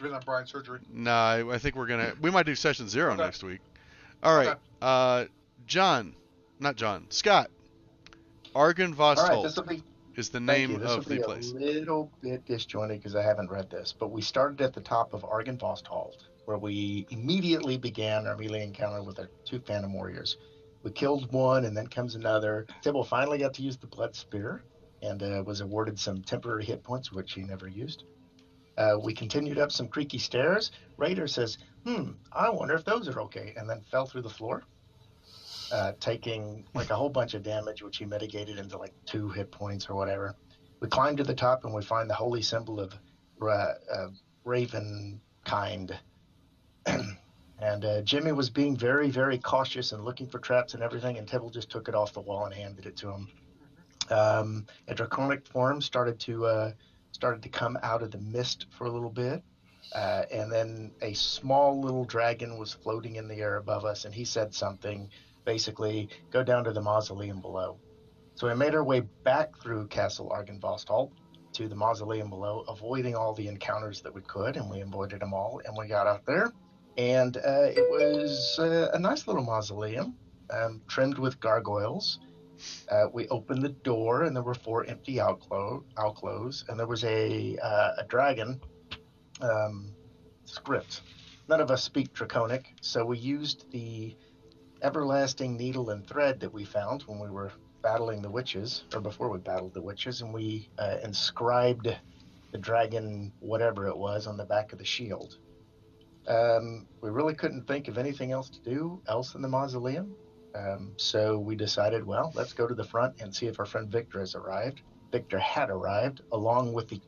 depends on Brian's surgery. Nah, I think we might do session 0 Okay. next week. All right. Okay. John, not John, Scott, All right, this Argenvostold will be. is the Thank name you. This will of the be a place. little bit disjointed because I haven't read this, but we started at the top of Argenvost, where we immediately began our melee encounter with our two Phantom Warriors. We killed one, and then comes another. Tibble finally got to use the Blood Spear and was awarded some temporary hit points, which he never used. We continued up some creaky stairs. Raider says, I wonder if those are okay, and then fell through the floor, taking like a whole bunch of damage, which he mitigated into like 2 hit points or whatever. We climb to the top and we find the holy symbol of Raven kind. And Jimmy was being very, very cautious and looking for traps and everything, and Tibble just took it off the wall and handed it to him. A draconic form started to come out of the mist for a little bit. And then a small little dragon was floating in the air above us, and he said something, basically, go down to the mausoleum below. So we made our way back through Castle Argenvost to the mausoleum below, avoiding all the encounters that we could, and we avoided them all, and we got out there. And it was a nice little mausoleum, trimmed with gargoyles. We opened the door, and there were 4 empty alcoves, and there was a dragon script. None of us speak Draconic, so we used the everlasting needle and thread that we found when we were battling the witches, or before we battled the witches, and we inscribed the dragon, whatever it was, on the back of the shield. We really couldn't think of anything else to do else in the mausoleum. So we decided, well, let's go to the front and see if our friend Victor has arrived. Victor had arrived, along with the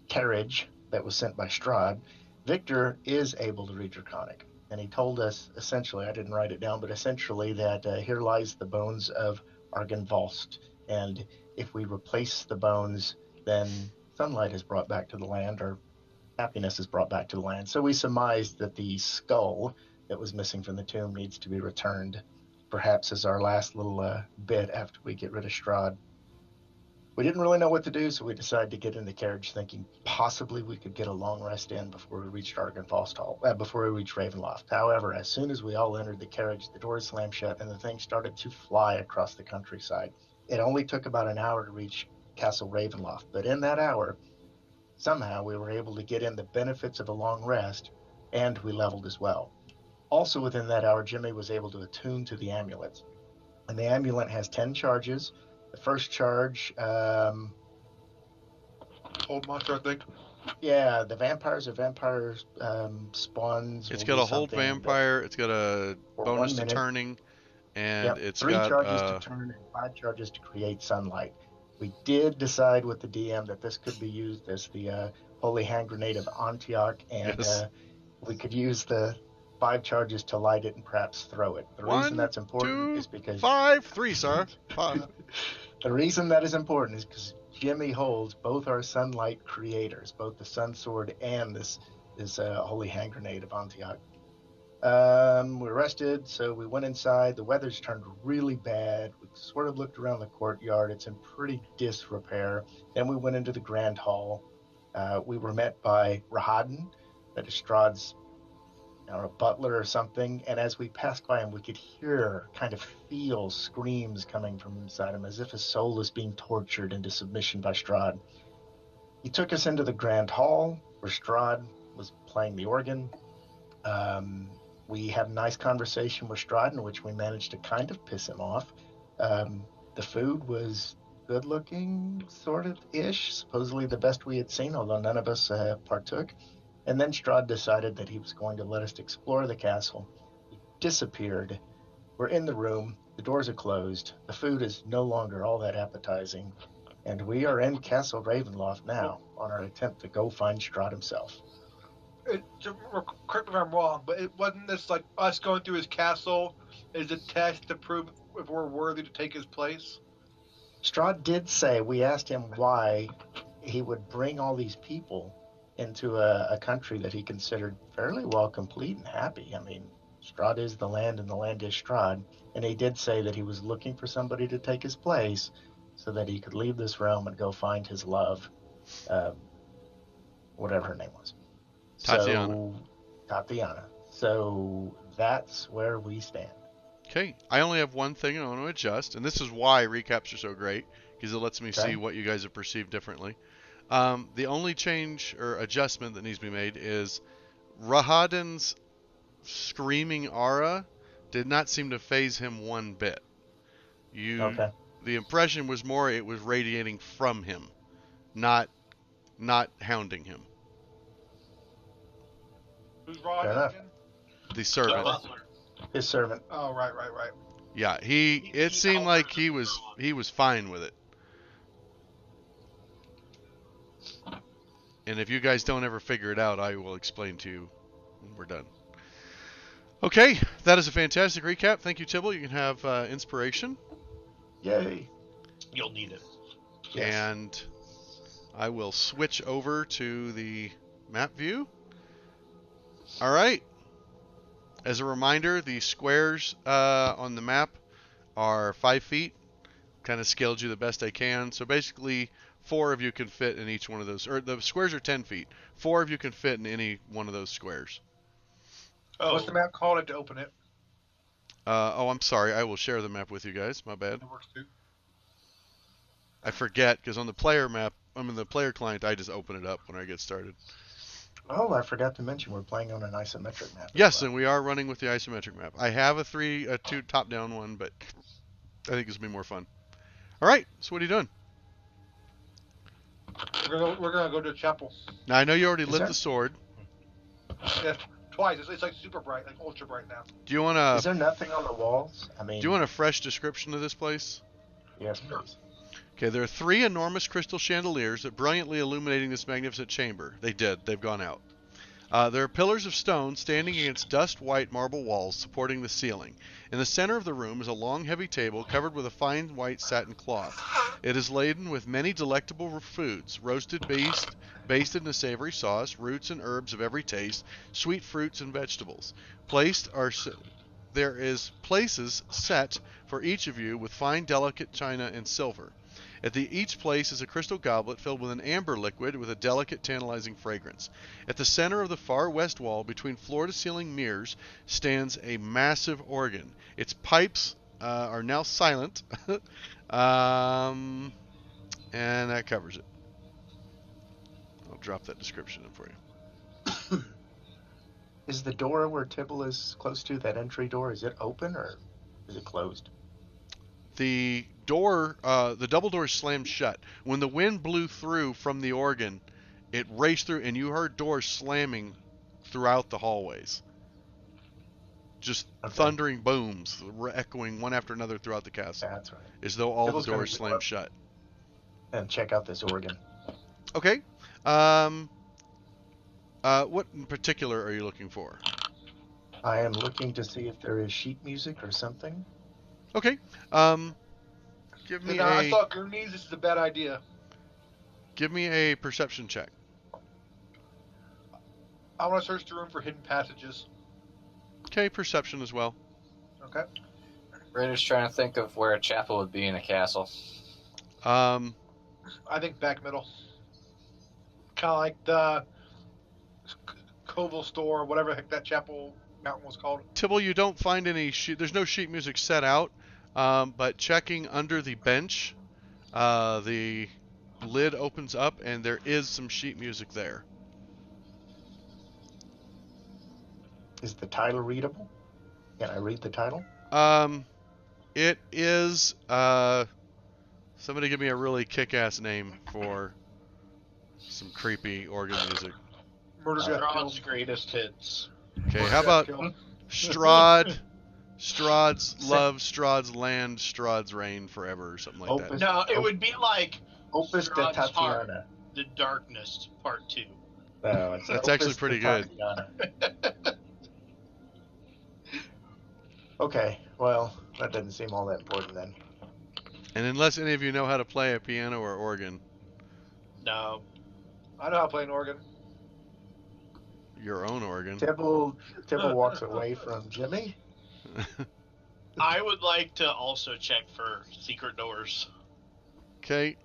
carriage that was sent by Strahd. Victor is able to read Draconic, and he told us, essentially, I didn't write it down, but essentially that here lies the bones of Argenvost, and if we replace the bones, then sunlight is brought back to the land, or happiness is brought back to the land. So we surmised that the skull that was missing from the tomb needs to be returned, perhaps as our last little bit after we get rid of Strahd. We didn't really know what to do, so we decided to get in the carriage, thinking possibly we could get a long rest in before we reached before we reached Ravenloft. However, as soon as we all entered the carriage, the doors slammed shut, and the thing started to fly across the countryside. It only took about an hour to reach Castle Ravenloft, but in that hour, somehow we were able to get in the benefits of a long rest, and we leveled as well. Also within that hour, Jimmy was able to attune to the amulet. And the amulet has 10 charges. The first charge, Old monster, I think. yeah, the vampires spawns. It's got a hold vampire. It's got a bonus to turning, and it's 3 got charges to turn and 5 charges to create sunlight. We did decide with the DM that this could be used as the holy hand grenade of Antioch, and Yes. we could use the 5 charges to light it and perhaps throw it. The reason that's important is because 5, 3, sir. 5. the reason that is important is because Jimmy holds both our sunlight creators, both the sun sword and this holy hand grenade of Antioch. We rested, so we went inside. The weather's turned really bad. We sort of looked around the courtyard. It's in pretty disrepair. Then we went into the grand hall. We were met by Rahadin, that is Strahd's a butler or something, and as we passed by him, we could feel screams coming from inside him, as if his soul is being tortured into submission by Strahd. He took us into the grand hall, where Strahd was playing the organ. We had a nice conversation with Strahd, in which we managed to kind of piss him off. The food was good-looking, sort of-ish, supposedly the best we had seen, although none of us partook. And then Strahd decided that he was going to let us explore the castle. He disappeared. We're in the room. The doors are closed. The food is no longer all that appetizing. And we are in Castle Ravenloft now on our attempt to go find Strahd himself. Correct me if I'm wrong, but it wasn't this like us going through his castle is a test to prove if we're worthy to take his place? Strahd did say, we asked him why he would bring all these people into a country that he considered fairly well complete and happy. I mean, Strahd is the land and the land is Strahd. And he did say that he was looking for somebody to take his place so that he could leave this realm and go find his love. whatever her name was. Tatiana. So, Tatiana. So that's where we stand. Okay, I only have one thing I want to adjust, and this is why recaps are so great, because it lets me see what you guys have perceived differently. The only change or adjustment that needs to be made is Rahadin's screaming aura did not seem to phase him one bit. Okay. The impression was more it was radiating from him, not hounding him. Who's Rod again? The servant. butler. His servant. Oh, right. Yeah, it seemed like he was fine with it. And if you guys don't ever figure it out, I will explain to you when we're done. Okay, that is a fantastic recap. Thank you, Tibble. You can have inspiration. Yay. You'll need it. Yes. And I will switch over to the map view. All right. As a reminder, the squares on the map are 5 feet. Kind of scaled you the best I can. So basically, 4 of you can fit in each one of those. Or the squares are 10 feet. 4 of you can fit in any one of those squares. Oh. What's the map called? I have to open it. I'm sorry. I will share the map with you guys. My bad. That works too. I forget because on the player map, the player client, I just open it up when I get started. Oh, I forgot to mention we're playing on an isometric map. Yes, and we are running with the isometric map. I have a 2 top-down one, but I think this will be more fun. All right, so what are you doing? We're gonna go to the chapel. Now I know you already lit the sword. Yeah, twice. It's like super bright, like ultra bright now. Do you want to? Is there nothing on the walls? I mean. Do you want a fresh description of this place? Yes, please. Okay, there are 3 enormous crystal chandeliers that brilliantly illuminating this magnificent chamber. They've gone out. There are pillars of stone standing against dust-white marble walls supporting the ceiling. In the center of the room is a long, heavy table covered with a fine white satin cloth. It is laden with many delectable foods, roasted beef, basted in a savory sauce, roots and herbs of every taste, sweet fruits and vegetables. There is places set for each of you with fine, delicate china and silver. At each place is a crystal goblet filled with an amber liquid with a delicate, tantalizing fragrance. At the center of the far west wall, between floor-to-ceiling mirrors, stands a massive organ. Its pipes are now silent, and that covers it. I'll drop that description in for you. Is the door where Tibble is close to, that entry door, is it open or is it closed? The door, the double door is slammed shut. When the wind blew through from the organ, it raced through, and you heard doors slamming throughout the hallways. Just thundering booms, echoing one after another throughout the castle. That's right. As though all Tibble's the doors slammed shut. And check out this organ. Okay. What in particular are you looking for? I am looking to see if there is sheet music or something. Okay. Give me I saw Goonies. This is a bad idea. Give me a perception check. I want to search the room for hidden passages. Okay, perception as well. Okay. Raider's trying to think of where a chapel would be in a castle. I think back middle. Kind of like the Koval store, whatever the heck that chapel mountain was called. Tibble, you don't find any sheet. There's no sheet music set out, but checking under the bench, the lid opens up and there is some sheet music there. Is the title readable? Can I read the title? It is. Somebody give me a really kick-ass name for some creepy organ music. Murder Death Strahd's Kill. greatest hits. Okay, Murder, how Death, about Kill. Strahd? Strahd's love, Strahd's land, Strahd's reign forever, or something like that. No, it would be like Opus de Strahd's Heart, Tatiana. The Darkness, Part 2. No, it's That's actually Opus pretty de good. Tatiana. Okay, well, that doesn't seem all that important then. And unless any of you know how to play a piano or organ, No. I know how to play an organ. your own organ. Tibble walks away from Jimmy. I would like to also check for secret doors. Okay.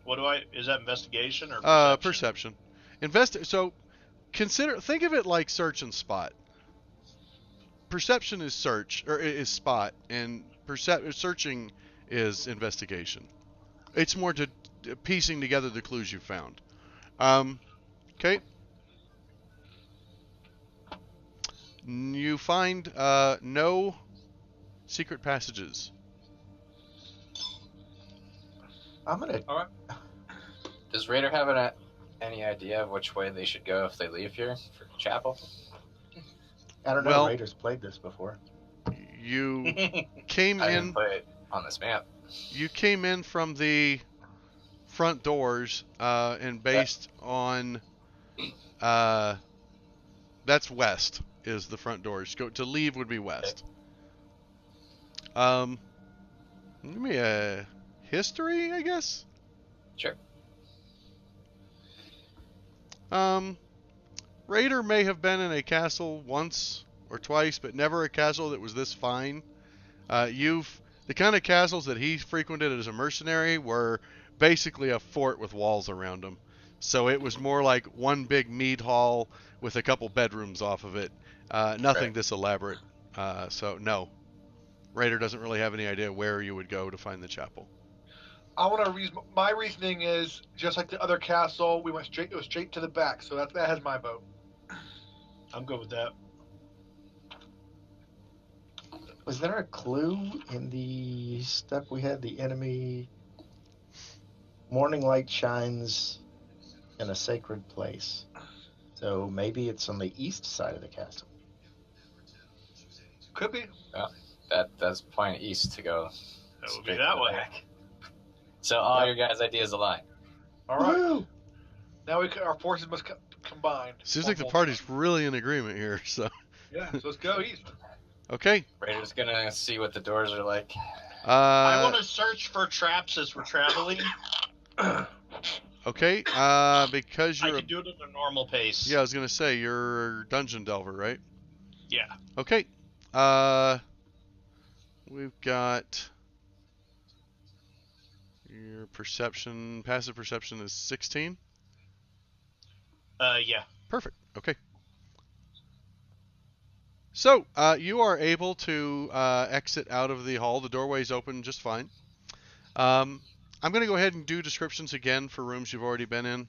What do I? Is that investigation or perception? Perception. So think of it like search and spot. Perception is search or is spot, and searching is investigation. It's more to piecing together the clues you found. Okay. You find no secret passages. I'm gonna. All right. Does Raider have any idea of which way they should go if they leave here for chapel? I don't know. Well- Raiders played this before. You came I in. didn't put it on this map. You came in from the front doors, and based on that's west is the front doors. To leave would be west. Give me a history, I guess. Sure. Raider may have been in a castle once or twice, but never a castle that was this fine. The kind of castles that he frequented as a mercenary were basically a fort with walls around them. So it was more like one big mead hall with a couple bedrooms off of it. Nothing Right. this elaborate. So no, Raider doesn't really have any idea where you would go to find the chapel. I want to reason. My reasoning is just like the other castle. We went straight. It was straight to the back. So that has my vote. I'm good with that. Was there a clue in the step we had? The enemy. Morning light shines in a sacred place. So maybe it's on the east side of the castle. Could be. That's pointing east to go. That would straight be that to the way. back. So all Yep. your guys' ideas align. All right. Woo! Now our forces must combine. Seems like the One party's really in agreement here. So Yeah. So let's go east. okay. Raider's gonna see what the doors are like. I want to search for traps as we're traveling. Okay. Because I you're can do it at a normal pace. yeah, I was gonna say you're a dungeon delver, right? Yeah. Okay. We've got your perception. Passive perception is 16. Yeah. Perfect. Okay. So you are able to exit out of the hall. The doorway's open just fine. I'm going to go ahead and do descriptions again for rooms you've already been in,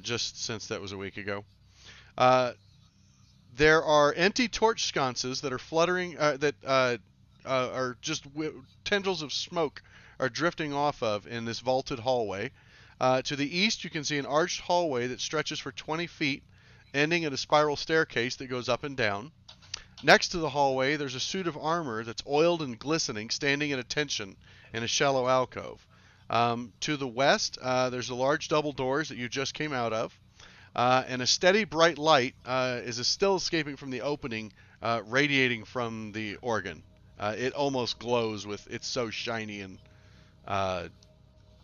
just since that was a week ago. There are empty torch sconces that are fluttering, are just tendrils of smoke are drifting off of in this vaulted hallway. To the east, you can see an arched hallway that stretches for 20 feet, ending at a spiral staircase that goes up and down. Next to the hallway, there's a suit of armor that's oiled and glistening, standing at attention in a shallow alcove. To the west, there's the large double doors that you just came out of, and a steady bright light is still escaping from the opening, radiating from the organ. It almost glows it's so shiny and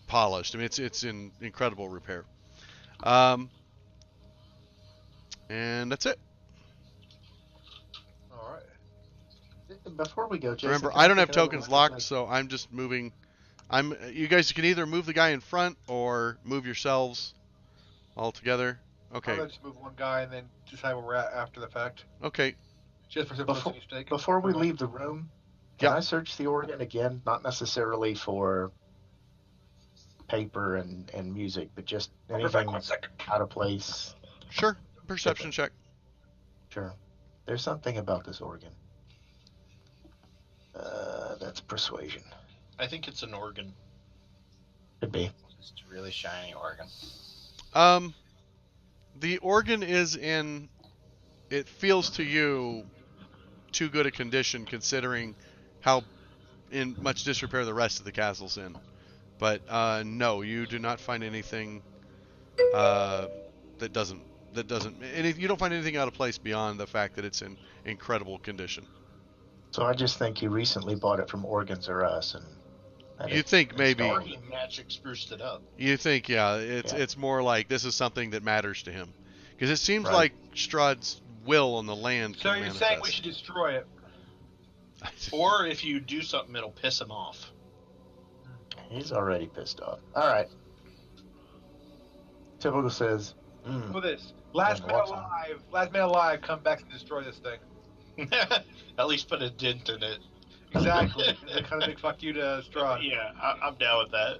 polished. I mean, it's in incredible repair. And that's it. All right. Before we go, Jason, Remember, can I don't take have another tokens look at locked, the- so I'm just moving. You guys can either move the guy in front or move yourselves all together. I'm Okay. gonna just move one guy and then decide where we're at after the fact. Okay. Just for simplicity's sake. Before we leave the room, can Yep. I search the organ again? Not necessarily for paper and music, but just I'll be back anything 1 second. out of place. Sure. Perception check. Sure. There's something about this organ. That's persuasion. I think it's an organ. Could be. Just a really shiny organ. The organ is in. It feels to you too good a condition considering how in much disrepair the rest of the castle's in. But no, you do not find anything that doesn't. You don't find anything out of place beyond the fact that it's in incredible condition. So I just think he recently bought it from Organs R Us, and You think maybe. Starkey magic spruced it up. You think, yeah, Yeah. it's more like this is something that matters to him, because it seems Right. like Strahd's will on the land. So can you're saying we manifest. should destroy it? Or if you do something, it'll piss him off. he's already pissed off. All right. Tibble says, For this. Last man alive, come back and destroy this thing. At least put a dent in it. Exactly. It's a kind of big fuck you to Strahd. Yeah, I'm down with that.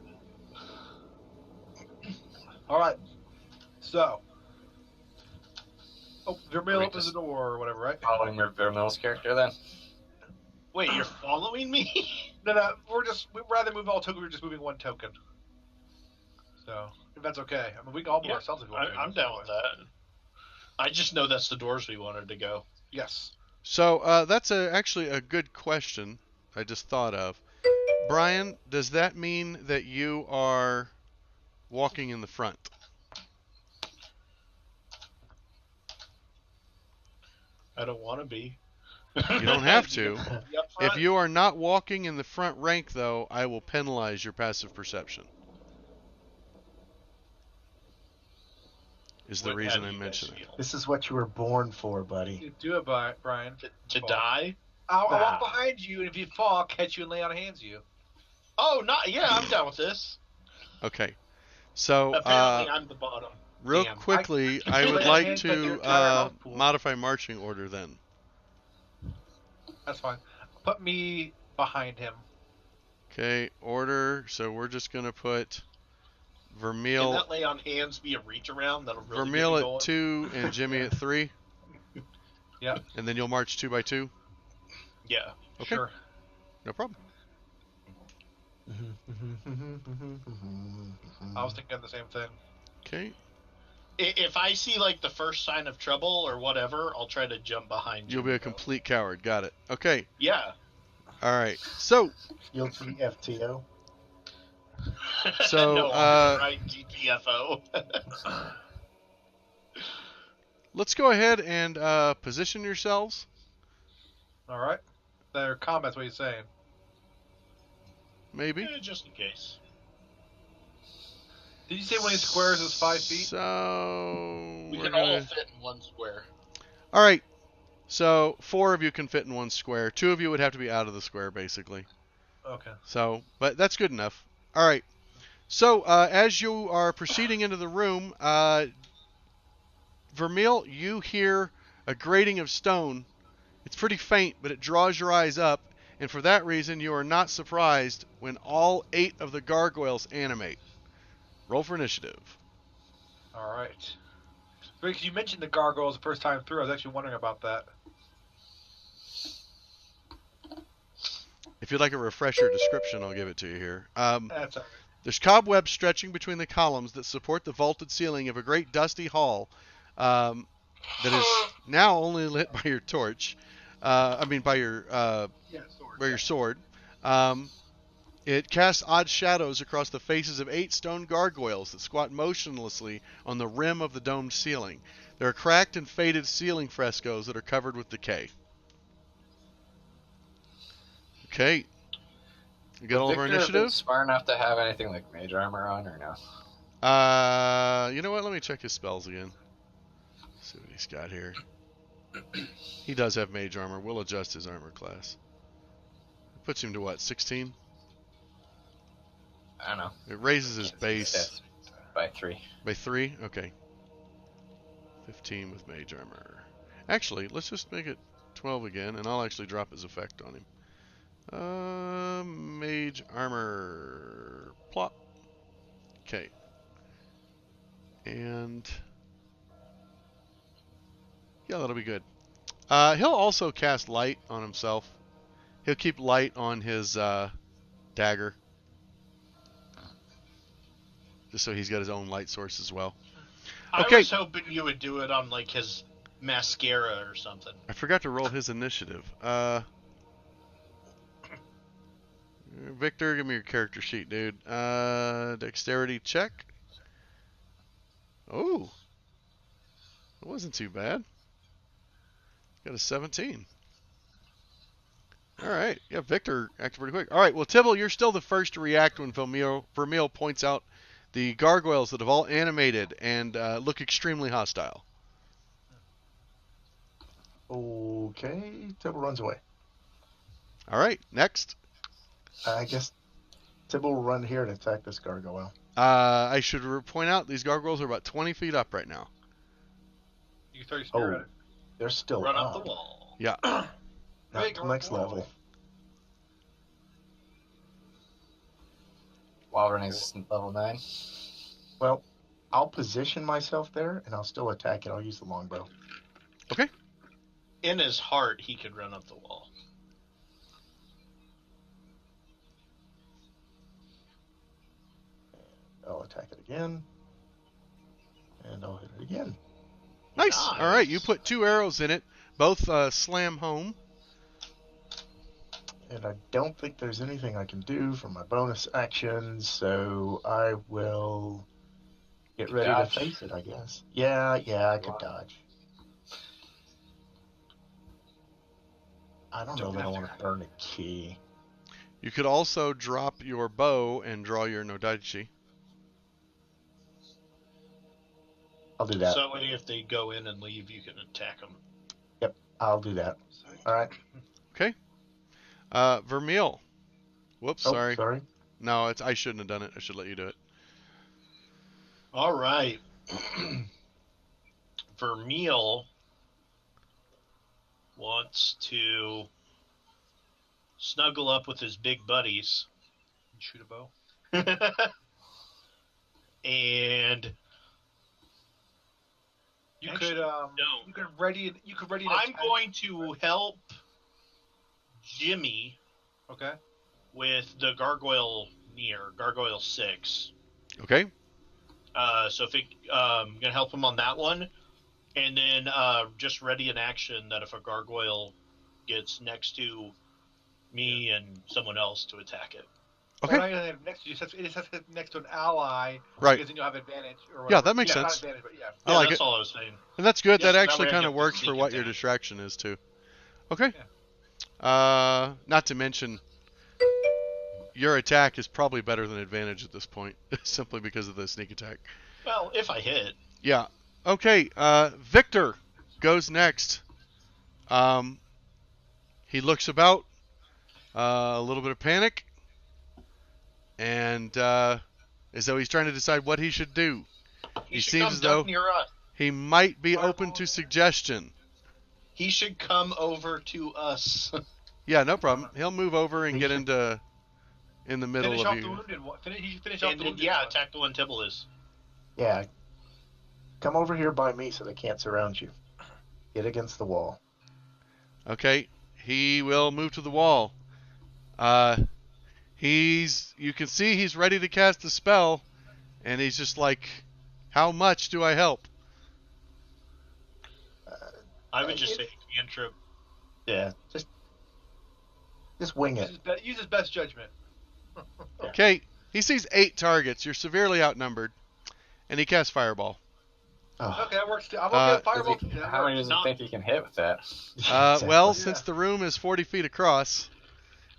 All right. So. Oh, Vermeil we opens the just- door or whatever, right? Following your Vermil's character then? Wait, you're following me? No, we'd rather move all tokens. We're just moving one token. So, if that's okay. I mean, we can all move Yeah, ourselves if we want to. I'm down with that. I just know that's the doors we wanted to go. Yes. So that's actually a good question I just thought of. Brian, does that mean that you are walking in the front? I don't want to be. You don't have to. Be up front? If you are not walking in the front rank, though, I will penalize your passive perception. Is the How reason do I you guys mention it. feel? "This is what you were born for, buddy." You do it, Brian. To die? I'll Nah. walk behind you, and if you fall, I'll catch you and lay on hands of you. Oh, yeah, I'm down with this. Okay. So, Apparently, I'm the bottom. real Damn. quickly, I would Lay on like hands, but you're to tired of pool. modify marching order then. That's fine. Put me behind him. Okay, order. So we're just going to put Can Vermeil, that lay on hands be a reach around? That'll really Vermeil get me at going? 2 and Jimmy at 3. Yeah. And then you'll march 2 by 2. Yeah. Okay. Sure. No problem. I was thinking the same thing. Okay. If I see like the first sign of trouble or whatever, I'll try to jump behind you. You'll be a complete coward. Got it. Okay. Yeah. All right. So, Guilty FTO. So, no, I'm right, GTFO. let's go ahead and position yourselves. All right. Their comments. What are you saying? Maybe. Just in case. Did you say when he squares is 5 feet? So, We we're can all gonna... fit in one square. All right. So, 4 of you can fit in one square. 2 of you would have to be out of the square, basically. Okay. So, but that's good enough. All right. So, as you are proceeding into the room, Vermeil, you hear a grating of stone. It's pretty faint, but it draws your eyes up, and for that reason, you are not surprised when all 8 of the gargoyles animate. Roll for initiative. All right. Because you mentioned the gargoyles the first time through. I was actually wondering about that. If you'd like a refresher description, I'll give it to you here. That's all right. There's cobwebs stretching between the columns that support the vaulted ceiling of a great dusty hall that is now only lit by your torch. By your Sword. by your sword. It casts odd shadows across the faces of 8 stone gargoyles that squat motionlessly on the rim of the domed ceiling. There are cracked and faded ceiling frescoes that are covered with decay. Okay. You got all of our Victor initiative? smart enough to have anything like mage armor on, or no? You know what? Let me check his spells again. See what he's got here. He does have mage armor. We'll adjust his armor class. Puts him to what, 16? I don't know. It raises his base That's by 3. by 3? Okay. 15 with mage armor. Actually, let's just make it 12 again, and I'll actually drop his effect on him. Mage armor. Plop. Okay. And yeah, that'll be good. He'll also cast light on himself. He'll keep light on his dagger. Just so he's got his own light source as well. Okay. I was hoping you would do it on like his mascara or something. I forgot to roll his initiative. Victor, give me your character sheet, dude. Dexterity check. Oh. It wasn't too bad. Got a 17. Alright. Yeah, Victor acted pretty quick. Alright, well, Tibble, you're still the first to react when Vermeil points out the gargoyles that have all animated and look extremely hostile. Okay, Tibble runs away. Alright, next. I guess Tibble will run here and attack this gargoyle. I should point out these gargoyles are about 20 feet up right now. You can throw your spear Oh, at it. they're still Run up up. the wall. Yeah. Not Hey, till go next up the wall. level. While running is level 9. Well, I'll position myself there, and I'll still attack it. I'll use the longbow. Okay. In his heart, he could run up the wall. I'll attack it again. And I'll hit it again. Nice. Nice. All right, you put 2 arrows in it. Both slam home. And I don't think there's anything I can do for my bonus actions, so I will get ready Dodge. to face it, I guess. Yeah, I could Wow. dodge. I don't Don't know that I have want to. to burn a key. You could also drop your bow and draw your Nodaichi. I'll do that. So that way, if they go in and leave, you can attack them. I'll do that. All right. Okay. Vermeil. Whoops, Oh, sorry. sorry. No, I shouldn't have done it. I should let you do it. All right. Vermeil wants to snuggle up with his big buddies. Shoot a bow. And You Actually, could no. you could ready an I'm attack. going to help Jimmy Okay. with the gargoyle gargoyle 6. Okay. So if I'm gonna help him on that one, and then just ready an action that if a gargoyle gets next to me and someone else to attack it. Okay. Well, not even next to you. It just has to sit next to an ally, Right. because then you'll have advantage. Or Yeah, whatever. that makes Not sense. advantage, but yeah. I like that's it. all I was saying. And that's good. Yeah, that so that actually way I kind of get the works for sneak what your attack. distraction is, too. Okay. Not to mention, your attack is probably better than advantage at this point, simply because of the sneak attack. Well, if I hit. Yeah. Okay. Victor goes next. He looks about, a little bit of panic, and as though he's trying to decide what he should do. He should seems come as though duck near us. he might be open to suggestion. He should come over to us. Yeah, no problem. He'll move over and get in the middle Finish of off you. the wounded one. Finish off And the then, wounded yeah, one. attack the one Tibble is. Yeah. Come over here by me so they can't surround you. Get against the wall. Okay, he will move to the wall. You can see he's ready to cast the spell, and he's just like, how much do I help? I would just say cantrip. Yeah, just wing it. Use his best judgment. Okay, he sees 8 targets. You're severely outnumbered, and he casts Fireball. Oh, Okay, that works too. I'm okay with Fireball too. That How many works. does he think he can hit with that? Well, exactly. since the room is 40 feet across,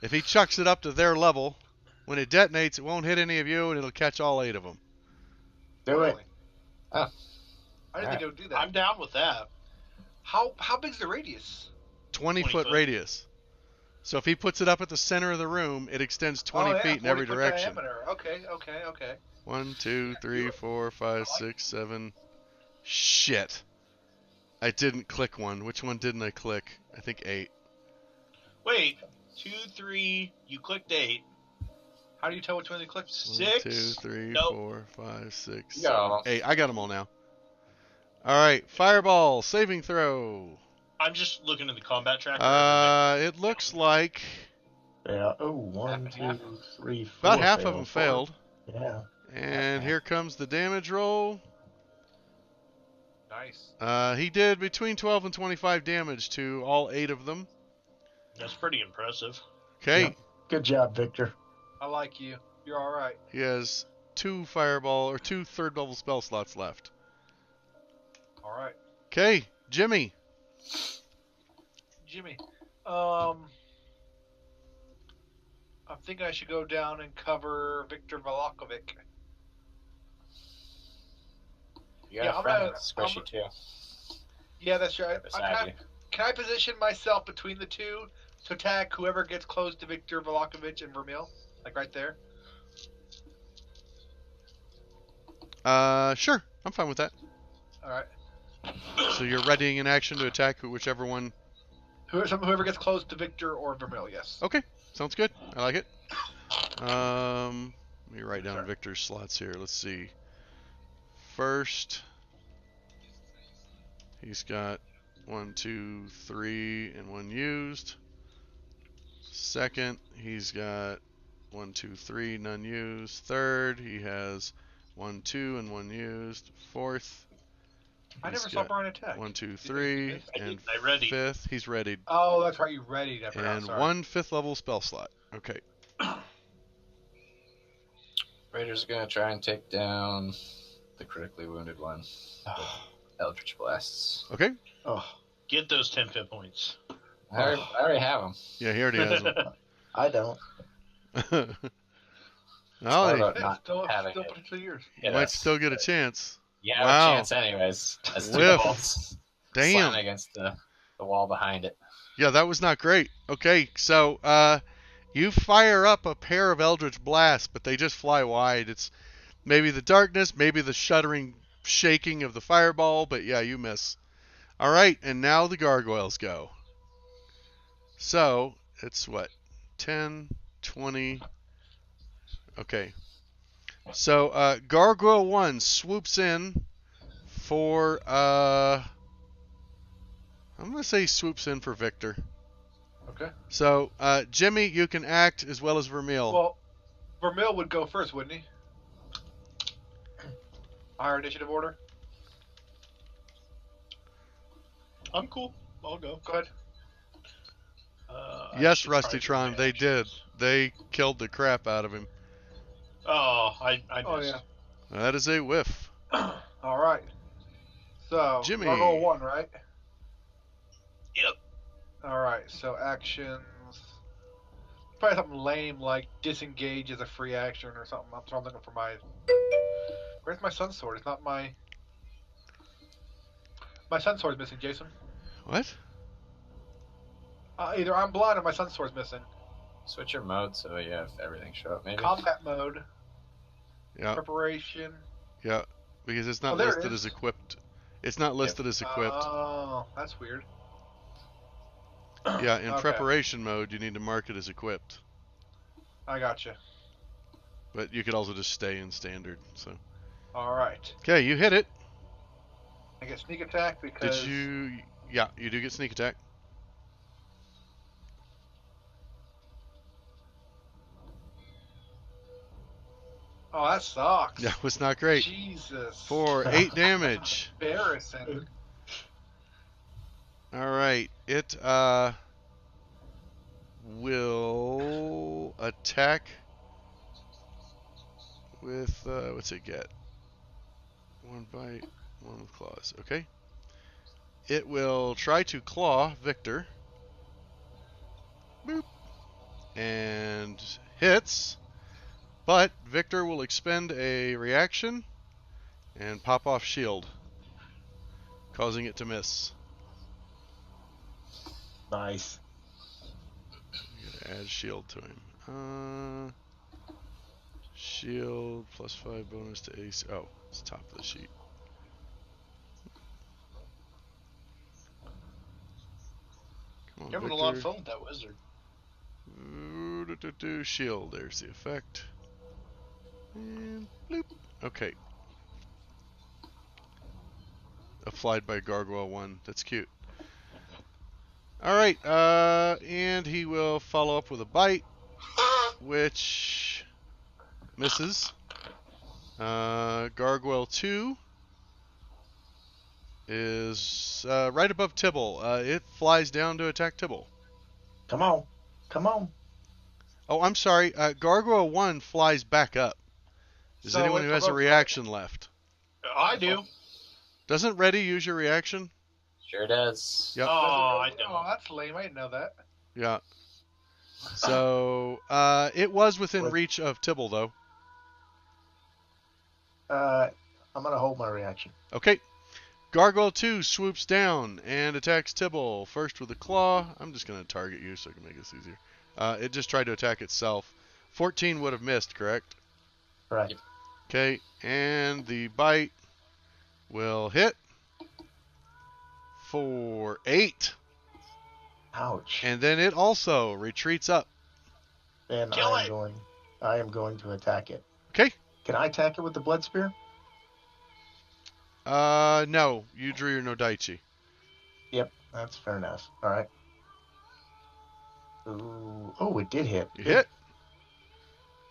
if he chucks it up to their level, when it detonates, it won't hit any of you, and it'll catch all 8 of them. Do it. Really? Oh. I didn't think it would do that. I'm down with that. How big's the radius? 20 foot foot. radius. So if he puts it up at the center of the room, it extends 20 feet in every 40-foot direction. Diameter. Okay. 1, 2, 3, 4, 5, 6, 7. Shit. I didn't click one. Which one didn't I click? I think 8. Wait, 2, 3. You clicked 8. How do you tell which one you clicked? 6. 1, 2, 3, Nope. 4, 5, 6, You got 7, all of them. 8. I got them all now. Alright, Fireball, saving throw. I'm just looking at the combat tracker. It looks like Yeah. Oh, 1, Half and 2, 3, 4. about half of them Four. failed. Yeah. And here comes the damage roll. Nice. He did between 12 and 25 damage to all 8 of them. That's pretty impressive. Okay, Yep. Good job, Victor. I like you. You're all right. he has 2 fireball or 2 third level spell slots left. All right, Okay, Jimmy. Jimmy. I think I should go down and cover Victor Valakovic. You got Yeah, a I'm friend gonna- that's squishy too. Yeah, that's right. Beside you. Can I position myself between the two to attack whoever gets close to Victor Valakovic and Vermeil? Like right there? Sure. I'm fine with that. All right. So you're readying an action to attack whichever one. Whoever gets close to Victor or Vermil, yes. Okay. Sounds good. I like it. Let me write down Victor's slots here. Let's see. First, he's got 1, 2, 3, and 1 used. Second, he's got 1, 2, 3, none used. Third, he has 1, 2, and 1 used. Fourth, I he's never saw got Brian attack. 1, 2, 3, and I readied. fifth, he's readied. Oh, that's right. You readied. I forgot. And Sorry. 1 5th level spell slot. Okay. Raider's gonna try and take down the critically wounded one with Eldritch Blasts. Okay. Oh, Get those 10 hit points. I already have them. Yeah, he already has them. I don't. Oh, What he about not having still it? potentially yours. Hit might us? still get a chance. You have Wow. a chance anyways. As two Whiff. bolts Damn. slam against the wall behind it. Yeah, that was not great. Okay, so you fire up a pair of Eldritch Blasts, but they just fly wide. It's maybe the darkness, maybe the shuddering shaking of the fireball, but yeah, you miss. All right, and now the gargoyles go. So it's what? 10, 20. Okay. So Gargoyle 1 swoops in for I'm gonna say swoops in for Victor. Okay. So Jimmy, you can act as well as Vermeil. Well, Vermil would go first, wouldn't he? Higher initiative order. I'm cool. I'll go. Go ahead. I Yes, should probably do Rustytron, my they did. actions. They killed the crap out of him. Oh, I Oh missed. yeah. That is a whiff. All right. So Jimmy. Gargoyle 1, right? Yep. All right. So actions. Probably something lame like disengage as a free action or something. I'm looking for my. Where's my sun sword? It's not my. My sun sword's missing, Jason. What? Either I'm blind or my sun sword's missing. Switch your mode so you have everything show up. Maybe. Combat mode. Yeah, Preparation. yeah. Because it's not Oh, there it listed is. as equipped. It's not listed as equipped. Oh, that's weird. Yeah, in Okay. preparation mode, you need to mark it as equipped. I gotcha. But you could also just stay in standard. So. All right. Okay, you hit it. I get sneak attack because. Did you? Yeah, you do get sneak attack. Oh, that sucks. That was not great. Jesus. For 8 damage. Embarrassing. All right, it will attack with what's it get? 1 bite, 1 with claws. Okay. It will try to claw Victor. Boop. And hits. But Victor will expend a reaction and pop off shield, causing it to miss. Nice. Add shield to him. Shield plus 5 bonus to AC. Oh, it's top of the sheet. Come on, You're having a Victor. lot of fun with that wizard. Shield. There's the effect. And bloop. Okay. Applied by Gargoyle 1. That's cute. Alright, and he will follow up with a bite, which misses. Gargoyle 2 is right above Tibble. It flies down to attack Tibble. Come on. Come on. Oh, I'm sorry. Gargoyle 1 flies back up. Is So anyone it who has a provokes- reaction left? I do. Doesn't Reddy use your reaction? Sure does. Yep. Oh, I Oh, don't. that's lame. I didn't know that. Yeah. So, it was within What? reach of Tibble, though. I'm gonna hold my reaction. Okay. Gargoyle 2 swoops down and attacks Tibble. First with a claw. I'm just going to target you so I can make this easier. It just tried to attack itself. 14 would have missed, correct? Right. Okay, and the bite will hit for 8. Ouch. And then it also retreats up. And Kill I it. am going to attack it. Okay. Can I attack it with the blood spear? No. You drew your Nodaichi. Yep, that's fair enough. All right. Ooh. Oh, it did hit. You Good. hit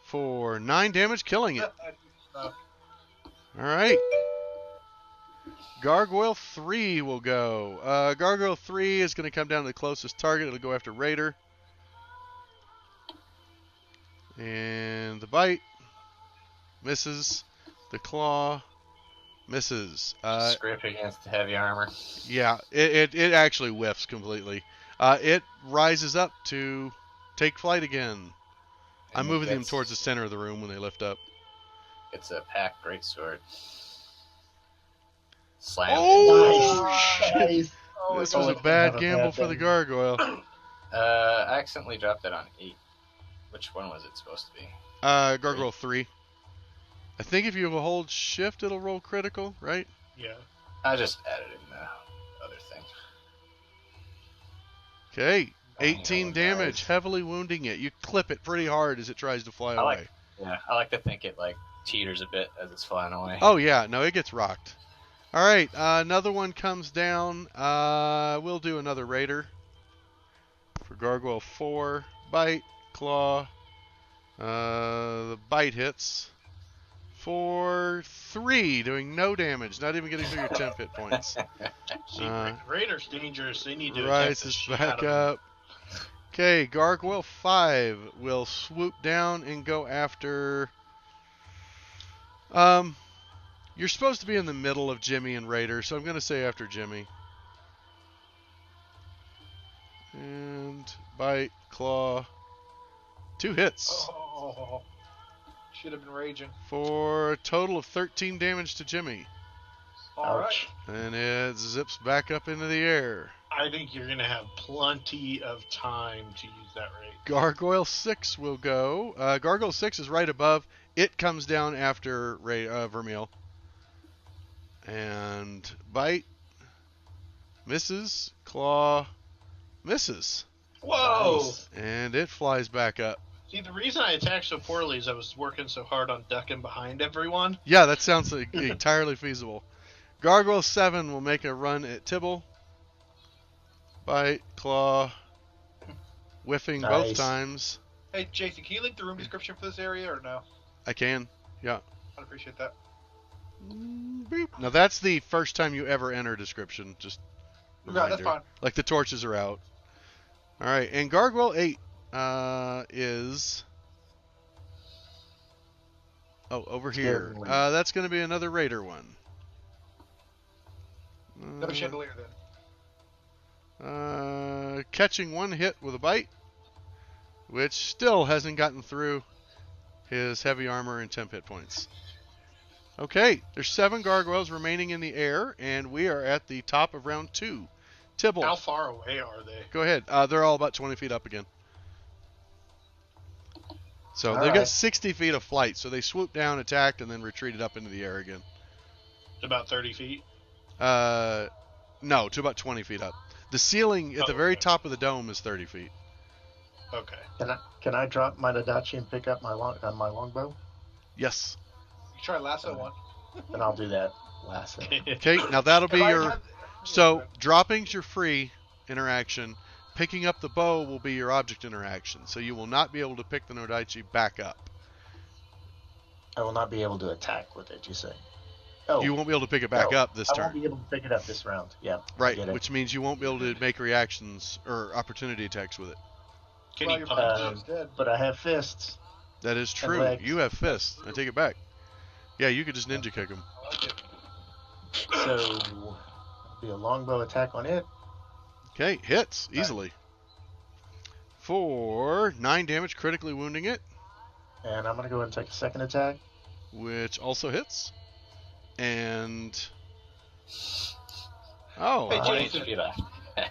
for 9 damage, killing it. No. All right. Gargoyle 3 will go. Gargoyle 3 is going to come down to the closest target. It'll go after Raider. And the bite misses. The claw misses. Scrape against the heavy armor. Yeah, it actually whiffs completely. It rises up to take flight again. I'm moving them towards the center of the room when they lift up. It's a pack greatsword. Slam. Oh, shit. Nice. This Oh, was a it's gonna bad have a gamble bad for the thing. gargoyle. I accidentally dropped that on 8. Which one was it supposed to be? Gargoyle 3. I think if you hold shift, it'll roll critical, right? Yeah. I just added in the other thing. Okay, 18 Oh, damage, nice. heavily wounding it. You clip it pretty hard as it tries to fly away. I like to think it like teeters a bit as it's flying away. Oh yeah, no, it gets rocked. All right, another one comes down. We'll do another raider for Gargoyle 4. Bite, claw. The bite hits for 3, doing no damage, not even getting through your temp hit points. See, Raiders dangerous. They need to Rises attack the shit back out of up. Okay, Gargoyle 5 will swoop down and go after. You're supposed to be in the middle of Jimmy and Raider, so I'm going to say after Jimmy. And bite, claw, 2 hits Oh, should have been raging. for a total of 13 damage to Jimmy. All right. Ouch. And it zips back up into the air. I think you're gonna have plenty of time to use that rate. Gargoyle 6 will go. Gargoyle 6 is right above. It comes down after Vermeil. And bite. Misses. Claw. Misses. Whoa! Nice. And it flies back up. See, the reason I attacked so poorly is I was working so hard on ducking behind everyone. Yeah, that sounds like entirely feasible. Gargoyle 7 will make a run at Tibble. Bite. Claw. Whiffing both Nice. times. Hey, Jason, can you link the room description for this area or no? I can. Yeah. I'd appreciate that. Boop. Now that's the first time you ever enter description. Just No, that's reminder. fine. Like the torches are out. All right, and Gargoyle 8 is over here. Heavenly. That's going to be another Raider one. Another chandelier then. Catching 1 hit with a bite, which still hasn't gotten through his heavy armor and temp hit points. Okay, there's 7 gargoyles remaining in the air, and we are at the top of round 2. Tibble, How far away are they? go ahead. They're all about 20 feet up again. So All they've got right. 60 feet of flight, so they swooped down, attacked, and then retreated up into the air again. About 30 feet. No, to about 20 feet up. The ceiling at the very Okay. top of the dome is 30 feet. Okay. Can I drop my Nadachi and pick up my longbow? Yes. You try lasso one. Then I'll do that. Lasso. Okay, now that'll be If I your... had- So, dropping's your free interaction. Picking up the bow will be your object interaction. So you will not be able to pick the Nodaichi back up. I will not be able to attack with it. You say? Oh, You won't be able to pick it back no. up this I won't turn. be able to pick it up this round. Yeah. I Right, get it. which means you won't be able to make reactions or opportunity attacks with it. Can Well, he your punch? punch is dead. But I have fists. That is true. legs. You have fists. I take it back. Yeah, you could just ninja kick him. I like it. So, be a longbow attack on it. Okay, hits easily. For 9 damage, critically wounding it, And I'm going to go ahead and take a second attack. which also hits. And... Oh, Hey, Wow. 20 Jason. feet off.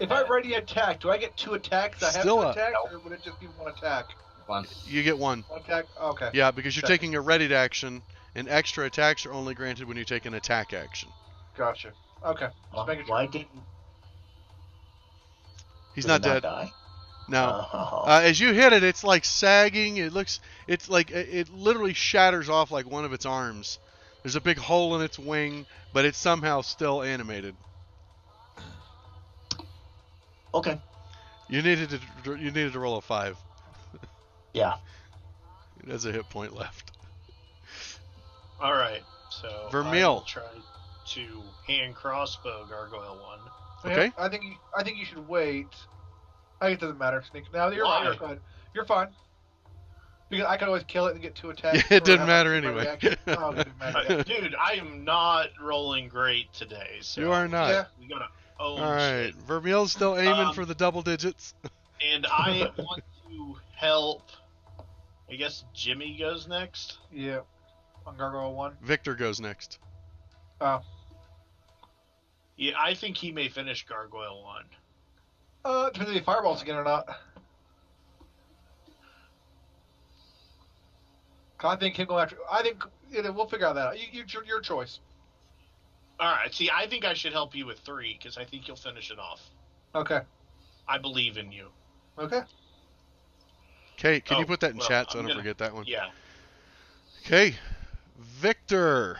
If I ready attack, do I get 2 attacks? I have Still 2 up. attacks, or would it just be 1 attack? One. you get 1. 1 attack? Oh, okay. Yeah, because you're Okay. taking a readied action, and extra attacks are only granted when you take an attack action. Gotcha. Okay. Just making sure. Why didn't He's did not he dead. die? No. Oh. As you hit it, it's like sagging. It's like it literally shatters off like one of its arms. There's a big hole in its wing, but it's somehow still animated. Okay. You needed to roll a 5. Yeah. It has a hit point left. All right. So Vermeil. I will try to hand crossbow Gargoyle one. Okay. Yeah, I think you should wait. I think it doesn't matter, Sneak. Now you're Why? right. You're fine. You're fine. Because I can always kill it and get 2 attacks. Yeah, it or didn't have matter my anyway. reaction. Oh, it didn't matter. Yeah. Dude, I am not rolling great today. So You are not. Yeah. We gotta own All right. shit. Vermeil's still aiming for the double digits. And I want to help. I guess Jimmy goes next. Yeah. On Gargoyle 1. Victor goes next. Oh. Yeah, I think he may finish Gargoyle one. Depends if he fireballs again or not. I think him going after. I think we'll figure out that out. Your choice. All right. See, I think I should help you with 3 because I think you'll finish it off. Okay. I believe in you. Okay. Okay, can you Oh, put that in well, chat so I I'm don't gonna- forget that one? Yeah. Okay, Victor.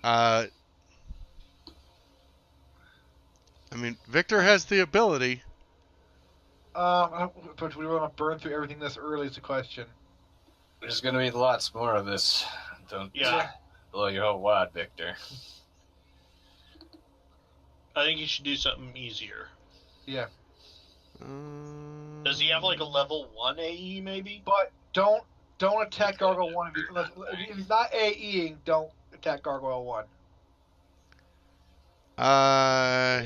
I mean, Victor has the ability. But we want to burn through everything this early is the question. There's gonna be lots more of this. Don't Yeah. blow your whole wad, Victor. I think you should do something easier. Yeah. Does he have like a level 1 AE maybe? But don't attack Gargoyle 1 if he's not AEing. Don't attack Gargoyle 1.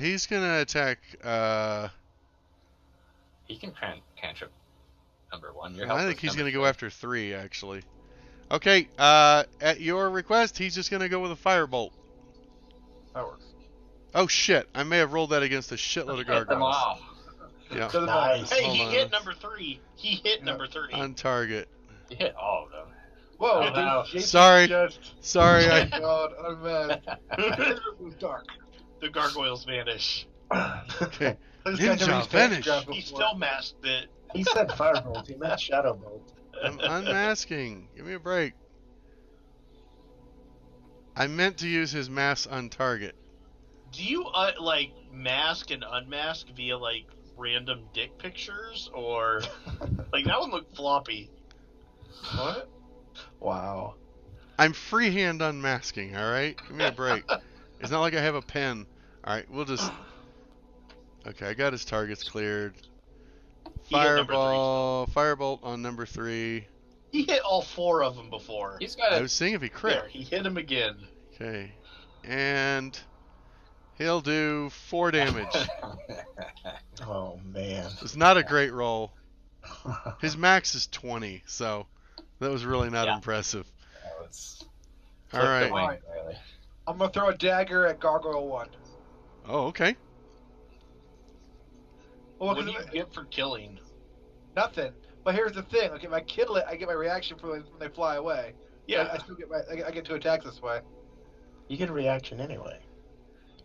He's gonna attack. He can cantrip number 1. I think he's gonna go after 3 actually. Okay. At your request, he's just gonna go with a firebolt. That works. Oh shit! I may have rolled that against a shitload of Hit them gargoyles. all. Yeah. Doesn't Nice. matter. Hey, Hold he on. hit number 3. He hit Yeah. number 3. On target. You hit all of them. Whoa, Oh, dude, no. Jason Sorry. Just, Sorry, oh I. my God, I'm mad. It was dark. The gargoyles vanish. Okay. This guy never Ninja used finish. Fantagraph He before. still masked it. He said firebolt. He meant shadowbolt. I'm unmasking. Give me a break. I meant to use his mass on target. Do you like mask and unmask via like random dick pictures or like that one looked floppy? What? Wow. I'm freehand unmasking, alright? Give me a break. It's not like I have a pen. Alright, we'll just... Okay, I got his targets cleared. He hit number 3. Firebolt on number 3. He hit all 4 of them before. He's got I a was seeing if he crit. There, he hit him again. Okay. And... he'll do 4 damage. Oh man. It's not a great roll. His max is 20, so... that was really not Yeah. impressive. That was Alright. the wing, Alright. really. I'm gonna throw a dagger at Gargoyle 1. Oh, okay. Well, What do 'cause you get for killing? nothing. But here's the thing. Okay, if I kill it, I get my reaction for when they fly away. Yeah. I still get I get 2 attacks this way. You get a reaction anyway.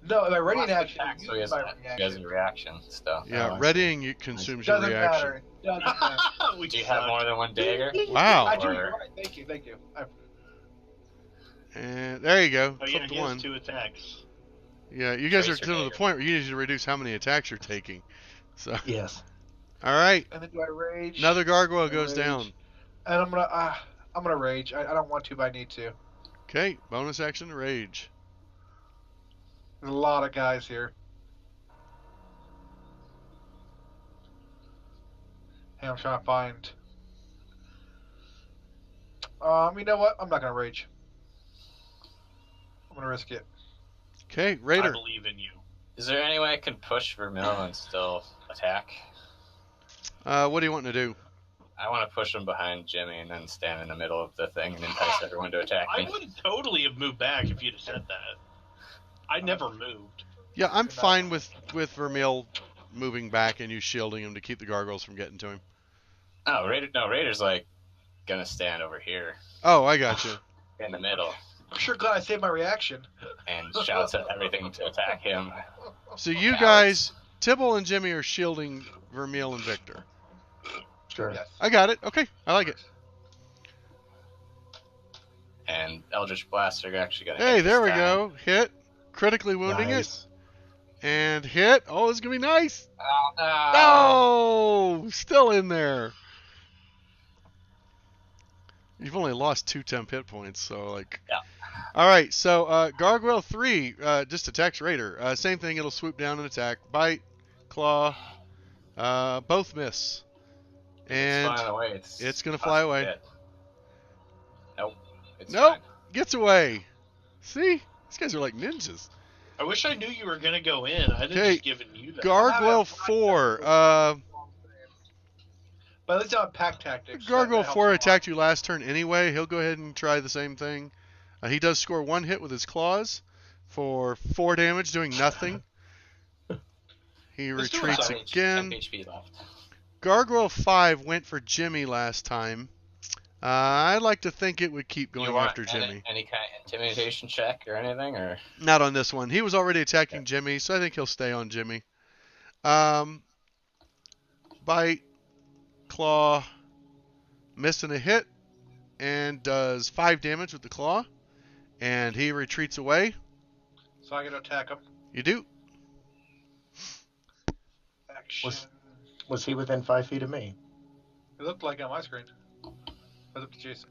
No, if I ready in Lots of action, attacks, so use he has, my he has reaction. a reaction still. Yeah, Oh, I readying you consumes your Doesn't reaction. matter. Doesn't matter. We Do you have suck. more than 1 dagger? Wow. I do. Or- You're right. Thank you. Thank you. And there you go. Oh yeah, Flipped he has one. 2 attacks. Yeah, you guys are Tracer to the dagger. point where you need to reduce how many attacks you're taking. So, Yes. all right, And then do I rage? another gargoyle I goes rage. down. And I'm gonna rage. I don't want to, but I need to. Okay, bonus action rage. There's a lot of guys here. Hey, I'm trying to find. You know what? I'm not gonna rage. I'm gonna risk it. Okay, I Raider. believe in you. Is there any way I can push Vermil and still attack? What do you want to do? I want to push him behind Jimmy and then stand in the middle of the thing and entice everyone to attack I me. would totally have moved back if you'd have said that. I never moved. Yeah, I'm fine with Vermeil moving back and you shielding him to keep the gargoyles from getting to him. Oh, Raider's like gonna stand over here Oh, I got you. in the middle I'm sure glad I saved my reaction. and shouts at everything to attack him. So you Cowards. guys, Tibble and Jimmy are shielding Vermeil and Victor. Sure. Yes. I got it. Okay, I like it. And Eldritch Blast are actually gonna. Hey, hit there this we town. go. Hit. Critically wounding it. Nice. And hit. Oh, this is going to be nice. Oh, no. Oh, still in there. You've only lost 2 temp hit points, so like. Yeah. All right, so Gargoyle 3 just attacks Raider. Same thing, it'll swoop down and attack. Bite, claw, both miss. And it's flying away. it's gonna fly away. Dead. Nope. It's Nope, fine. gets away. See? These guys are like ninjas. I wish I knew you were gonna go in. I'd have Okay, just given you that. Gargoyle 4. But at least I have pack tactics. Gargoyle That helps 4 a lot. attacked you last turn anyway. He'll go ahead and try the same thing. He does score 1 hit with his claws for 4 damage, doing nothing. He Let's do it. retreats Sorry, again. 10 HP left. Gargoyle 5 went for Jimmy last time. I'd like to think it would keep going You want after Jimmy. Any kind of intimidation check or anything, or Not on this one. He was already attacking Jimmy, so I think he'll stay on Jimmy. Bite, claw, missing a hit, and does 5 damage with the claw. And he retreats away. So I get to attack him. You do. Action. Was he within 5 feet of me? It looked like on my screen. I looked at Jason.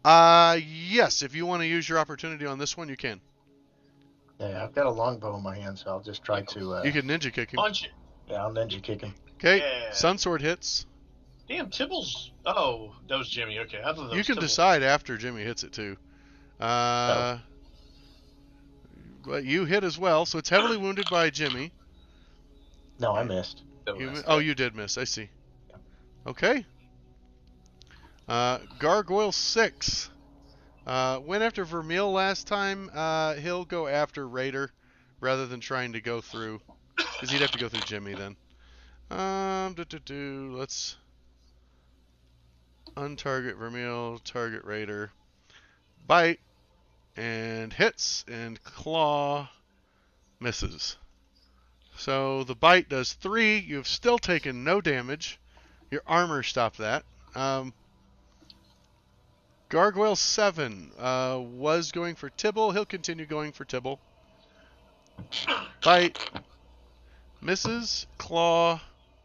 Yes. If you want to use your opportunity on this one, you can. Yeah, I've got a longbow in my hand, so I'll just try to. You can ninja kick him. Punch it. Yeah, I'll ninja kick him. Okay. Yeah. Sunsword hits. Damn, Tibble's. Oh, that was Jimmy. Okay, I thought that You was can Tibble. decide after Jimmy hits it too. But you hit as well, so it's heavily wounded by Jimmy. No, I missed. still You, missed oh, it. you did miss. I see. Okay. Gargoyle 6 went after Vermeil last time. He'll go after Raider rather than trying to go through, because he'd have to go through Jimmy then. Let's untarget Vermeil, target Raider, bite, and hits, and claw misses. So the bite does 3. You've still taken no damage. Your armor stopped that. Gargoyle 7 was going for Tibble. He'll continue going for Tibble. Bite. Misses. Claw.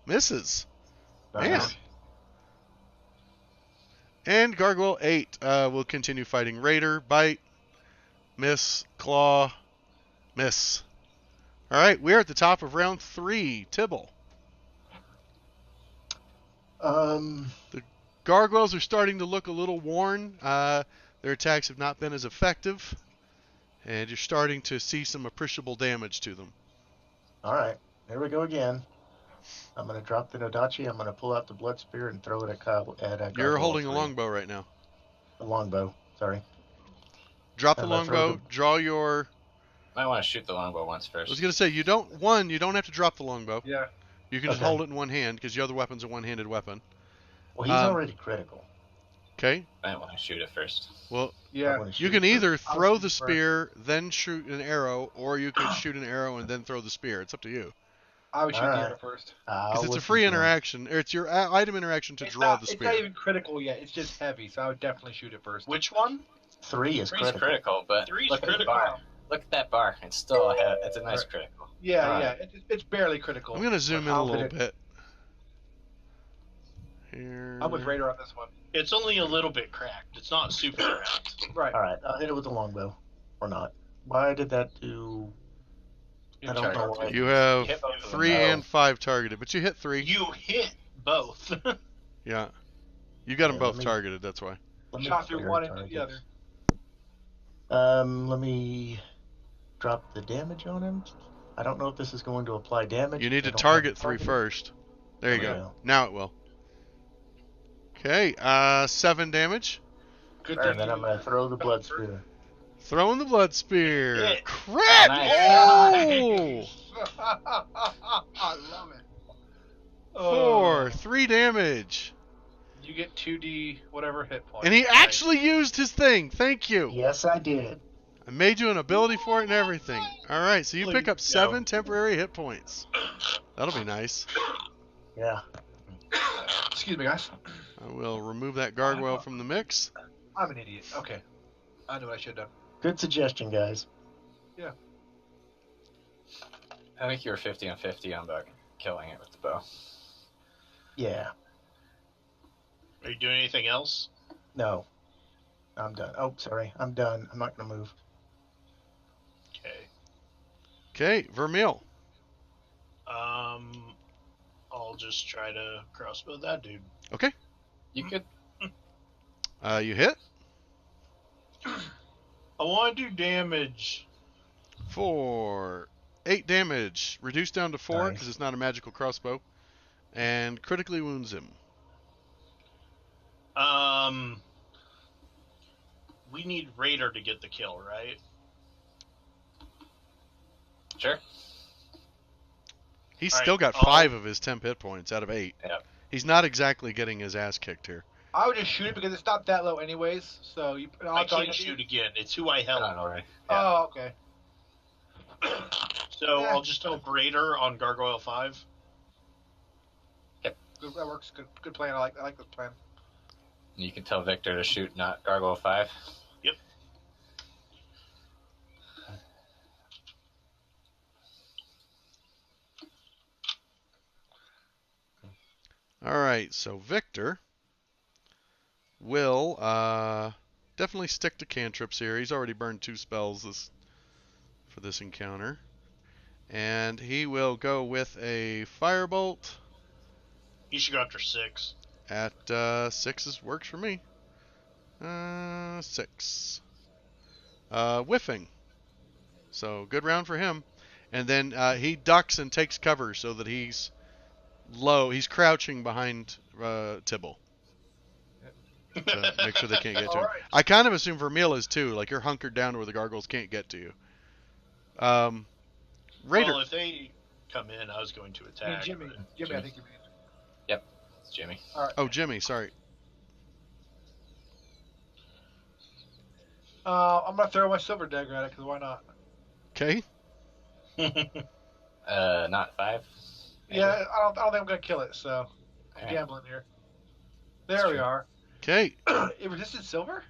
Misses. Man. Nice. And Gargoyle 8 will continue fighting Raider. Bite. Miss. Claw. Miss. Alright, we're at the top of round 3. Tibble. Gargoyles are starting to look a little worn. Their attacks have not been as effective. And you're starting to see some appreciable damage to them. All right, here we go again. I'm going to drop the Nodachi. I'm going to pull out the blood spear and throw it at Kyle. You're holding a longbow right now. A longbow. Sorry. Drop the I'm gonna throw longbow. Draw your. Might want to shoot the longbow once I was first. gonna say you don't have to drop the longbow. Yeah. You can just Okay. hold it in one hand because your other weapon's a one-handed weapon. Well, he's already critical. Okay. Might want to shoot it first. Well, I Yeah. wanna you shoot can it either I'll throw shoot the first. spear, then shoot an arrow, or you could shoot an arrow and then throw the spear. It's up to you. I would shoot the Alright. arrow first. Because it's a free interaction, or it's your item interaction to It's draw not, the It's spear. not even critical yet. It's just heavy, so I would definitely shoot it first. Which one? 3 is Three's critical. critical, but Three's look at the critical. bar. Look at that bar. It's still it's a nice Right. critical. Yeah, Alright. yeah. It's barely critical. I'm gonna zoom in a I'll little hit it. bit. Here. I'm with Raider on this one. It's only a little bit cracked. It's not super cracked. Right. All right, I'll hit it with the longbow. Or not. Why did that do... I don't know why. You have Hit both of them. 3 No. and 5 targeted, but you hit 3. You hit both. Yeah. You got them Yeah, both let me- targeted, that's why. Let me Shot through clear one into the targets. other. Let me drop the damage on him. I don't know if this is going to apply damage. You need I to don't target have 3 target. first. There you There go. we go. Now it will. Okay, 7 damage. Good And thing. then you- I'm going to throw the blood spear. Throwing the blood spear. Hit. Crit! Nice. Oh! I love it. 4, 3 damage. You get 2d whatever hit points. And he Nice. actually used his thing. Thank you. Yes, I did. I made you an ability for it and everything. All right, so you pick up Please, 7 temporary hit points. That'll be nice. Yeah. Excuse me, guys. I will remove that gargoyle from the mix. I'm an idiot. Okay. I knew what I should have done. Good suggestion, guys. I think you were 50 on 50 on about killing it with the bow. Yeah. Are you doing anything else? No. I'm done. Oh, sorry. I'm done. I'm not going to move. Okay. Okay, Vermeil. I'll just try to crossbow that dude. Okay. You could. You hit I want to do damage. for 8 damage. Reduced down to 4 Nice. because it's not a magical crossbow. And critically wounds him. We need Raider to get the kill, right? Sure. He's All still right, got I'll- 5 of his temp hit points out of 8. Yep. He's not exactly getting his ass kicked here. I would just shoot it because it's not that low anyways. So you. I can't shoot again. It's who I held. Not already. Oh, okay. So Yeah. I'll just help Raider on Gargoyle 5. Good, that works. Good plan. I like this plan. You can tell Victor to shoot not Gargoyle 5. Yep. All right, so Victor will definitely stick to cantrips here. He's already burned 2 spells for this encounter. And he will go with a firebolt You should go after 6. at 6 works for me. 6. Whiffing. So good round for him. And then he ducks and takes cover so that he's low. He's crouching behind Tibble. To make sure they can't get to him. Alright. I kind of assume Vermeil is too. Like you're hunkered down to where the gargoyles can't get to you. Raider. Well, if they come in, I was going to I mean, attack. Jimmy. but- Jimmy, I think you mean. It's Jimmy. All right. Oh, Jimmy. Sorry. I'm gonna throw my silver dagger at it because why not? Okay. Not 5. Yeah, I don't think I'm gonna kill it. So I'm Alright. gambling here. There we true. are. Okay. It resisted silver?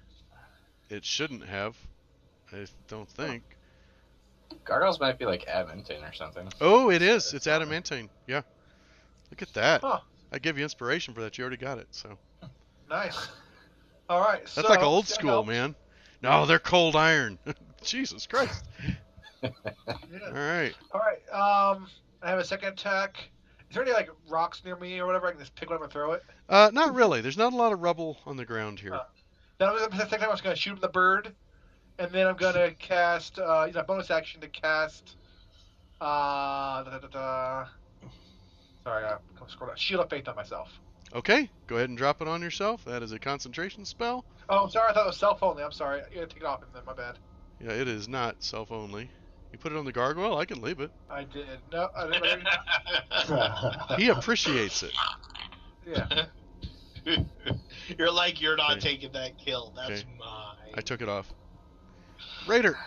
It shouldn't have. I don't think. Gargoyles might be like adamantine or something. Oh, it is. It's adamantine. Yeah. Look at that. Huh. I give you inspiration for that. You already got it. So Nice. All right. that's like old school, man. No, they're cold iron. Jesus Christ. Yeah. All right. All right. I have a second attack. Is there any like rocks near me or whatever? I can just pick one up and throw it. Not really. There's not a lot of rubble on the ground here. Then the second time I was gonna shoot the bird, and then I'm gonna cast use a bonus action to cast. Sorry, I scrolled down. Shield of Faith on myself. Okay. Go ahead and drop it on yourself. That is a concentration spell. Oh, sorry. I thought it was self only. I'm sorry. You gotta take it off, and then my bad. Yeah, it is not self only. You put it on the gargoyle. I can leave it. I did. No, I didn't. He appreciates it. Yeah. You're like, you're not Okay. taking that kill. That's Okay. mine. I took it off. Raider.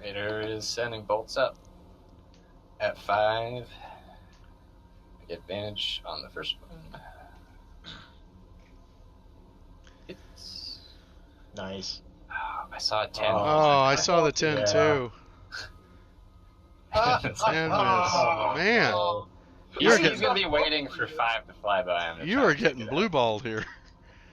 Raider is sending bolts up. At 5. I get advantage on the first one. It's. Nice. Oh, I saw a 10. Oh. Oh, I saw the 10 Yeah. too. Ah, 10 miss. Man, You're You're he's gonna be waiting for 5 to fly by him. to you try are and take getting it blue out. balled here.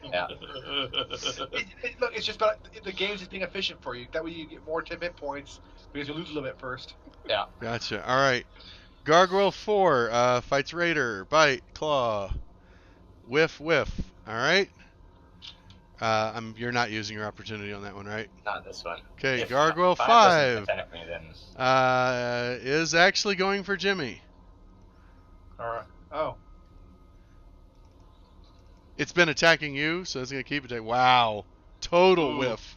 Yeah. Look, it's just about the game's just being efficient for you. That way you get more 10 hit points because you lose a little bit first. Gotcha. All right. Gargoyle 4 fights Raider. Bite, claw, whiff, whiff. All right. You're not using your opportunity on that one, right? Not this one. Okay. If Gargoyle 5 5 doesn't attack me, then is actually going for Jimmy. All right. Oh. It's been attacking you, so it's gonna keep attacking. Wow. Total Ooh. whiff.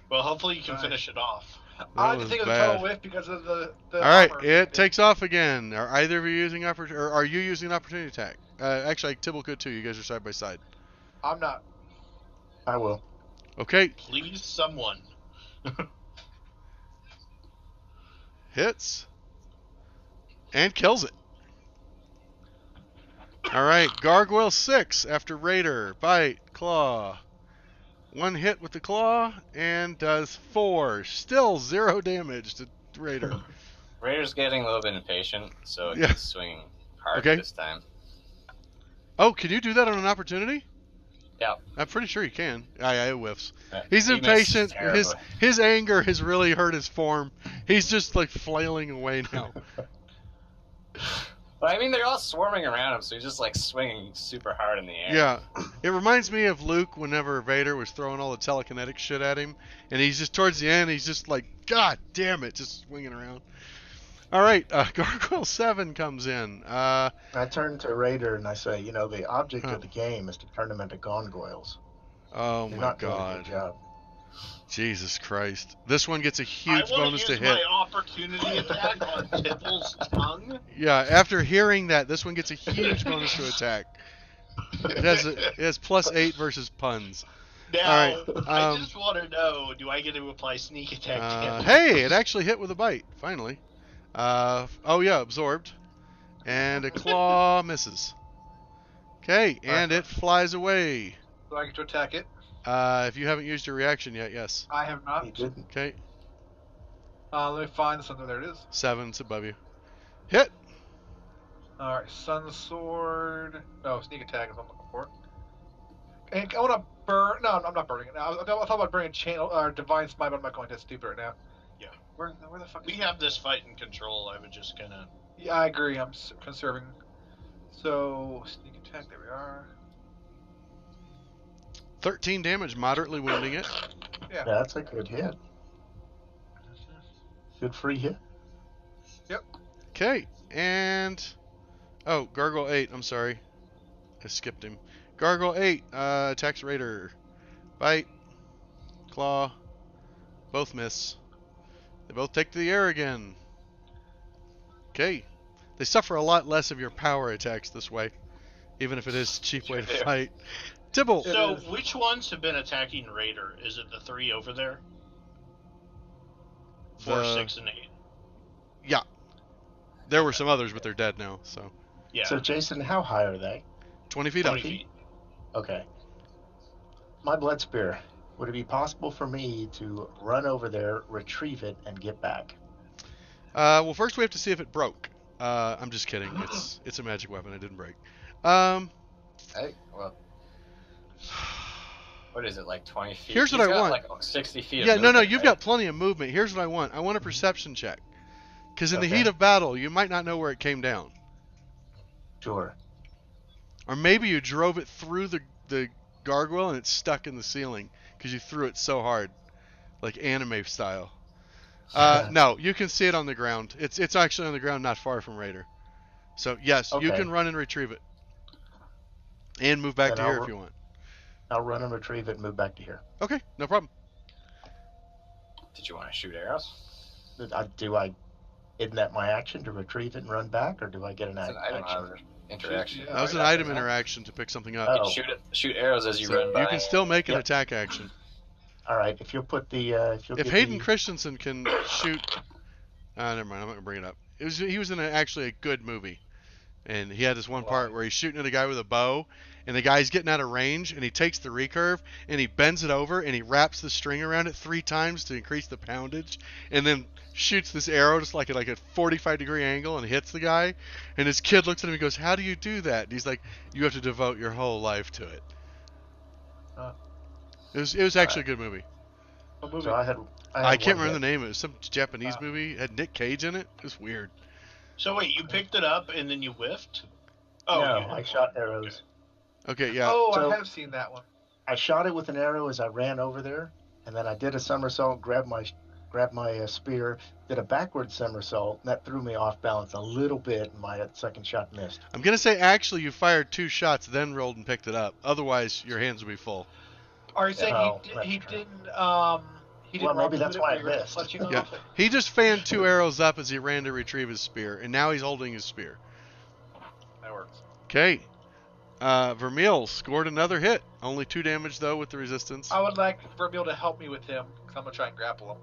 Well, hopefully you can Nice. finish it off. I like was to think of the bad. total whiff because of the All right, armor. it takes off again. Are either of you using or are you using an opportunity attack? Actually, Tibble could too. You guys are side by side. I'm not. I will. Okay, Please, someone. hits and kills it. All right, Gargoyle 6 after Raider. Bite, claw. One hit with the claw and does 4. Still 0 damage to Raider. Raider's getting a little bit impatient, so Yeah. he's swinging hard Okay. this time. Oh, can you do that on an opportunity? Yeah. I'm pretty sure you can. Yeah, it whiffs. Yeah, He's he misses impatient. terribly. His anger has really hurt his form. He's just like flailing away now. But I mean, they're all swarming around him, so he's just like swinging super hard in the air. Yeah. It reminds me of Luke whenever Vader was throwing all the telekinetic shit at him, and he's just towards the end, he's just like, God damn it, just swinging around. All right, Gargoyle 7 comes in. I turn to Raider and I say, the object of the game is to turn them into gargoyles. Oh You're my not doing a God. good job. Jesus Christ. This one gets a huge I bonus to use hit. my opportunity attack on Tipple's tongue. Yeah, after hearing that, this one gets a huge bonus to attack. It has +8 versus puns. Now, All right, I just want to know, do I get to apply sneak attack damage? Hey, it actually hit with a bite, finally. Oh yeah, absorbed. And a claw misses. Okay, and it flies away. Do I get to attack it? If you haven't used your reaction yet, yes. I have not. He didn't. Okay, Let me find something. There it is. 7's above you. Hit! Alright, Sun Sword. No, sneak attack is what I'm looking for. And I want to burn. No, I'm not burning it now. I thought about burning Channel or Divine Smite, but I'm not going to. That's stupid right now. Yeah. Where the fuck We is have this fight in control. I would just kind of... Yeah, I agree. I'm conserving. So, sneak attack. There we are. 13 damage, moderately wounding it. Yeah. That's a good hit. Good free hit. Okay, and... Oh, Gargoyle 8, I'm sorry. I skipped him. Gargoyle 8, attacks Raider. Bite. Claw. Both miss. They both take to the air again. Okay. They suffer a lot less of your power attacks this way. Even if it is a cheap way to fight. Tibble! So, which ones have been attacking Raider? Is it the 3 over there? 4, 6, and 8. Yeah. There were some others, but they're dead now, so. Yeah. So, Jason, how high are they? 20 feet 20 up. feet. Okay. My blood spear. Would it be possible for me to run over there, retrieve it, and get back? Well, first we have to see if it broke. I'm just kidding. It's a magic weapon. It didn't break. Hey, well, what is it, like 20 feet? Here's what He's I got, want. like 60 feet of Yeah, no, movement, you've right? got plenty of movement. Here's what I want. I want a perception check. Because in the Okay. heat of battle, you might not know where it came down. Sure. Or maybe you drove it through the gargoyle and it's stuck in the ceiling because you threw it so hard. Like anime style. No, you can see it on the ground. It's actually on the ground not far from Raider. So, yes, you Okay. can run and retrieve it. And move back Then to I'll here ru- if you want. I'll run and retrieve it and move back to here. Okay, no problem. Did you want to shoot arrows? Isn't that my action to retrieve it and run back, or do I get an It's an item action? interaction. Yeah. That was an item interaction to pick something up. Oh. Shoot arrows as you So run by. you can still make an Yep. attack action. All right, if you'll put the If give Hayden me- Christensen can shoot, never mind. I'm not gonna bring it up. He was in actually a good movie, and he had this one part where he's shooting at a guy with a bow, and the guy's getting out of range, and he takes the recurve and he bends it over and he wraps the string around it 3 times to increase the poundage, and then shoots this arrow just like at a 45-degree angle and hits the guy. And his kid looks at him and goes, "How do you do that?" And he's like, "You have to devote your whole life to it." It was actually a good movie. What movie? So I can't remember the name. It was some Japanese movie. It had Nick Cage in it. It was weird. So wait, you picked it up and then you whiffed? Oh, No, you- I shot arrows. Okay, yeah. Oh, So- I have seen that one. I shot it with an arrow as I ran over there, and then I did a somersault, grabbed my spear, did a backward somersault, and that threw me off balance a little bit, and my second shot missed. I'm gonna say actually you fired 2 shots, then rolled and picked it up. Otherwise, your hands would be full. Are you saying Oh, he that's didn't? true. He didn't. Well, roll maybe to that's it why when I you were missed. clutching Yeah, off? he just fanned 2 arrows up as he ran to retrieve his spear, and now he's holding his spear. That works. Okay. Vermeil scored another hit. Only 2 damage though with the resistance. I would like Vermeil to help me with him because I'm gonna try and grapple him.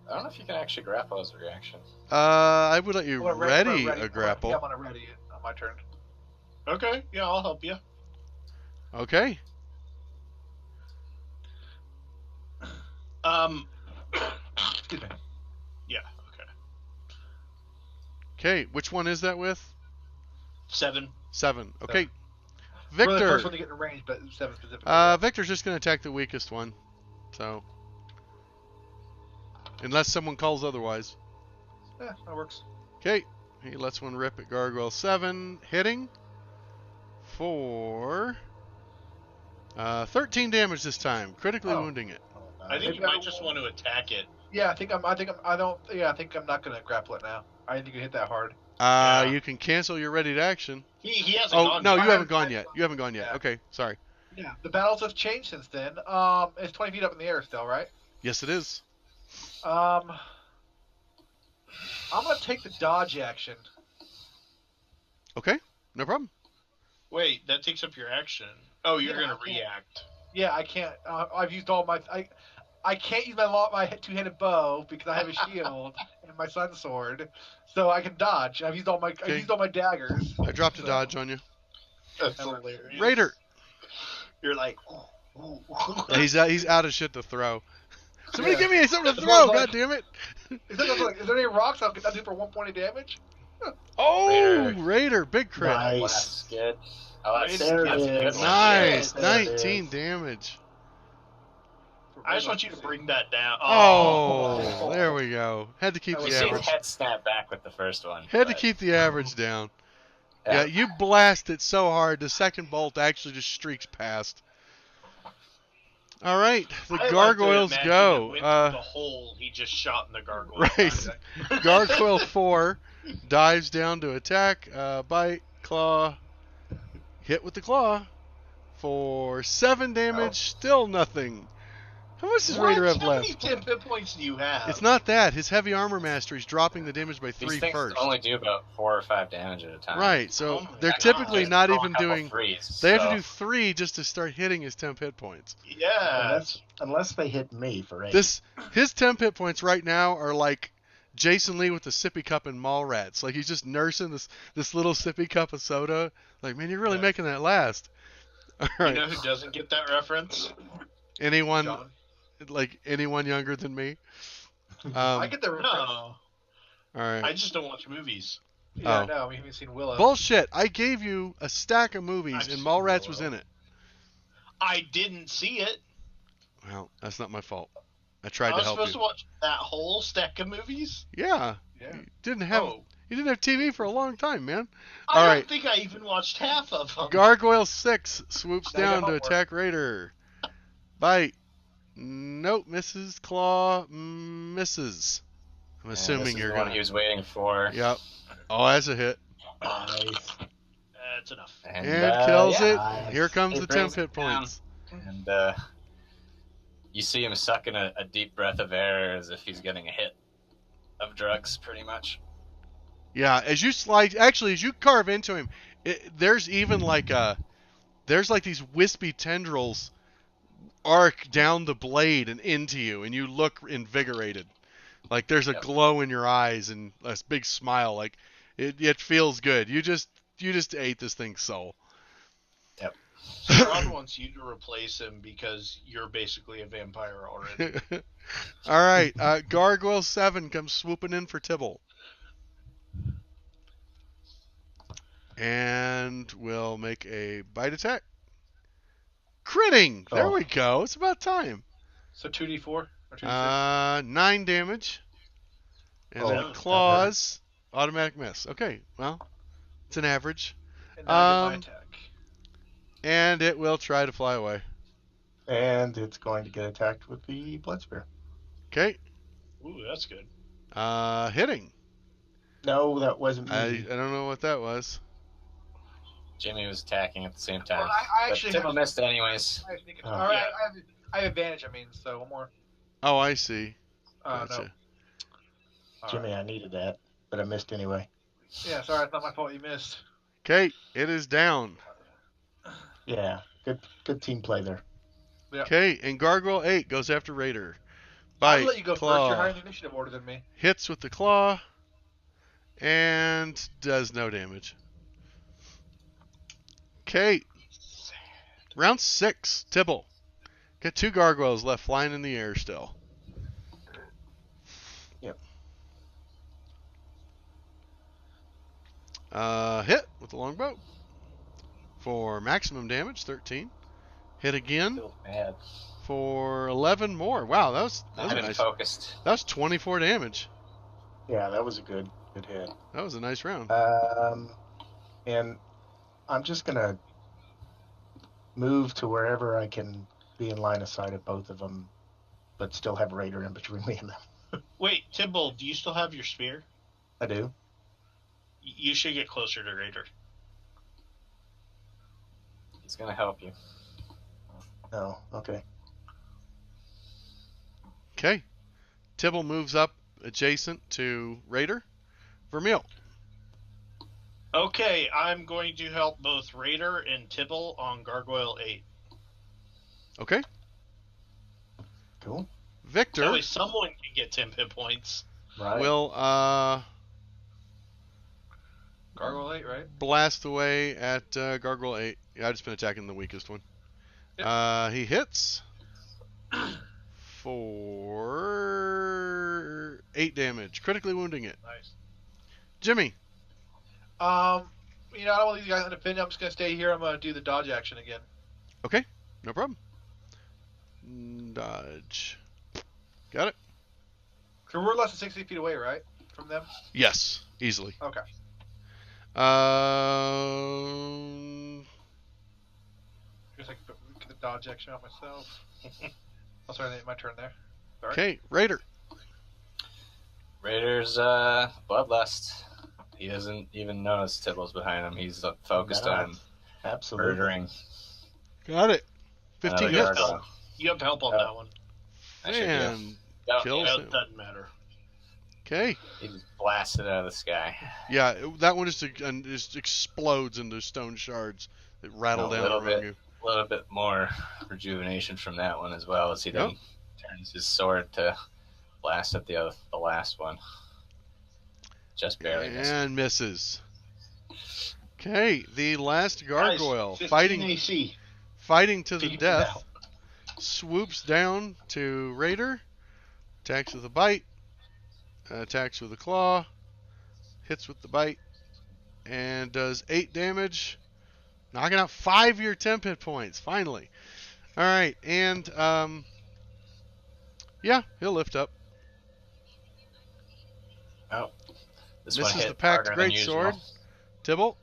I don't know if you can actually grapple as a reaction. I would let you I'm gonna ready ready a grapple. Yeah, I'm gonna ready it on my turn. Okay, yeah, I'll help you. Okay. Excuse me. Yeah, okay. Okay, which one is that with? 7. 7. Okay. We're the first Victor. one to get in range, but 7 specifically. Victor's just going to attack the weakest one. So, unless someone calls otherwise. Yeah, that works. Okay. He lets one rip at Gargoyle 7, hitting for 13 damage this time, critically wounding it. I think you might just want to attack it. Yeah, I think I'm not gonna grapple it now. I think you can hit that hard. Yeah. You can cancel your ready to action. He hasn't Oh, gone no, yet. you haven't gone yet. You haven't gone yet. Yeah. Okay, sorry. Yeah, the battles have changed since then. It's 20 feet up in the air still, right? Yes, it is. I'm gonna take the dodge action. Okay, no problem. Wait, that takes up your action. Oh, you're Yeah, going to I can't. react. Yeah, I can't. I've used all my. I can't use my two-handed bow because I have a shield and my sun sword, so I can dodge. I've used all my daggers. I dropped a So- dodge on you. That's That works. hilarious. Raider. You're like, He's out of shit to throw. Somebody Yeah. give me something to That's throw, what I was god damn it. Is there any rocks I'll do for 1 point of damage? Oh, Raider, big crit. Nice. Blast's good. Oh, that's, There that's it a good is. one. Nice, There it 19 is. damage. I just want you to bring that down. Oh, there we go. Had to keep That the You was see the average. head snap back with the first one. Had to but- keep the average down. Yeah, Yeah. you blast it so hard, the second bolt actually just streaks past. All right, the I like to gargoyles imagine go. it went through the hole he just shot in the gargoyle. Right. Gargoyle 4 dives down to attack. Bite, claw, hit with the claw for 7 damage. Still nothing. How much does Raider have How many left? 10 hit points do you have? It's not that. His heavy armor mastery is dropping the damage by 3 These things first. only do about 4 or 5 damage at a time. Right, so Oh my they're God. typically Just not roll a even couple doing. threes, They have to so- do 3 just to start hitting his temp hit points. Yeah. Unless they hit me for 8. His temp hit points right now are like Jason Lee with the sippy cup in Mallrats. Like he's just nursing this little sippy cup of soda. Like, man, you're really Yeah. making that last. All right. You know who doesn't get that reference? anyone John. like anyone younger than me? I get the No. reference. All right. I just don't watch movies. Yeah, Oh. no, we haven't seen Willow. Bullshit. I gave you a stack of movies I've and seen Mallrats was Willow. in it. I didn't see it. Well, that's not my fault. I tried I to was help supposed you. to watch that whole stack of movies? Yeah. Yeah. You didn't have Oh. you didn't have TV for a long time, man. I All don't right. think I even watched half of them. Gargoyle 6 swoops Now you down got to homework. attack Raider. Bite. Nope, misses. Claw misses. I'm And assuming this is you're the one gonna. he was waiting for. Yep. Oh, that's a hit. Nice. That's enough. And uh, kills yeah. it. Nice. Here comes It the temp brings hit it down. points. And you see him sucking a deep breath of air as if he's getting a hit of drugs, pretty much. Yeah, as you slide, actually, as you carve into him, there's even like there's like these wispy tendrils arc down the blade and into you, and you look invigorated. Like there's a Yep. glow in your eyes and a big smile. Like it feels good. You just ate this thing's soul. Strahd wants you to replace him because you're basically a vampire already. All right, Gargoyle 7 comes swooping in for Tibble. And we'll make a bite attack. Critting! There Oh. we go. It's about time. So 2d4 or 2d6. 9 damage. And Oh, then that claws. Automatic miss. Okay, well, it's an average. And then I get my um, attack. And it will try to fly away. And it's going to get attacked with the blood spear. Okay. Ooh, that's good. Hitting. No, that wasn't me. I don't know what that was. Jimmy was attacking at the same time. Well, I but actually Tibble have- missed anyways. I have sneak attack. Oh. All right, Yeah. I have advantage. I mean, so one more. Oh, I see. No. Gotcha. All Jimmy, right. I needed that, but I missed anyway. Yeah, sorry, it's not my fault. You missed. Okay, it is down. Yeah, good team play there. Yeah. Okay, and Gargoyle 8 goes after Raider. I'd Bite, let you go first. You're higher claw, in the initiative order than me. hits with the claw, and does no damage. Okay, round 6, Tibble. Got 2 gargoyles left flying in the air still. Yep. Hit with the longbow for maximum damage, 13. Hit again Feels bad. for 11 more. Wow, that was I've been nice. focused. That was 24 damage. Yeah, that was a good hit. That was a nice round. And I'm just gonna move to wherever I can be in line of sight of both of them, but still have Raider in between me and them. Wait, Tibble, do you still have your spear? I do. You should get closer to Raider. He's gonna help you. Oh, okay. Okay. Tibble moves up adjacent to Raider. Vermeil. Okay, I'm going to help both Raider and Tibble on Gargoyle 8. Okay. Cool. Victor That way someone can get 10 hit points. Right. will Gargoyle 8, right? blast away at Gargoyle 8. Yeah, I've just been attacking the weakest one. Yep. He hits for 8 damage, critically wounding it. Nice. Jimmy. I don't want these guys independent. I'm just gonna stay here. I'm gonna do the dodge action again. Okay, no problem. Dodge. Got it. So we're less than 60 feet away, right, from them? Yes, easily. Okay. Guess I can get the dodge action on myself. Oh, sorry, my turn there. Sorry. Okay, Raider. Raider's bloodlust. He doesn't even notice Tibble's behind him. He's focused on Absolutely. murdering. Got it. 15 another hits. gargoyle. You have help on that one. I should do. And Yep, kills yep. him. It doesn't matter. Okay. He just blasted out of the sky. Yeah, that one just explodes into stone shards that rattle A down little around bit. you. A little bit more rejuvenation from that one as well, as he then turns his sword to blast at the last one. Just barely missed. And misses. Okay, the last gargoyle Nice. 15 fighting AC. to the Figure it death out. swoops down to Raider, attacks with a bite, attacks with a claw, hits with the bite, and does 8 damage, knocking out 5 of your temp hit points. Finally. All right, and yeah, he'll lift up. Oh, this Misses one hit the packed harder than great usual. sword. Tibble.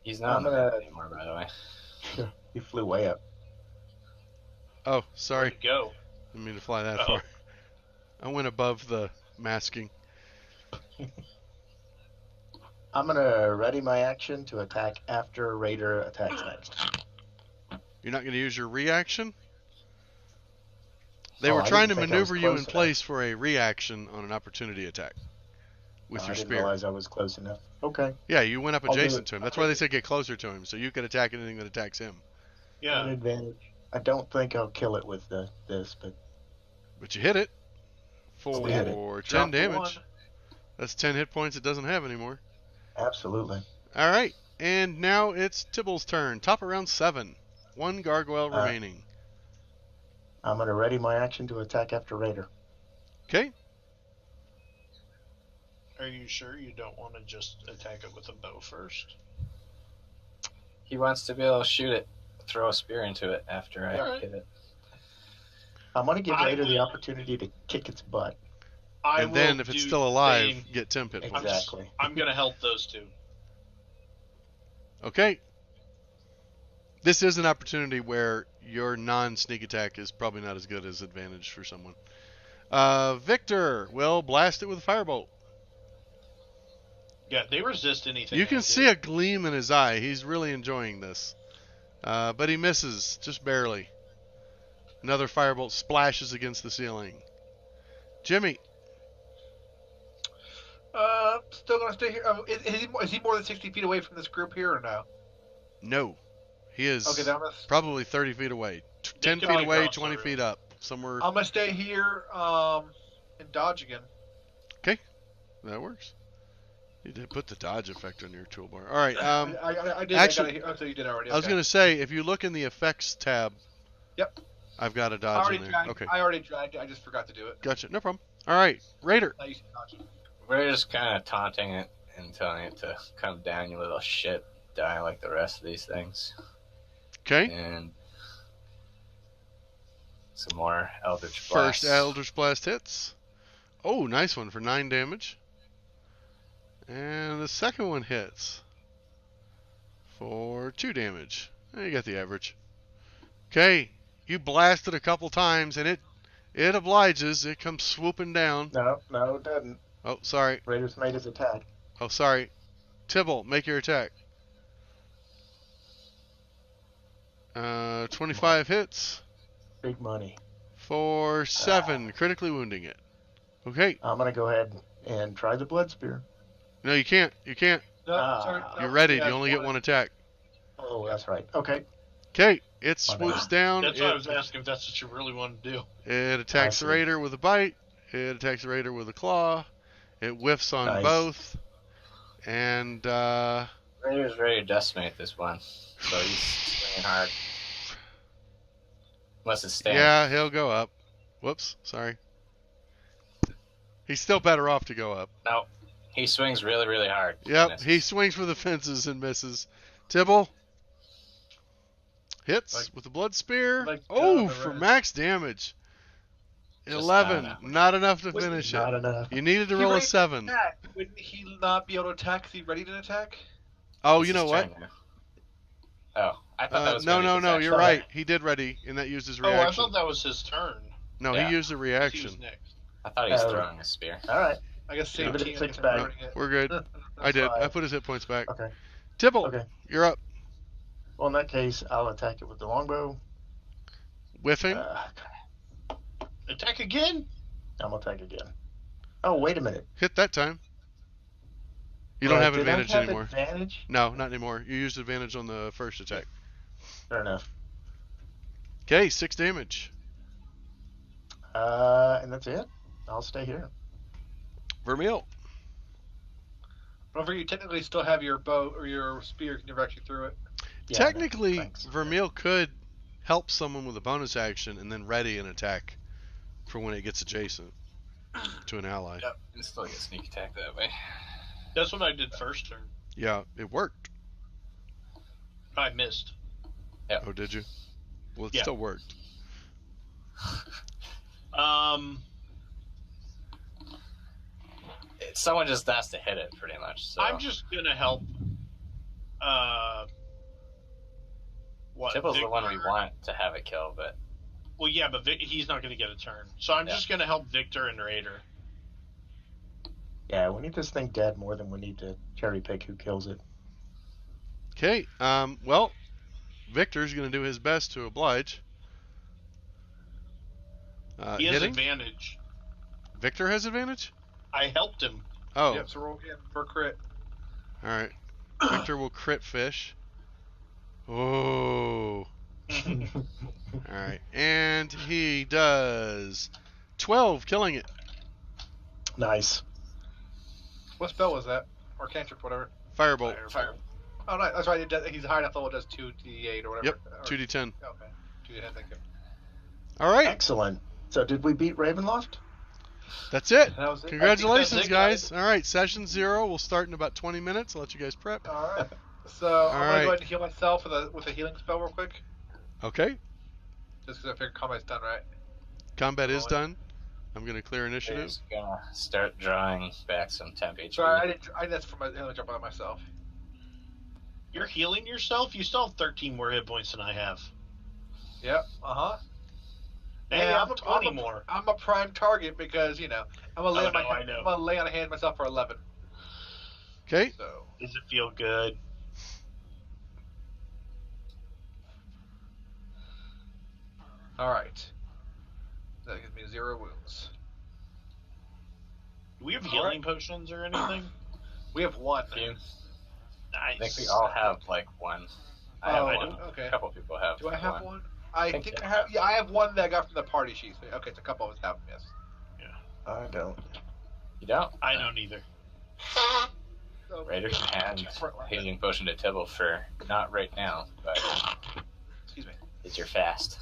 He's not on the map anymore, by the way. He flew way up. Oh, sorry. Where'd it go? Didn't mean to fly that Uh-oh. far. I went above the masking. I'm gonna ready my action to attack after Raider attacks next. You're not going to use your reaction? They Oh, were I trying to didn't think I was maneuver you in close enough. place for a reaction on an opportunity attack with I your didn't spear. realize I was close enough. Okay. Yeah, you went up I'll do adjacent it. to him. That's why they said get closer to him, so you can attack anything that attacks him. An Yeah. advantage. I don't think I'll kill it with this, but But you hit it for hit 10 Drop the damage. one. That's 10 hit points it doesn't have anymore. absolutely. All right, and now it's Tibble's turn. Top of round 7. 1 gargoyle remaining. I'm gonna ready my action to attack after Raider. Okay. Are you sure you don't want to just attack it with a bow first? He wants to be able to shoot it, throw a spear into it after I Alright. hit it. I'm gonna give I Raider the will- opportunity to kick its butt. I And then will if it's do still the alive, same. get temp hit points. Exactly. I'm going to help those two. Okay. This is an opportunity where your non-sneak attack is probably not as good as advantage for someone. Victor will blast it with a firebolt. Yeah, they resist anything. You I can do. see a gleam in his eye. He's really enjoying this. But he misses, just barely. Another firebolt splashes against the ceiling. Jimmy. Still gonna stay here. Is he more than 60 feet away from this group here or no? No. He is Okay, then I'm gonna, probably 30 feet away. They 10 could feet be away, across the 20 room. feet up. Somewhere. I'm gonna stay here. And dodge again. Okay. That works. You did put the dodge effect on your toolbar. All right. I did. Actually, so you did already. I was Okay. going to say, if you look in the effects tab, Yep. I've got a I dodge already in there. dragged. Okay. I already dragged it. I just forgot to do it. Gotcha. No problem. All right. Raider. I used to dodge it. We're just kind of taunting it and telling it to come down, you little shit, die like the rest of these things. Okay. And some more Eldritch First Blasts. Eldritch Blast hits. Oh, nice one for 9 damage. And the second one hits for 2 damage. You got the average. Okay. You blast it a couple times, and it obliges. It comes swooping down. No, it doesn't. Oh, sorry. Raiders made his attack. Oh, sorry. Tybalt, make your attack. 25 hits Big money. for 7, critically wounding it. Okay. I'm gonna go ahead and try the blood spear. No, you can't. You can't. No, sorry. No, You're ready. yeah, You only get one attack. Oh, that's right. Okay. Okay. It My swoops bad. down. That's why I was asking if that's what you really want to do. It attacks I the see. raider with a bite. It attacks the raider with a claw. It whiffs on Nice. both. And Raider's ready to decimate this one, so he's swinging hard. Unless it's standing. yeah, he'll go up. Whoops, sorry. He's still better off to go up. No, he swings really, really hard. Yep, Misses. he swings for the fences and misses. Tibble hits Like- with the blood spear. like Oh, Jonathan for Rez. max damage. Just 11, not enough. not enough to Wait, finish Not it. enough. You needed to He roll a raised 7. Attack. Wouldn't he not be able to attack? Is he ready to attack? Oh, It's you know his what? turn now. Oh, I thought that was No, gonna be his action. you're right. He did ready, and that used his Oh, I reaction. thought that was his turn. No, Yeah. he used a He was reaction. next. I thought he was Oh. throwing a spear. All right. I guess same Give it a team. 6 I'm back. burning it. We're good. I did. I put his hit points back. Okay. Tibble, Okay. you're up. Well, in that case, I'll attack it with the longbow. Whiffing. Attack again? I'm gonna attack again. Oh, wait a minute. Hit that time. You don't have Did advantage I have anymore. Advantage? No, not anymore. You used advantage on the first attack. Fair enough. Okay, 6 damage. And that's it. I'll stay here. Vermeil. Don't forget, you technically still have your bow or your spear. Can never actually through it. Yeah, Technically, no, thanks. Vermeil could help someone with a bonus action and then ready an attack for when it gets adjacent to an ally. Yep, and still get sneak attack that way. That's what I did first turn. Yeah, it worked. I missed. Oh, did you? Well, it Yeah. still worked. Someone just has to hit it, pretty much. So I'm just gonna help. What? Tibble's the one we Victor- want to have a kill, but Well, yeah, but he's not gonna get a turn. So I'm Yeah. just gonna help Victor and Raider. Yeah, we need this thing dead more than we need to cherry pick who kills it. Okay, well, Victor's going to do his best to oblige. He has Hitting? advantage. Victor has advantage? I helped him. Oh, Yep. So roll again for a crit. alright. Victor will crit fish. Oh. Alright, and he does 12, killing it. Nice. What spell was that? Or cantrip, whatever. Firebolt. Fire. Oh, no, that's right. He's high enough level. It does 2d8 or whatever. Yep, Or- 2d10. Okay. 2d10. Thank you. Alright, Excellent. So did we beat Ravenloft? that's it. That was it. Congratulations, that's it, guys. Alright, session 0 will start in about 20 minutes. I'll let you guys prep. All right. So I'm gonna right. go ahead and heal myself with a healing spell real quick, Okay, just because I figured combat's done, right? combat is done. I'm going to clear initiative. he's gonna start drawing back some temp HP. Sorry, I didn't. That's for my healing jump by myself. You're healing yourself? You still have 13 more hit points than I have. Yep. Uh huh. Hey, Yeah, I'm 20 more. I'm a prime target because I'm gonna lay Oh, on my no, I know. I'm gonna lay on a hand myself for 11. Okay, So Does it feel good? all right. That gives me 0 wounds. we have healing potions or anything? We have one. Nice. I think we all have like one. I have Oh, one. okay. A couple people have. Do I have one? I think think you I have. Yeah, I have one that I got from the party sheet. Okay, so a couple of us have them. Yes. I don't. You don't? I don't either. So, Raider can hand healing potion to Tibble for not right now, but excuse me. it's your fast.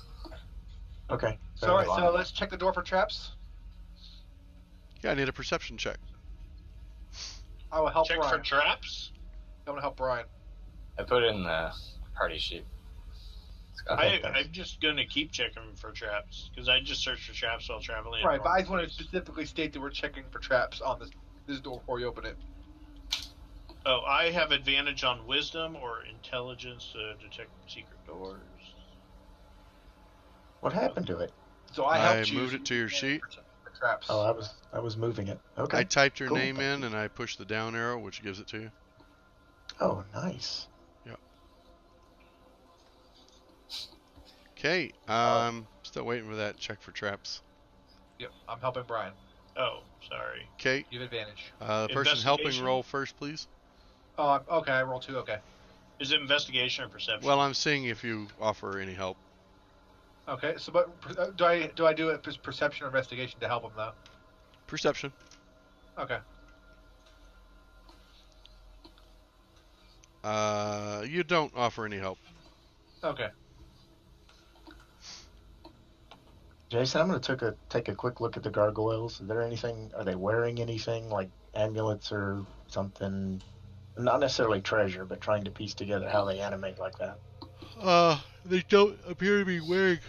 Okay. So, all right, so let's check the door for traps. Yeah, I need a perception check. I will help Check Brian. for traps? I'm gonna help Brian. I put it in the party sheet. I'm just gonna keep checking for traps because I just searched for traps while traveling. Right, but I just want to specifically state that we're checking for traps on this door before you open it. Oh, I have advantage on wisdom or intelligence to detect secret doors. What happened to it? So I helped you. moved it to your sheet. For traps. Oh, I was moving it. Okay. I typed your Cool. name in and I pushed the down arrow, which gives it to you. Oh, nice. Yep. Okay. Still waiting for that check for traps. Yep, I'm helping Brian. Oh, sorry. Okay. You have advantage. The person helping Investigation? roll first, please. Oh, okay. I roll 2. Okay. Is it investigation or perception? Well, I'm seeing if you offer any help. Okay. So, but do I do it as perception or investigation to help him though? Perception. Okay. You don't offer any help. Okay. Jason, I'm going to take a quick look at the gargoyles. Is there anything? Are they wearing anything like amulets or something? Not necessarily treasure, but trying to piece together how they animate like that. They don't appear to be wearing.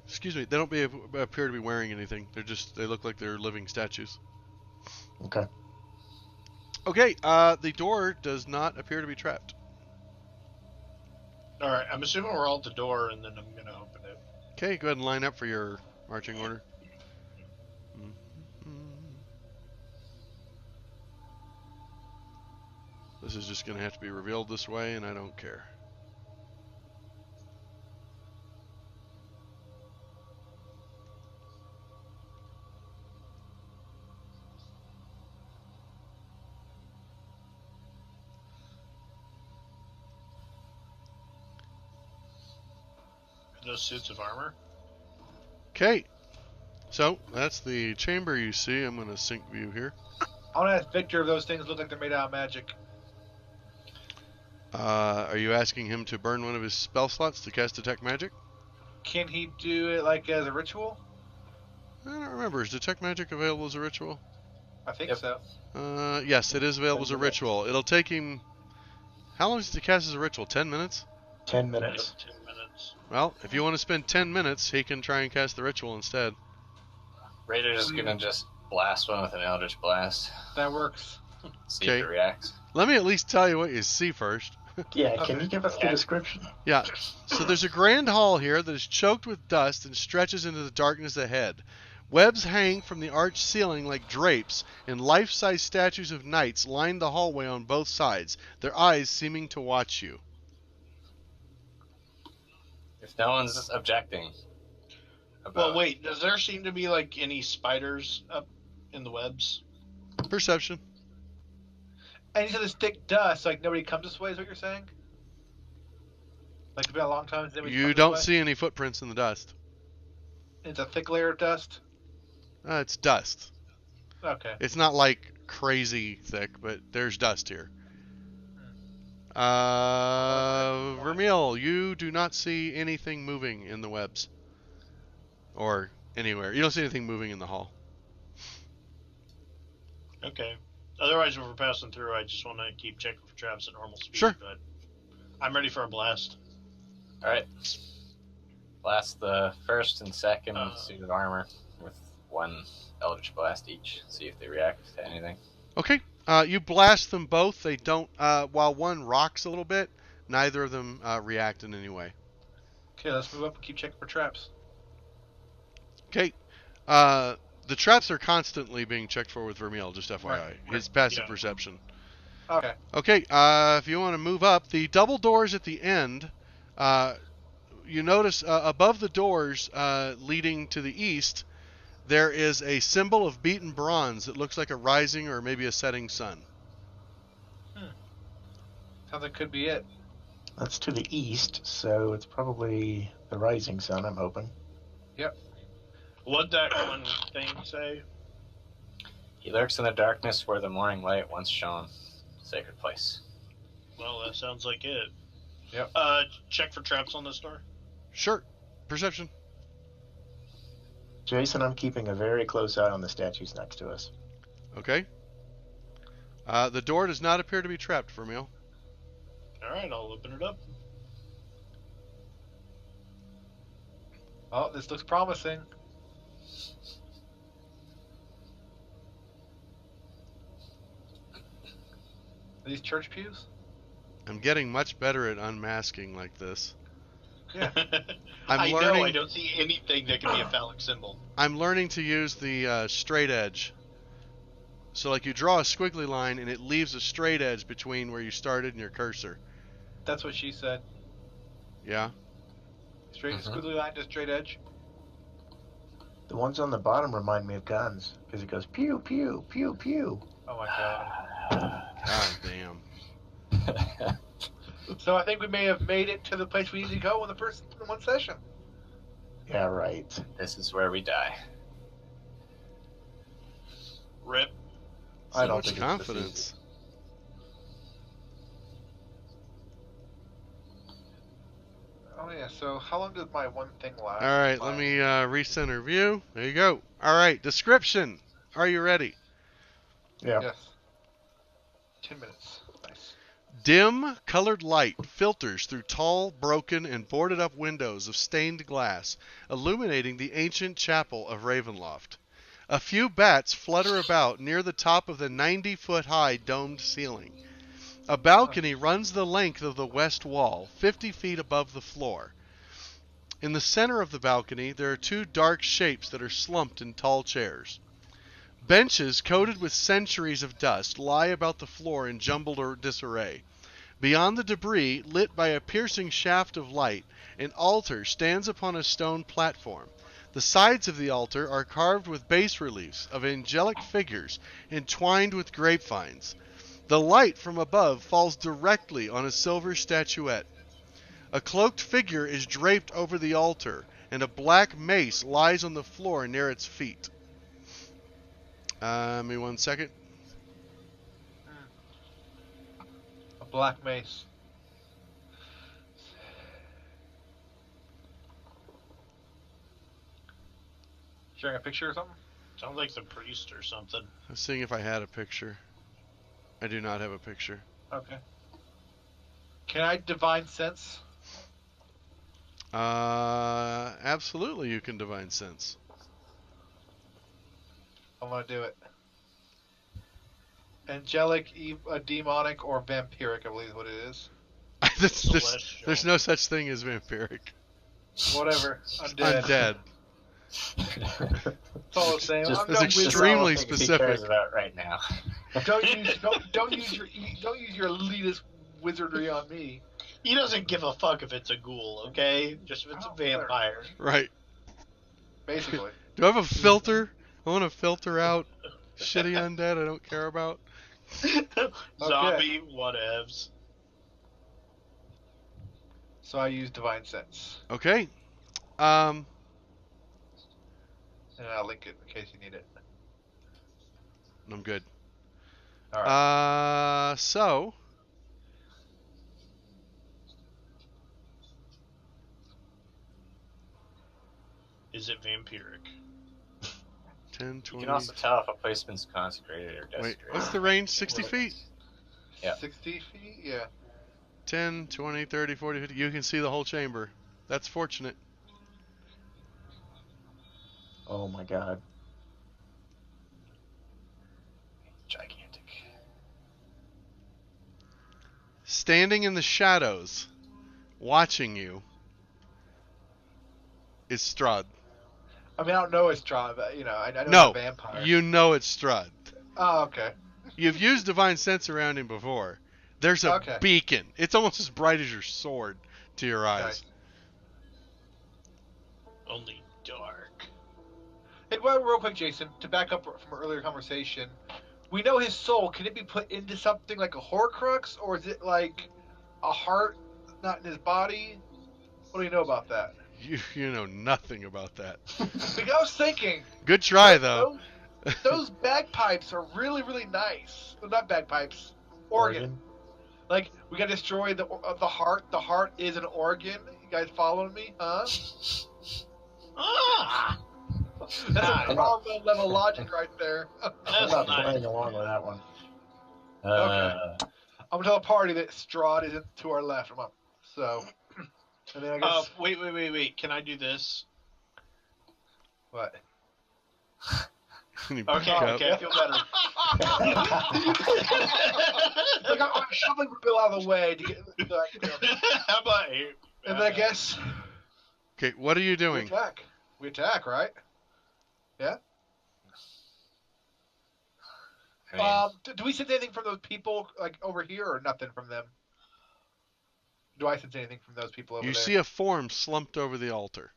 Excuse me. They don't appear to be wearing anything. They look like they're living statues. Okay. Okay. The door does not appear to be trapped. All right, I'm assuming we're all at the door, and then I'm gonna open it. Okay. Go ahead and line up for your marching order. This is just going to have to be revealed this way, and I don't care. Are those suits of armor? Okay. So, that's the chamber you see. I'm going to sync view here. I want to ask Victor if those things look like they're made out of magic. Are you asking him to burn one of his spell slots to cast Detect Magic? Can he do it like as a ritual? I don't remember. Is Detect Magic available as a ritual? I think Yep. so. Yes, it is available as a ritual. It'll take him... How long does it cast as a ritual? 10 minutes? 10 minutes. 10 minutes. Well, if you want to spend 10 minutes, he can try and cast the ritual instead. Raider's gonna just blast one with an Eldritch Blast. That works. See if it reacts. Let me at least tell you what you see first. Yeah, can you give us the description? Yeah, so there's a grand hall here that is choked with dust and stretches into the darkness ahead. Webs hang from the arched ceiling like drapes, and life-size statues of knights line the hallway on both sides, their eyes seeming to watch you. If no one's objecting. Well, wait. Does there seem to be like any spiders up in the webs? Perception. And you said this thick dust, like nobody comes this way, is what you're saying? Like it's been a long time since anybody's You come don't this way? see any footprints in the dust. It's a thick layer of dust? It's dust. Okay. It's not like crazy thick, but there's dust here. Vermeil, you do not see anything moving in the webs. Or anywhere. You don't see anything moving in the hall. Okay. Otherwise, if we're passing through, I just want to keep checking for traps at normal speed. Sure. But I'm ready for a blast. Alright. Blast the first and second suit of armor with one Eldritch Blast each. See if they react to anything. Okay. You blast them both. They don't, while one rocks a little bit, neither of them react in any way. Okay, let's move up and keep checking for traps. Okay. The traps are constantly being checked for with Vermeil, just FYI. Right. His passive Yeah. perception. Okay. Okay, if you want to move up, the double doors at the end, you notice above the doors leading to the east, there is a symbol of beaten bronze that looks like a rising or maybe a setting sun. Sounds like could be it. That's to the east, so it's probably the rising sun, I'm hoping. Yep. What'd that one thing say? He lurks in the darkness where the morning light once shone. Sacred place. Well, that sounds like it. Yep. Check for traps on this door. Sure. Perception. Jason, I'm keeping a very close eye on the statues next to us. Okay. The door does not appear to be trapped, Vermeil. All right, I'll open it up. Oh, this looks promising. Are these church pews? I'm getting much better at unmasking like this. Yeah. I'm I know. learning- I don't see anything that can be a phallic symbol. I'm learning to use the straight edge. So like you draw a squiggly line and it leaves a straight edge between where you started and your cursor. That's what she said. Yeah? Straight Mhm. squiggly line to straight edge. The ones on the bottom remind me of guns, because it goes pew, pew, pew, pew. Oh my god. God damn. So I think we may have made it to the place we need to go in one session. Yeah, right. This is where we die. Rip. So I don't much think confidence. Oh yeah, so how long does my one thing last? All right, let me recenter view. There you go. All right, description. Are you ready? Yeah. Yes. 10 minutes. Nice. Dim, colored light filters through tall, broken, and boarded up windows of stained glass, illuminating the ancient chapel of Ravenloft. A few bats flutter about near the top of the 90-foot-high domed ceiling. A balcony runs the length of the west wall, 50 feet above the floor. In the center of the balcony, there are two dark shapes that are slumped in tall chairs. Benches coated with centuries of dust lie about the floor in jumbled disarray. Beyond the debris, lit by a piercing shaft of light, an altar stands upon a stone platform. The sides of the altar are carved with bas-reliefs of angelic figures entwined with grapevines. The light from above falls directly on a silver statuette. A cloaked figure is draped over the altar, and a black mace lies on the floor near its feet. Give me 1 second. A black mace. Sharing a picture or something? Sounds like the priest or something. I was seeing if I had a picture. I do not have a picture. Okay. Can I divine sense? Absolutely you can divine sense. I want to do it. Angelic, demonic, or vampiric, I believe is what it is. Celestial. There's no such thing as vampiric. Whatever. Undead. Undead. It's all the same. Just- I'm That's done extremely That's all the things specific. He cares about right now. don't use your elitist wizardry on me. He doesn't give a fuck if it's a ghoul, okay? Just if it's a Oh, fair. vampire. Right. Basically. Do I have a filter? I want to filter out shitty undead I don't care about. Zombie, whatevs. So I use divine sense, Okay. and I'll link it in case you need it. I'm good. All right. So Is it vampiric? 10, You 20. can also tell if a placement's consecrated or Wait, desecrated. what's the range? 60 feet? yeah. 60 feet. Yeah. 10, 20, 30, 40, 50. You can see the whole chamber. That's fortunate. Oh my god. Gigantic. Standing in the shadows, watching you, is Strahd. I mean, I don't know it's Strahd, but I know No, it's a vampire. you know it's Strahd. Oh, okay. You've used divine sense around him before. There's a Okay. beacon. It's almost as bright as your sword to your eyes. Nice. Only dark. Hey, well, real quick, Jason, to back up from our earlier conversation, we know his soul. Can it be put into something like a Horcrux, or is it like a heart not in his body? What do you know about that? You know nothing about that. Because I was thinking, Good try though. those bagpipes are really, really nice. Well, not bagpipes, organ. Like we gotta destroy the heart. The heart is an organ. You guys following me, huh? Ah, That's nice. a combo level logic right there. I'm That's not nice. playing along with that one. Okay. I'm gonna tell the party that Strahd isn't to our left. So, and then I guess Wait. Can I do this? what? You Okay, back up. okay. I feel better. Like I'm shoving Bill out of the way to get. How about here? And then I guess Okay, what are you we doing? attack. We attack, right? Yeah. I mean, Do we sense anything from those people like over here, or nothing from them? Do I sense anything from those people over You there? see a form slumped over the altar.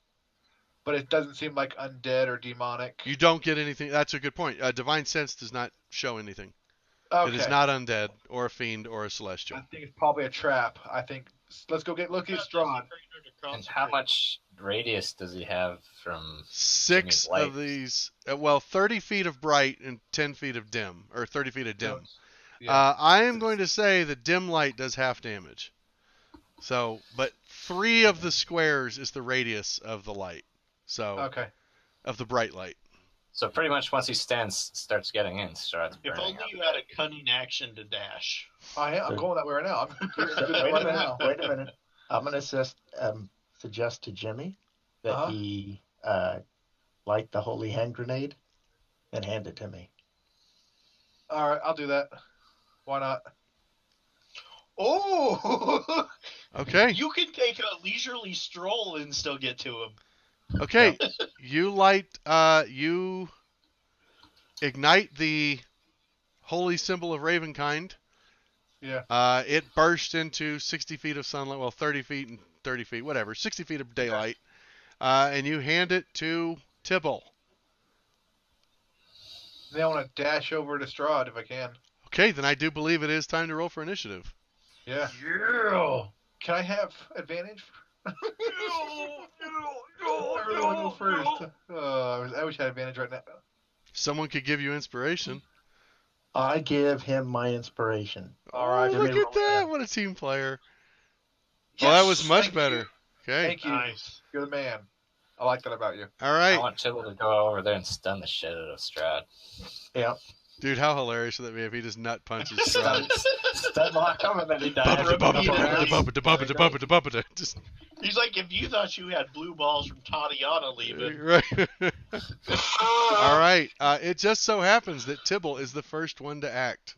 But it doesn't seem like undead or demonic. You don't get anything. That's a good point. Divine Sense does not show anything. Okay. It is not undead or a fiend or a celestial. I think it's probably a trap. Let's go look at Strahd. and how much radius does he have from? 6 light. of these, well, 30 feet of bright and 10 feet of dim, or 30 feet of dim. Yeah. I am going to say the dim light does half damage. So, but 3 of the squares is the radius of the light. So, Okay. of the bright light. So pretty much once he starts getting in, starts If burning only up. you had a cunning action to dash. I'm going that way right now. Wait a minute. I'm going to suggest to Jimmy that he light the holy hand grenade and hand it to me. All right, I'll do that. Why not? Oh! Okay. You can take a leisurely stroll and still get to him. Okay. You you ignite the holy symbol of Ravenkind. Yeah. It burst into 60 feet of sunlight, well, 30 feet and 30 feet, whatever, 60 feet of daylight, and you hand it to Tibble. Then I want to dash over to Strahd if I can. Okay, then I do believe it is time to roll for initiative. Yeah. Yeah. Can I have advantage? I really want to go first. I wish I had advantage right now. Someone could give you inspiration. I give him my inspiration. All right. Oh, look Jimmy, at that. What a team player. Well, that was much Thank better. you. Okay. Thank you. Nice. You're the man. I like that about you. All I right. want Tibble to go over there and stun the shit out of Strahd. Yeah. Dude, how hilarious would that be if he just nut punches Stun, Strahd? stun lock him and then he dies. Just He's like, if you thought you had blue balls from Tatiana leaving. right. All right. It just so happens that Tibble is the first one to act.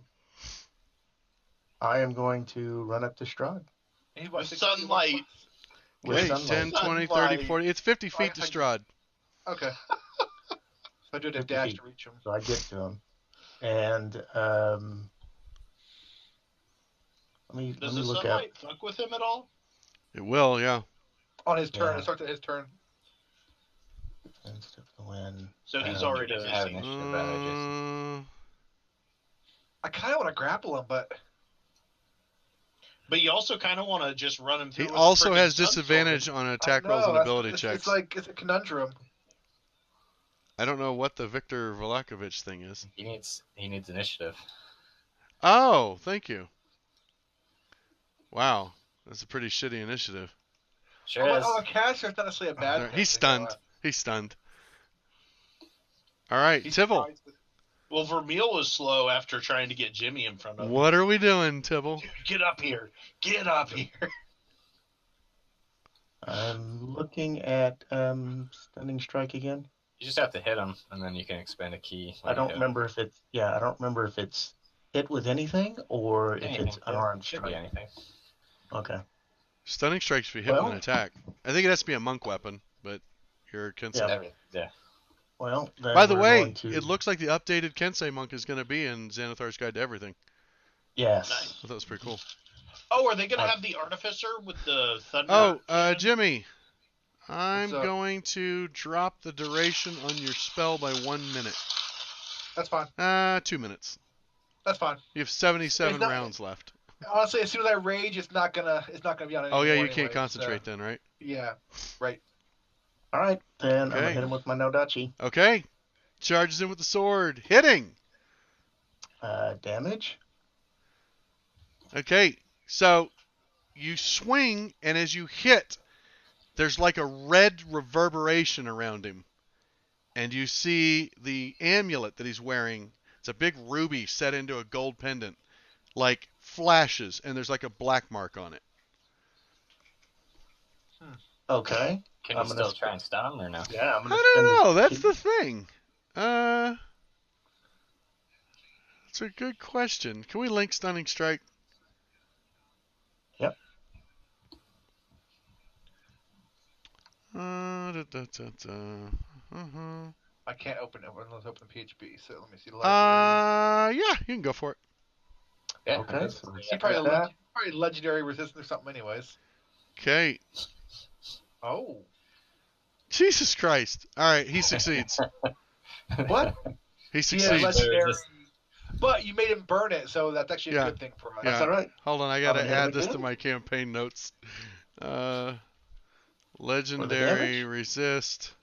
I am going to run up to Strahd. With sunlight. With Okay, sunlight. 10, 20, 30, 40. It's 50 feet to Strahd. Okay. So I do a 50 dash feet. to reach him. So I get to him. And let me Does the look up. sunlight fuck with him at all? It will, yeah. On his turn. Yeah. It starts at his turn. And step the wind. So he's Um, already doesn't have missing. initiative advantages. I kind of want to grapple him, but But you also kind of want to just run him through. He with a also frickin' has sun disadvantage sword. on I attack know, rolls and that's- ability it's, checks. It's a conundrum. I don't know what the Victor Velakovich thing is. He needs initiative. Oh, thank you. Wow. That's a pretty shitty initiative. Sure is. Oh, a caster is not necessarily a bad thing. He's stunned. He's stunned. All right, He's Tibble. surprised. Well, Vermeil was slow after trying to get Jimmy in front of him. What are we doing, Tibble? Dude, get up here. Get up here. I'm looking at stunning strike again. You just have to hit him, and then you can expend a key. I don't remember if it's I don't remember if it's hit with anything or if Anything. it's unarmed Should be strike. anything. Okay. Stunning strikes be hit Well- with an attack. I think it has to be a monk weapon, but you're Kensei. Yeah. Well, then By the we're way, going to... it looks like the updated Kensei monk is going to be in Xanathar's Guide to Everything. Yes. Nice. I thought that was pretty cool. Oh, are they going to have the artificer with the thunder? Oh, cannon? Jimmy, I'm What's up? going to drop the duration on your spell by 1 minute. That's fine. 2 minutes. That's fine. You have 77 It's not- rounds left. Honestly, as soon as I rage, it's not gonna be on Oh yeah, anymore you can't anyway, concentrate so, then, right? yeah, right. All right, then I'm gonna Okay. hit him with my no dachi. Okay. Charges in with the sword. Hitting. Damage. Okay. So you swing, and as you hit, there's like a red reverberation around him. And you see the amulet that he's wearing. It's a big ruby set into a gold pendant. Like flashes, and there's like a black mark on it. Okay. Can I'm you gonna still try and stun him or no? Yeah, I'm I gonna don't spend know. his That's the thing. It's a good question. Can we link Stunning Strike? Yep. I can't open it unless I open PHP. So let me see the library. Yeah, you can go for it. Yeah. Okay, so He check probably, that. probably legendary resistance or something, anyways. Okay. Oh, Jesus Christ. All right, he succeeds. what? He Yeah, succeeds. legendary. Just- But you made him burn it, so that's actually a Yeah. good thing for us. Yeah. That's all right. Hold on, I I'm gotta gonna hit him add this to again. my campaign notes. For the Legendary damage? resist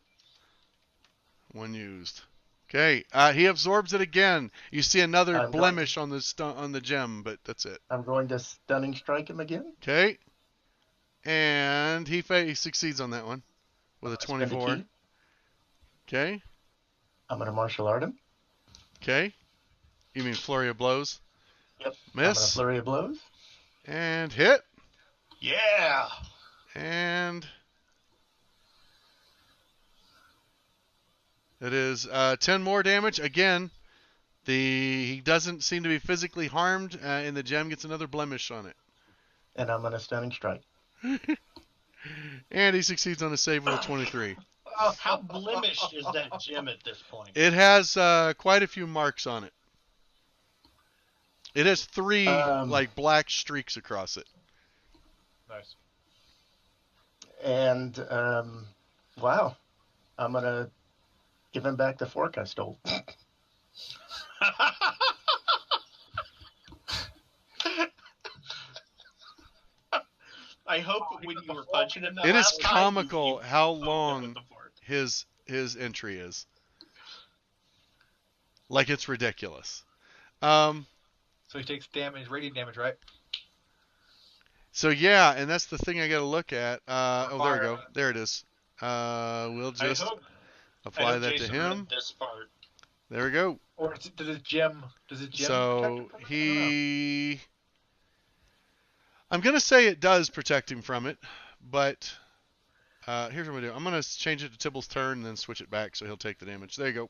when used. Okay, he absorbs it again. You see another I'm going- blemish on the gem, but that's it. I'm going to stunning strike him again. Okay, and he succeeds on that one with a Spend a 24. key. Okay, I'm gonna martial art him. okay. You mean flurry of blows? Yep. I'm gonna Miss flurry of blows. and hit Yeah. and it is 10 more damage again. He doesn't seem to be physically harmed, and the gem gets another blemish on it. And I'm gonna stunning strike. And he succeeds on a save with a 23. How blemished is that gem at this point? It has quite a few marks on it. It has 3 like black streaks across it. Nice. And wow, I'm gonna give him back the fork I stole. I hope when you were punching him that It is last time, comical how poked him long with the fork. his entry is. Like it's ridiculous. So he takes damage, radiant damage, right? So yeah, and that's the thing I got to look at. Oh, there we Fire. go. There it is. We'll I just hope, apply that to Jason him. read this part. There we go. Or does his gem? So protect him from it? I don't know. he, I'm gonna say it does protect him from it, but here's what I'm gonna do. I'm gonna change it to Tibble's turn and then switch it back so he'll take the damage. There you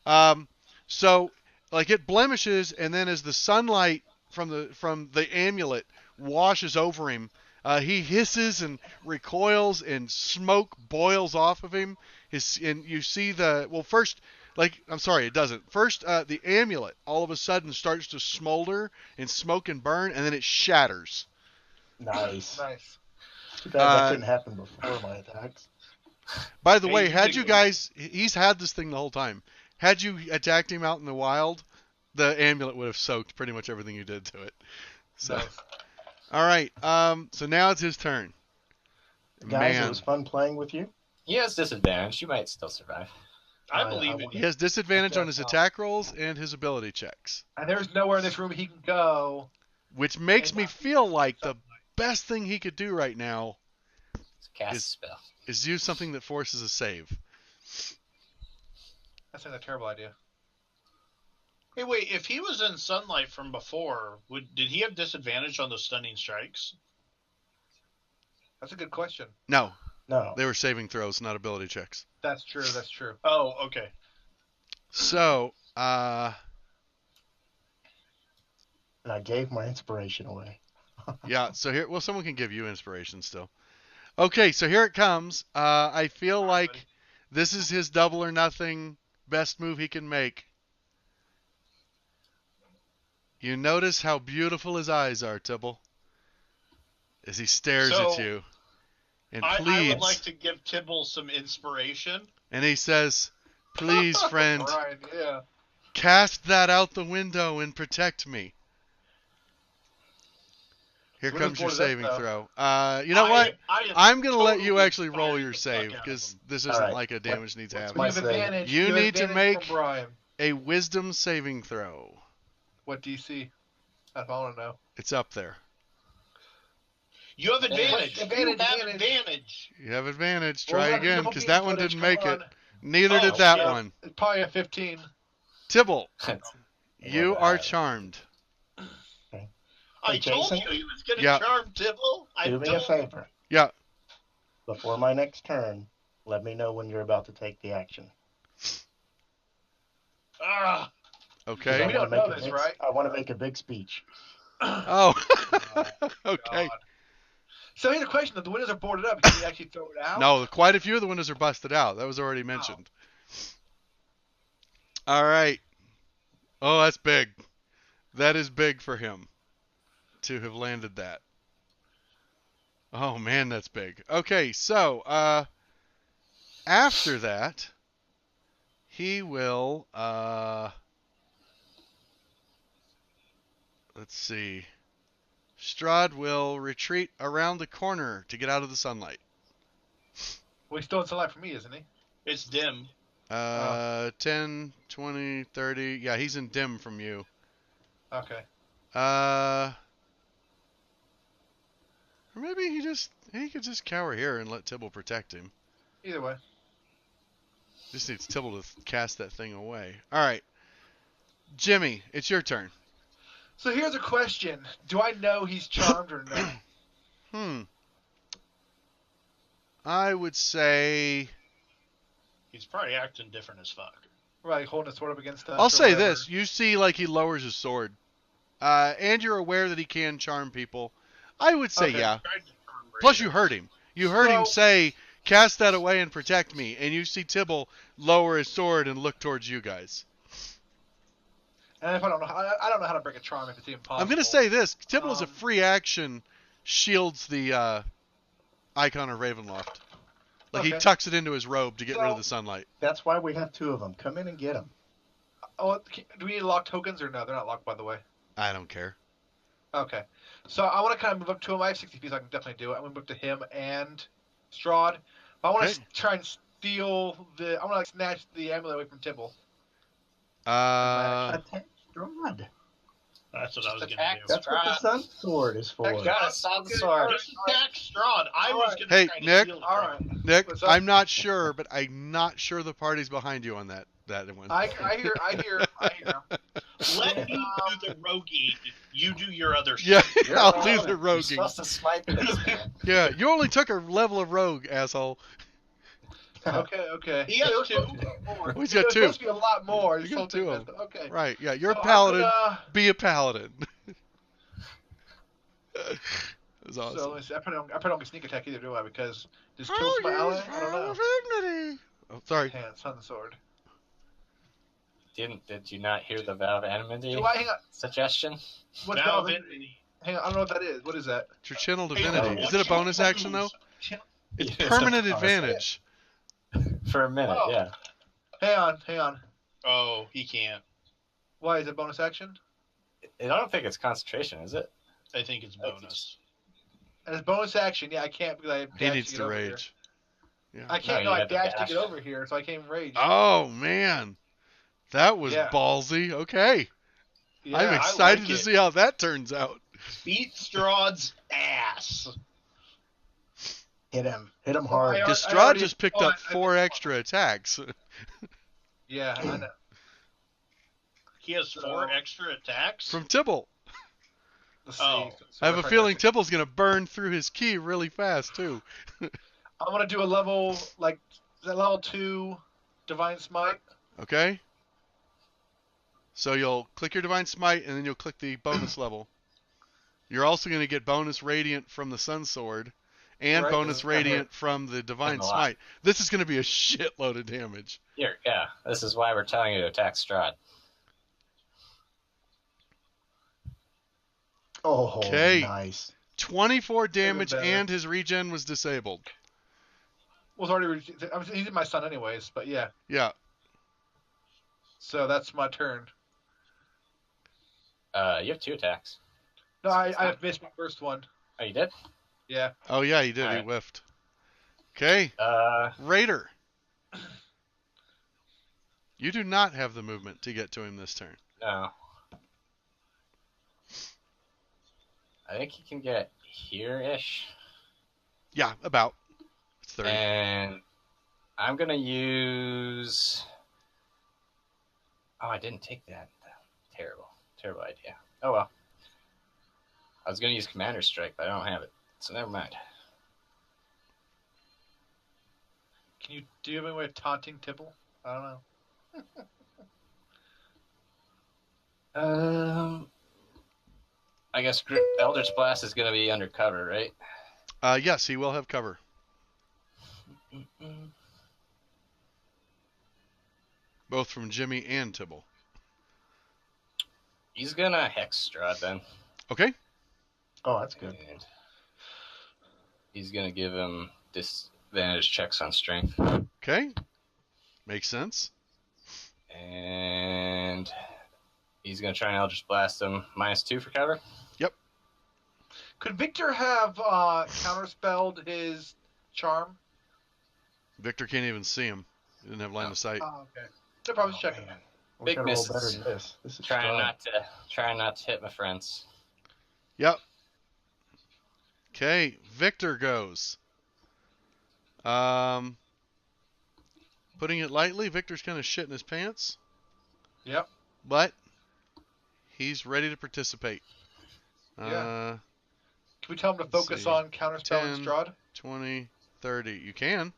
go. So like it blemishes, and then as the sunlight from the amulet washes over him, he hisses and recoils, and smoke boils off of him. And you see first. I'm sorry, it doesn't. First, the amulet all of a sudden starts to smolder and smoke and burn, and then it shatters. Nice. Nice. Too bad that couldn't happen before my attacks. By the Hey, way, you had think you it guys, he's had this thing the whole time. Had you attacked him out in the wild, the amulet would have soaked pretty much everything you did to it. So, Nice. all right. So now it's his turn. Guys, Man. it was fun playing with you. He has disadvantage. You might still survive. I believe in He you. has disadvantage on his attack rolls and his ability checks, And there's nowhere in this room he can go. which makes me feel like the best thing he could do right now It's a cast Is- spell. is use something that forces a save. That's not a terrible idea. Hey, wait. If he was in sunlight from before, did he have disadvantage on the stunning strikes? That's a good question. No, No. they were saving throws, not ability checks. That's true. That's true. Oh, okay. So, And I gave my inspiration away. yeah, so here, well, someone can give you inspiration still. Okay, so here it comes. I feel like this is his double or nothing best move he can make. You notice how beautiful his eyes are, Tibble, as he stares So- at you. and I pleads. would like to give Tibble some inspiration. And he says, "Please, friend, Brian, yeah. cast that out the window and protect me." Here So comes your what is saving that, throw. You know what? I am I'm going to let you totally actually roll firing your the fuck save out of because him. this All isn't right. like a damage needs to what's happen. my You have save? advantage. You have need to advantage make- from Brian. A wisdom saving throw. What DC? That's all I want to know. It's up there. You have advantage. Advantage, You have advantage. advantage. You have advantage. Well, Try we got again beautiful because game that one footage, didn't come make it. on. Neither Oh, did that shit. one. It's probably a 15. Tibble, That's you are charmed. I Hey, told Jason? you he was going to Yeah. charm Tibble. Do me a favor. Yeah. Before my next turn, let me know when you're about to take the action. Ah, 'Cause Okay. We don't know this, right? I want to make a big speech. Oh. Okay. God. So here's a question: if the windows are boarded up, can you actually throw it out? No, quite a few of the windows are busted out. That was already mentioned. All right. Oh, that's big. That is big for him to have landed that. Oh man, that's big. Okay, so after that, he will let's see. Strahd will retreat around the corner to get out of the sunlight. Well, he's still in sunlight for me, isn't he? it's dim. 10, 20, 30. Yeah, he's in dim from you. Okay. Or maybe he could just cower here and let Tibble protect him. Either way. Just needs Tibble to cast that thing away. All right, Jimmy, it's your turn. So here's a question: do I know he's charmed or no? I would say He's probably acting different as fuck. Right, holding his sword up against us. I'll or say whatever. this: you see, like he lowers his sword, and you're aware that he can charm people. I would say Okay. yeah. Tried to charm Plus, Raven. you heard him. You heard him So- say, "Cast that away and protect me," and you see Tibble lower his sword and look towards you guys. And if I don't know, I don't know how to break a charm if it's even possible. I'm gonna say this: Tibble is a Um, free action, shields the icon of Ravenloft. Like he Okay. tucks it into his robe to get rid of So- the sunlight. That's why we have two of them. Come in and get them. Oh, do we need to lock tokens or no? They're not locked, by the way. I don't care. Okay. So I want to kind of move up to him. I have 60 feet, so I can definitely do it. I'm going to move up to him and Strahd. But I want to Okay. try and steal the... I want to like snatch the amulet away from Tibble. Attack Strahd. That's what I was Just going attack to do. That's what the sun sword is for. You got a sun Okay, sword. alright. Just attack Strahd. I was Alright. going to Hey, try to Nick. steal it All from right. him. Nick, What's up? I'm not sure, but I'm not sure the party's behind you on that one. I hear him. Let me do the roguing. You do your other Yeah, shit. You're I'll wrong. do the You're roguing. supposed to smite this man. Yeah, you only took a level of rogue, asshole. Okay. He has It was two. supposed to be more. He's It got was two. supposed to be a lot more. You It's got something two of messed up. Okay. Right, yeah, you're So a I'm paladin. gonna- Be a paladin. That's awesome. So let me see. I probably don't get sneak attack either, do I? Because this kills my ally? I don't know. Oh, sorry. Hand, sun sword. Did you not hear the vow of enmity Do I hang on? suggestion? What's Vow that? of enmity. Hang on, I don't know what that is. What is that? It's your channel Hey, divinity. Is it a bonus action though? It's Yeah, permanent it's a bonus advantage. For a minute, Oh. yeah. Hang on. Oh, he can't. Why is it bonus action? I don't think it's concentration, is it? I think it's bonus. And it's bonus action. Yeah, I can't because I have He dash needs get to over rage. Here. Yeah. I can't. No, No, you I have to dashed to dash. get over here, so I can't rage. Oh man, that was Yeah. ballsy. Okay, Yeah, I'm I excited like to it. see how that turns out. Beat Strahd's ass. Hit him. Hit him Well, hard. I Because I Strahd already just picked fought. up I 4 fought. extra attacks. Yeah, I know. He has 4 extra attacks. From Tibble. Let's see. Oh. I have a if feeling can- Tibble's gonna burn through his key really fast too. I'm gonna do a level like is that level 2 divine smite. Okay. So you'll click your divine smite and then you'll click the bonus level. You're also gonna get bonus radiant from the sun sword, and Right, bonus this is gonna radiant from the divine a lot. smite. This is gonna be a shitload of damage. Here, yeah. This is why we're telling you to attack Strahd. Oh, Okay. nice. 24 damage better. and his regen was disabled. was already. He's my son anyways, but yeah. Yeah. So that's my turn. You have 2 attacks. No, I missed my first one. Oh, you did? Yeah. Oh yeah, he did. He Alright. whiffed. Okay. Raider. You do not have the movement to get to him this turn. No. I think he can get here-ish. Yeah, about. It's 30. And I'm going to use... Oh, I didn't take that. Terrible. Terrible idea. Oh, well. I was going to use Commander Strike, but I don't have it. So never mind. Do you have any way of taunting Tibble? I don't know. I guess Eldritch Blast is going to be undercover, right? Yes, he will have cover. Both from Jimmy and Tibble. He's going to Hex Strahd then. Okay. Oh, that's good. And he's going to give him disadvantage checks on strength. Okay. Makes sense. And he's going to try and Eldritch Blast him. -2 for cover. Yep. Could Victor have counterspelled his charm? Victor can't even see him. He didn't have line of sight. Oh, okay. No problem. Just checking. Man. We Big gotta roll misses. better than this. This is Trying strong. not to hit my friends. Yep. Okay, Victor goes. Putting it lightly, Victor's kind of shitting his pants. Yep. But he's ready to participate. Yeah. Can we tell him to let's focus see. on counterspelling 10. Strahd? 20, 30. You can.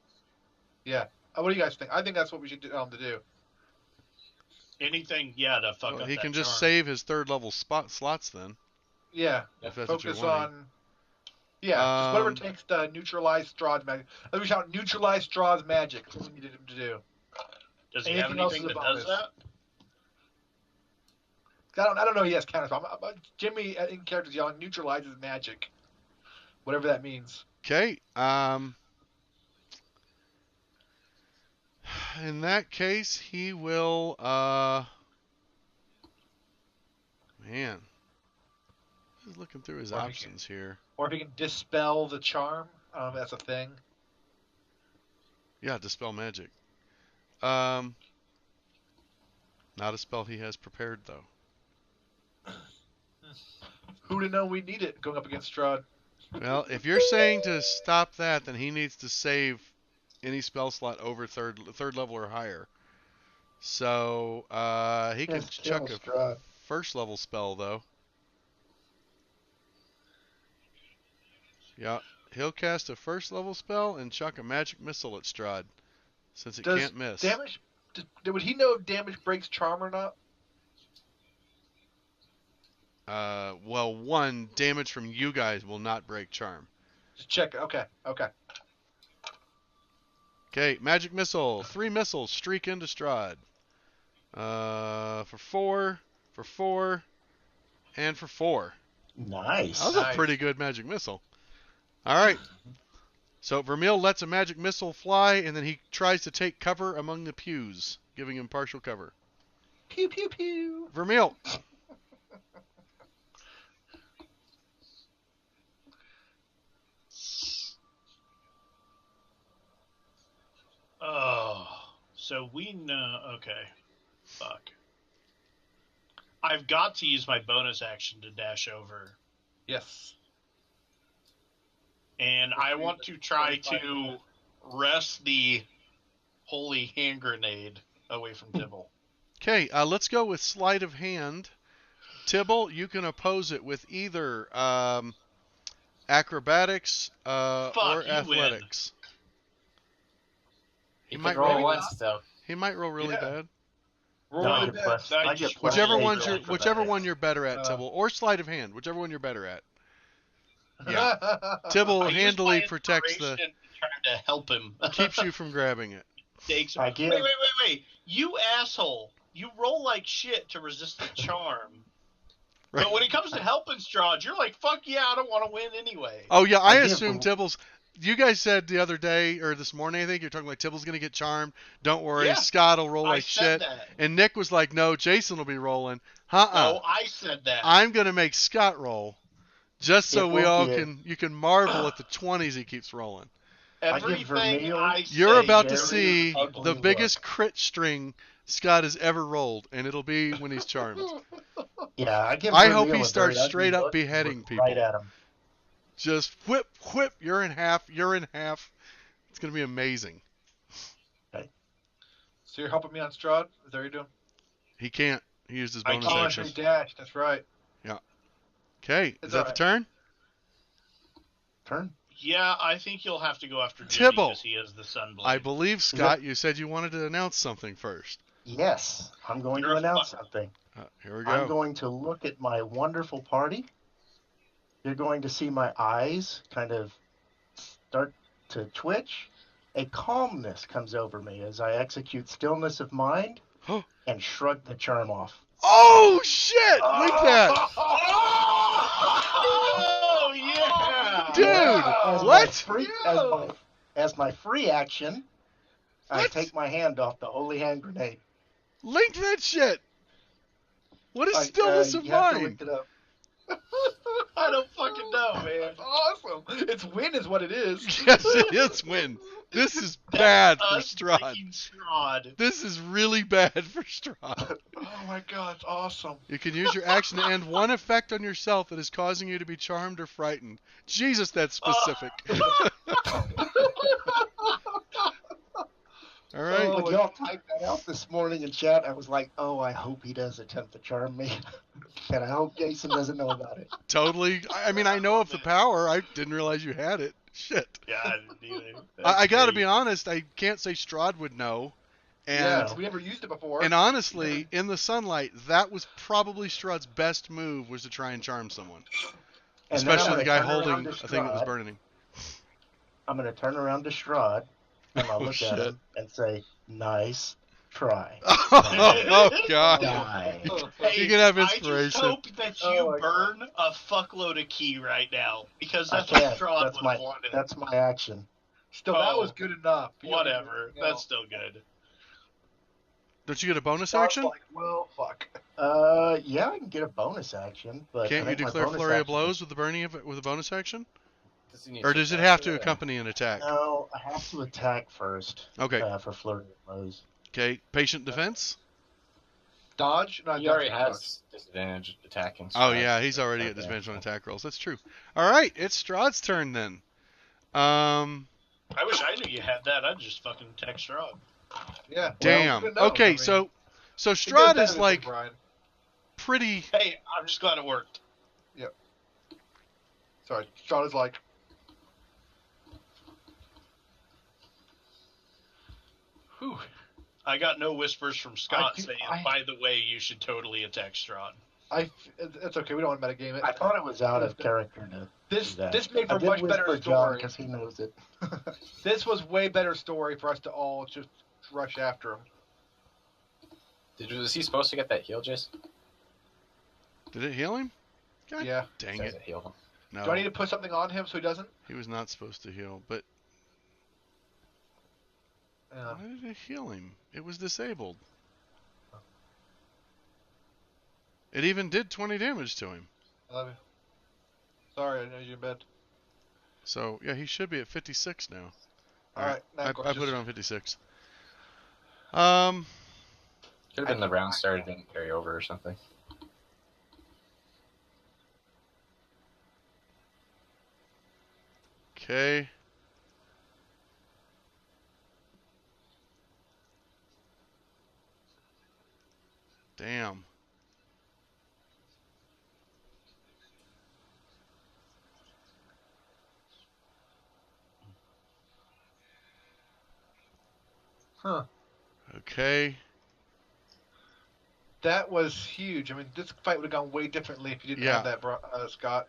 Yeah. What do you guys think? I think that's what we should tell him to do. Anything, yeah, to fuck Well, up he that can just charm. save his 3rd level slots then. Yeah. If that's what Focus you're wanting. on. Yeah, just whatever it takes to neutralize Strahd's magic. Let me shout, neutralize Strahd's magic. That's what we needed him to do. Does he have anything else anything is a that does bonus. that? I don't know. He has counterspell. Jimmy in character's yelling, neutralizes magic. Whatever that means. Okay. In that case, he will. Man. He's looking through his Or he options here. Or if he can dispel the charm. I don't know if that's a thing. Yeah, dispel magic. Not a spell he has prepared though. Who to know we need it going up against Strahd? Well, if you're saying to stop that, then he needs to save any spell slot over third level or higher. So he can Yes, chuck a Strahd. 1st level spell though. Yeah, he'll cast a 1st level spell and chuck a magic missile at Strahd, since it can't miss. Damage? Would he know if damage breaks charm or not? Well, 1, damage from you guys will not break charm. Just check it. Okay. Okay, magic missile. 3 missiles streak into Strahd. For 4, for 4, and for 4. Nice. That was a pretty good magic missile. All right. So Vermeil lets a magic missile fly, and then he tries to take cover among the pews, giving him partial cover. Pew pew pew. Vermeil. Oh, so we know. Okay, fuck. I've got to use my bonus action to dash over, Yes. and I want to try to wrest the holy hand grenade away from Tibble. Okay, let's go with sleight of hand. Tibble, you can oppose it with either acrobatics or you athletics. He might might roll roll- once, though. He might roll really Yeah. bad. Roll No, I the get best. plus. I get plus Whichever eight one's roll for whichever that. one you're better at, Uh, Tibble, or sleight of hand, whichever one you're better at. Yeah. Tibble I use handily my protects the, inspiration trying to help him. keeps you from grabbing it. Takes I him. give- Wait! You asshole! You roll like shit to resist the charm. Right. But when it comes to helping Strahd, you're like, fuck yeah, I don't want to win anyway. Oh yeah, I I give assume the- Tibble's. you guys said the other day or this morning, I think you're talking like Tibble's gonna get charmed. Don't worry, Yeah, Scott will roll I like said shit. that. And Nick was like, no, Jason will be rolling. No, I said that. I'm gonna make Scott roll, just so It we won't all be you can marvel at the 20s he keeps rolling. I give Everything Vermeil I You're say, about to very see ugly the biggest look. crit string Scott has ever rolled, and it'll be when he's charmed. Yeah, I give I hope Vermeil he a very starts ugly straight up look and beheading look people. right at him. Just whip, whip, you're in half, you're in half. It's going to be amazing. So you're helping me on Strahd? Is that what you're doing? He can't. He used his I bonus Oh, can't. I action. should dash. That's right. Okay, It's is that all the right. turn? Turn. Yeah, I think you'll have to go after Jimmy Tibble. because he has the Sunblade. I believe, Scott, you said you wanted to announce something first. Yes, I'm going You're to a announce fuck. something. Here we I'm go. going to look at my wonderful party. You're going to see my eyes kind of start to twitch. A calmness comes over me as I execute stillness of mind and shrug the charm off. Oh, shit! Link that! Oh yeah, Dude, As what? as my free action, I What? take my hand off the holy hand grenade. Link that shit! What is stillness of You have to mind? look it up. I don't fucking know, man. It's awesome. It's win is what it is. Yes, it is win. This is bad for Us Strahd. freaking Strahd. This is really bad for Strahd. Oh my god, it's awesome. You can use your action to end one effect on yourself that is causing you to be charmed or frightened. Jesus, that's specific. All right. Oh, When y'all typed that out this morning in chat, I was like, oh, I hope he does attempt to charm me. And I hope Jason doesn't know about it. Totally. I mean, I know of the power. I didn't realize you had it. Shit. Yeah, I didn't either. I got to That's be honest. I can't say Strahd would know. And Yeah, we never used it before. and honestly, in the sunlight, that was probably Strahd's best move, was to try and charm someone. And then I'm Especially the gonna guy turn around holding to a thing that was Strahd. burning him. I'm going to turn around to Strahd and I'll Oh, look shit. at him and say, nice try. Oh, God. Die. Hey, You can have I just inspiration. hope that you Oh, my burn a fuckload of key right now because I that's what can't. Strahd That's would my, have wanted. that's my action. Still, that Oh, was good enough. You know, Whatever. you know, That's still good. Don't you get a bonus Scott's action? Like, well, fuck. Yeah, I can get a bonus action, but Can't I you think my declare bonus flurry of action blows with the burning of it with a bonus action? Does he need Or to does it attack have to or- accompany an attack? No, I have to attack first. Okay. For flurry of blows. Okay. Patient defense? Dodge? No, He dodge, already dodge. has disadvantage attacking. Oh, so yeah. that's- He's already at okay. disadvantage on attack rolls. That's true. All right. It's Strahd's turn then. I wish I knew you had that. I'd just fucking text Strahd. Yeah. Damn. good to know. Okay. I mean, so he Strahd does is better like than Brian. pretty. Hey, I'm just glad it worked. Sorry, Strahd is like. Whew. I got no whispers from Scott saying, I- by the way, you should totally attack Strahd. It's okay. We don't want to metagame it. I thought it was out of character to This do that. this made for I a did much better whisper John story. because he knows it. This was way better story for us to all just rush after him. Was he supposed to get that heal, Jace? Did it heal him? God Yeah. dang Says it. it healed him. No. Do I need to put something on him so he doesn't? He was not supposed to heal. But Yeah. why did it heal him? It was disabled. It even did 20 damage to him. I love you. Sorry, I know you're in bed. So, yeah, he should be at 56 now. All right, now I gorgeous. put it on 56. Could have been the round started didn't carry over or something. Okay. Damn. Huh. Okay. That was huge. I mean, this fight would have gone way differently if you didn't have that, Scott.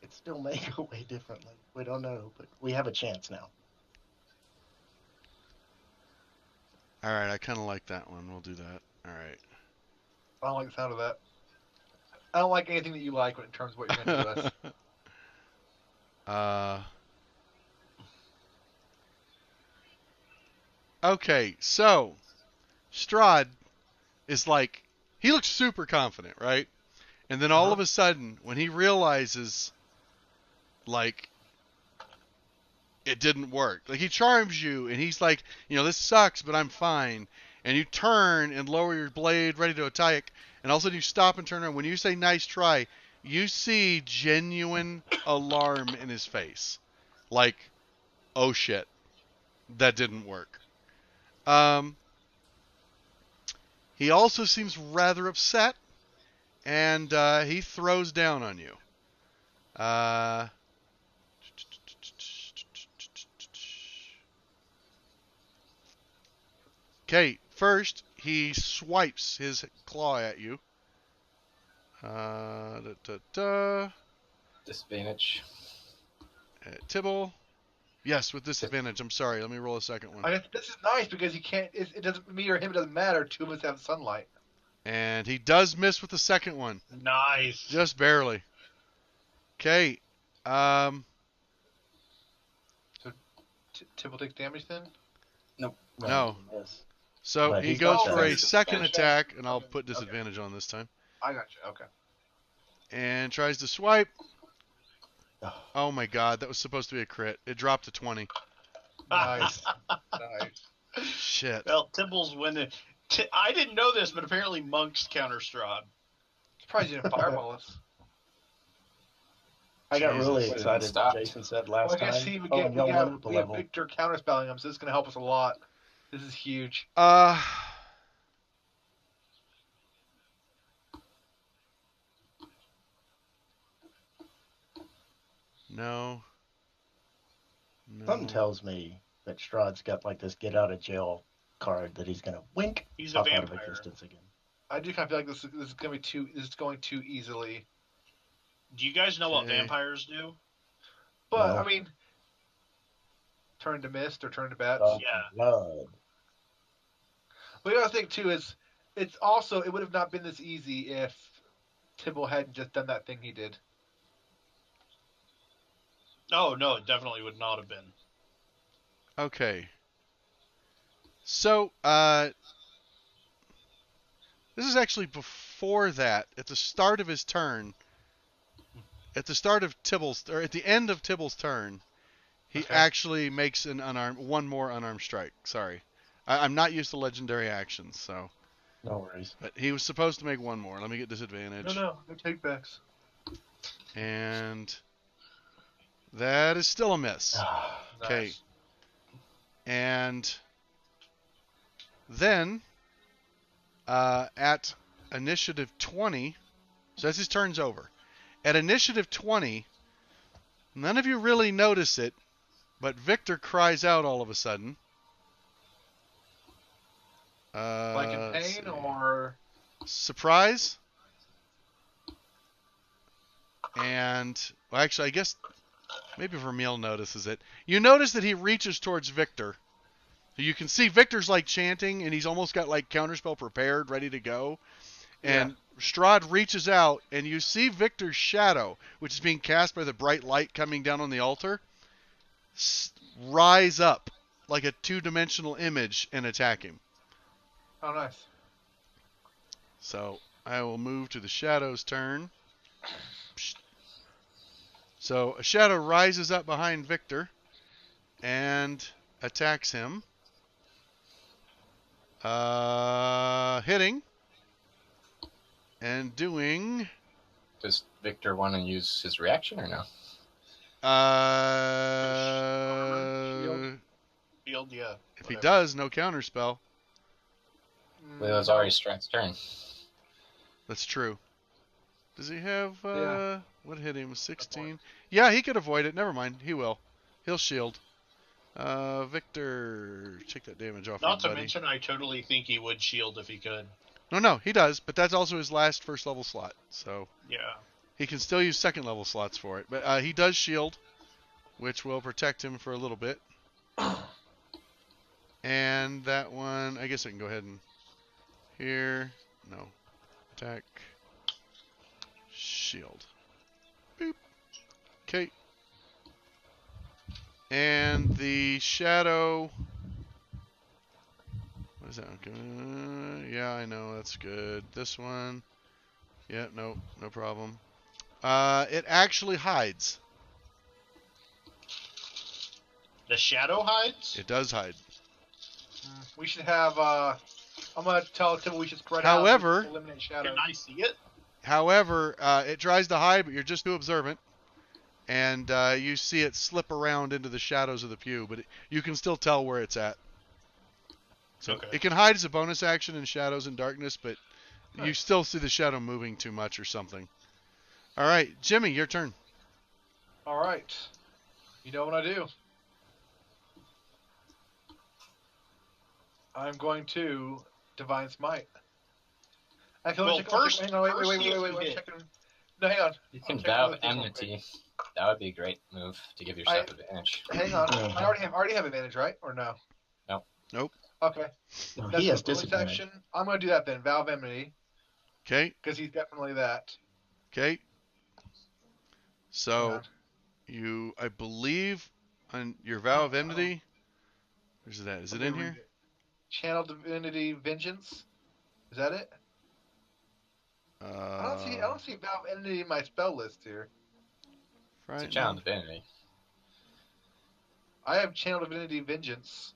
It still may go way differently. We don't know, but we have a chance now. Alright, I kind of like that one. We'll do that. Alright. I don't like the sound of that. I don't like anything that you like in terms of what you're going to do to us. Okay, so Strahd is like, he looks super confident, right? And then all of a sudden, when he realizes, like, it didn't work, like, he charms you, and he's like, this sucks, but I'm fine. And you turn and lower your blade, ready to attack, and all of a sudden you stop and turn around. When you say nice try, you see genuine alarm in his face. Like, oh shit, that didn't work. He also seems rather upset, and he throws down on you. Okay, first he swipes his claw at you. Disadvantage. Tibble. Yes, with disadvantage. I'm sorry. Let me roll a second one. This is nice because you can't. It doesn't me or him. It doesn't matter. Two of us have sunlight. And he does miss with the second one. Nice. Just barely. Okay. So Tibble takes damage then. Nope. No. Yes. So But he he's goes not for dead. a second Finish attack, and I'll put disadvantage on this time. I got you. Okay. And tries to swipe. Oh. Oh my god, that was supposed to be a crit. It dropped to 20. Nice. Nice. Shit. Well, Tibble's winning. I didn't know this, but apparently monks counter Strahd. Surprised you didn't fireball us. I got Jesus. really Would've excited. stopped. Jason said Well, last I guess time. see, Oh, and y'all went up a we have level. Victor counterspelling him, so this is going to help us a lot. This is huge. No. No. Something tells me that Strahd's got like this get out of jail card that he's gonna wink He's a pop out of vampire. existence again. I do kind of feel like this is going to be too. This is going too easily. Do you guys know what Okay. vampires do? But No. I mean, turn to mist or turn to bats. Yeah. Blood. But the other thing too is, it's also it would have not been this easy if Tibble hadn't just done that thing he did. Oh, no, it definitely would not have been. Okay. So, this is actually before that. At the start of his turn, at the start of Tibble's, or at the end of Tibble's turn, he Okay. actually makes one more unarmed strike. Sorry. I'm not used to legendary actions, so. No worries. But he was supposed to make one more. Let me get disadvantage. No take backs. And that is still a miss. Okay. Nice. And then at initiative 20, so that's his turn's over. At initiative 20, none of you really notice it, but Victor cries out all of a sudden. Like in let's pain see. or Surprise. And, well, actually, I guess maybe Vermeil notices it. You notice that he reaches towards Victor. You can see Victor's like chanting, and he's almost got like counterspell prepared, ready to go. And Strahd reaches out, and you see Victor's shadow, which is being cast by the bright light coming down on the altar, rise up like a two-dimensional image and attack him. oh nice. So I will move to the shadow's turn. So a shadow rises up behind Victor and attacks him. Hitting and doing. Does Victor want to use his reaction or no? Shield, yeah. If he whatever. does, no counterspell. Well, it was already Strahd's turn. That's true. Does he have, Yeah. what hit him? 16? Yeah, he could avoid it. Never mind. He will. He'll shield. Victor, take that damage off Not me, to buddy. mention, I totally think he would shield if he could. No, he does, but that's also his last first level slot. So Yeah. he can still use second level slots for it. But he does shield, which will protect him for a little bit. And that one, I guess I can go ahead and here. No. Attack. shield. Boop. Okay. And the shadow. What is that? Yeah, I know. That's good. This one. Yeah, no problem. It actually hides. The shadow hides? It does hide. We should have. I'm gonna tell Tim we should spread However, out. Eliminate shadows. Can I see it? However, it tries to hide, but you're just too observant. And you see it slip around into the shadows of the pew, but you can still tell where it's at. So Okay. it can hide as a bonus action in shadows and darkness, but you still see the shadow moving too much or something. All right, Jimmy, your turn. All right. You know what I do? I'm going to Divine Smite. Actually, Well, hang on, wait, see if you I'm hit. checking. No, hang on. You I'm can checking vow other things real quick. enmity. That would be a great move to give yourself advantage. Hang on. I already have advantage, right? Or no? Nope. Okay. No, That's he has the bonus disadvantage. action. I'm going to do that then. Vow of Enmity. Okay. Because he's definitely that. Okay. Hang So on. you, I believe, on your vow of enmity. Where's it at? Is it Let in me here? read it. Channel Divinity Vengeance. Is that it? I don't see Vow of Enmity in my spell list here. It's a channel divinity. I have Channel Divinity Vengeance.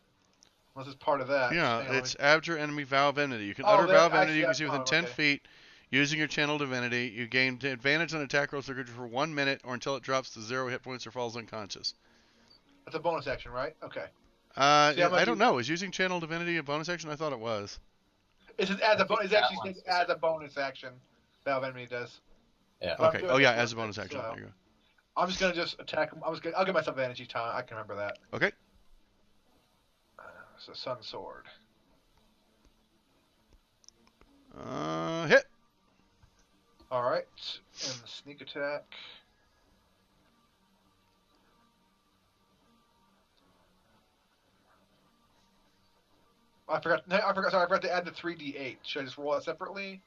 Unless it's part of that. Yeah, Hang on, it's Abjure Enemy Vow of Enmity. You can Oh, utter there- Vow of I Enmity. see You can that see within bottom, 10 okay. feet using your Channel Divinity. You gain advantage on attack rolls or creature for 1 minute or until it drops to 0 hit points or falls unconscious. That's a bonus action, right? Okay. I don't know. Is using Channel Divinity a bonus action? I thought it was. It's just as a bonus. It that actually one's says as a bonus action. Vow of Enmity does. Yeah. But I'm Okay. doing Oh, it yeah, real as a quick, bonus action. so- There you I'm just gonna attack him. I'll give myself advantage each time. I can remember that. go. Okay. So Sun Sword. Hit. All right, and the sneak attack. Sorry, I forgot to add the 3d8. Should I just roll it separately?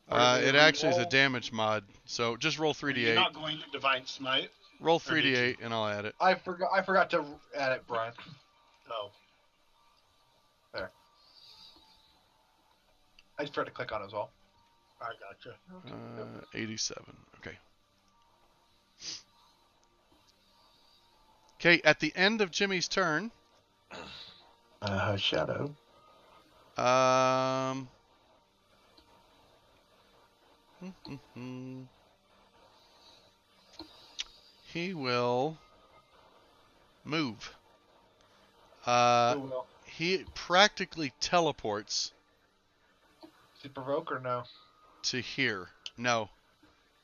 Or do they It actually is a re-roll? damage mod, so just roll You're 3d8. not going to Divine Smite? Roll or did you? 3d8, and I'll add it. I forgot to add it, Brian. No. I just forgot to click on it as well. I gotcha. 87. Okay. Okay, at the end of Jimmy's turn, Shadow. he will move. Who will? He practically teleports Does he provoke or no? to here. No.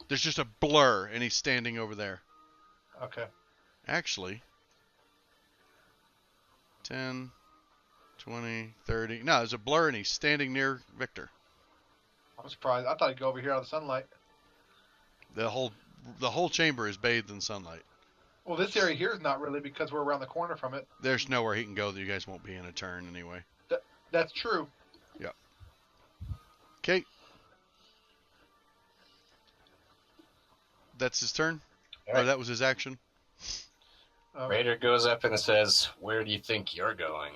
There's just a blur, and he's standing over there. Okay. Actually, 10, 20, 30. No, there's a blur, and he's standing near Victor. I'm surprised. I thought he'd go over here out of the sunlight. The whole chamber is bathed in sunlight. Well, this area here is not really because we're around the corner from it. There's nowhere he can go that you guys won't be in a turn anyway. That's true. Okay. That's his turn? All Or right. that was his action? Raider goes up and says, "Where do you think you're going?"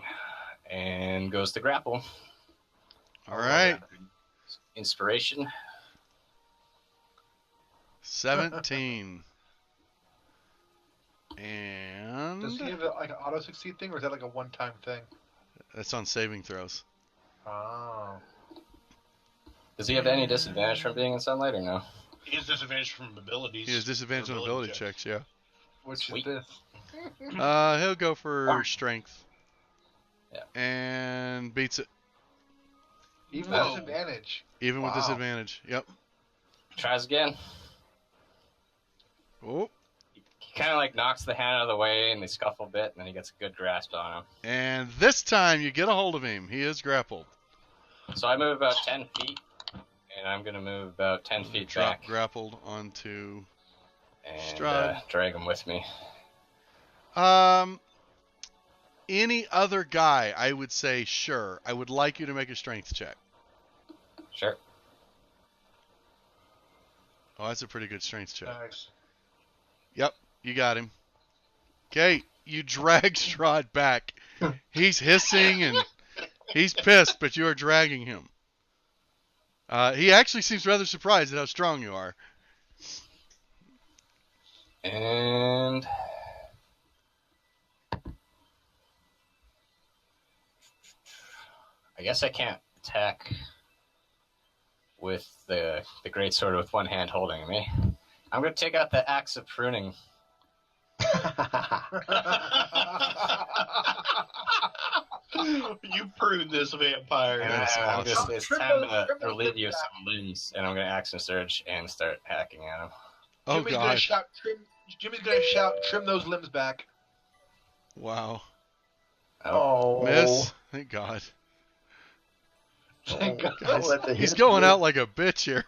And goes to grapple. All right. Inspiration. 17. And Does he have like an auto succeed thing, or is that like a one-time thing? that's on saving throws. Oh. Does he have any disadvantage from being in sunlight or no? He has disadvantage from abilities. He has disadvantage on ability checks, yeah. Which Sweet. is this? He'll go for Alright. strength. Yeah. And beats it. Even Whoa. with disadvantage. Even with Wow. disadvantage. Yep. Tries again. Oh. He kind of like knocks the hand out of the way and they scuffle a bit and then he gets a good grasp on him. And this time you get a hold of him. He is grappled. So I move about 10 feet and I'm going to move about 10 feet Drop back grappled onto and Stride. drag him with me. Any other guy, I would say sure. I would like you to make a strength check. Sure. Oh, that's a pretty good strength check. Nice. Yep, you got him. Okay, you drag Strahd back. He's hissing and he's pissed, but you are dragging him. He actually seems rather surprised at how strong you are. And I guess I can't attack with the great sword with one hand holding me. I'm going to take out the axe of pruning. You pruned this vampire. And That's awesome. it's time to relieve you of some limbs, and I'm going to action surge and start hacking at him. Oh Jimmy's god. gonna shout, Jimmy's gonna shout, trim those limbs back. Wow. Oh, Miss. Thank God. Thank God. Guys, let the he's hit going through. out like a bitch here.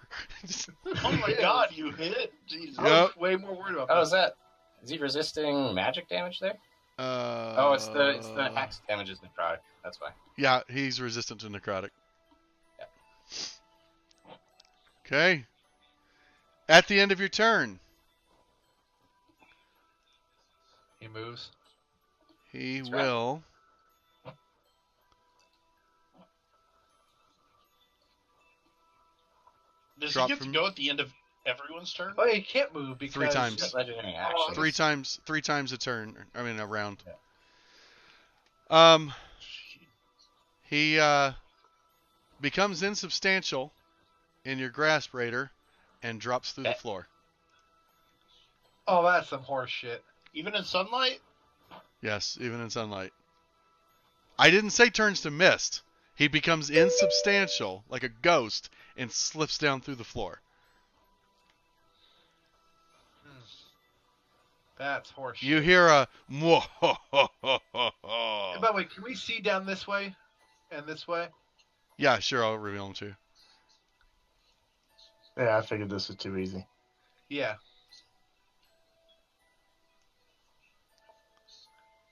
Oh my god, you hit! Jesus. I was Yep. way more worried about Oh, that. is he resisting magic damage there? Uh, Oh, it's the hex damage is necrotic. That's why. Yeah, he's resistant to necrotic. Yep. Okay. At the end of your turn, He moves. he That's right. will. Does Drop he get from- to go at the end of everyone's turn? Oh, he can't move because 3 times. That's legendary action. Three times a turn. I mean, a round. Yeah. He becomes insubstantial in your grasp, Raider, and drops through the floor. Oh, that's some horse shit. Even in sunlight? Yes, even in sunlight. I didn't say turns to mist. He becomes insubstantial, like a ghost, and slips down through the floor. That's horse shit. You hear a "Mwah, ho, ho, ho, ho, And ho." by the way, can we see down this way and this way? Yeah, sure, I'll reveal them to you. Yeah, I figured this was too easy. Yeah.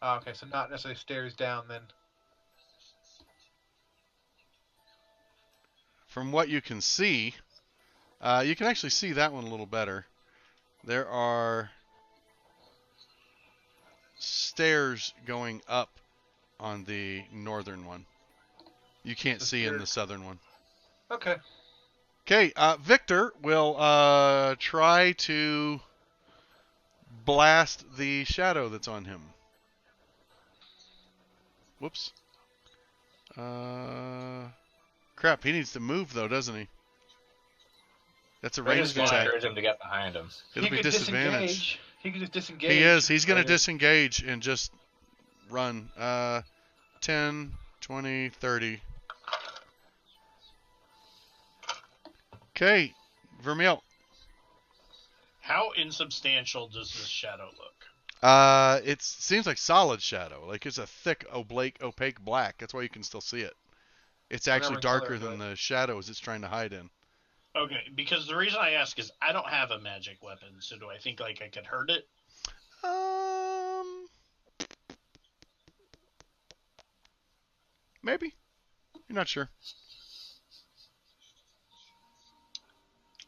Oh, okay, so not necessarily stairs down then. From what you can see, you can actually see that one a little better. There are stairs going up on the northern one. You can't The see in stairs. the southern one. Okay. Okay, Victor will try to blast the shadow that's on him. Whoops. Crap, he needs to move though, doesn't he? That's a Raider's ranged going to attack. encourage him to get behind him. It'll be disadvantage. disengage. He could just disengage. He is. He's going to Raider. disengage and just run. 10, 20, 30. Okay, Vermeil. How insubstantial does this shadow look? It seems like solid shadow. Like it's a thick, opaque black. That's why you can still see it. It's actually Whatever darker color, than the shadows it's trying to hide in. Okay, because the reason I ask is I don't have a magic weapon, so do I think like I could hurt it? Maybe. You're not sure.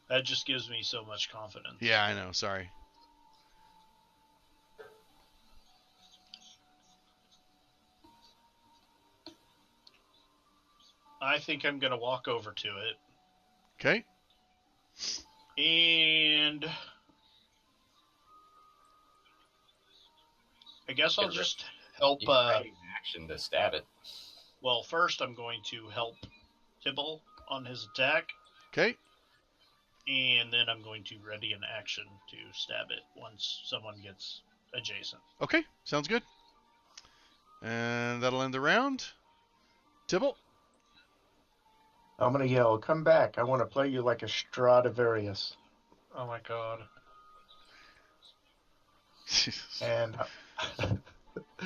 That just gives me so much confidence. Yeah, I know. Sorry. I think I'm gonna walk over to it, Okay. and I guess I'll Get rid- just help. You can ready an action to stab it. Well, first I'm going to help Tibble on his attack, Okay. and then I'm going to ready an action to stab it once someone gets adjacent. Okay. Sounds good. And that'll end the round. Tibble. I'm gonna yell, "Come back! I want to play you like a Stradivarius." Oh my god. And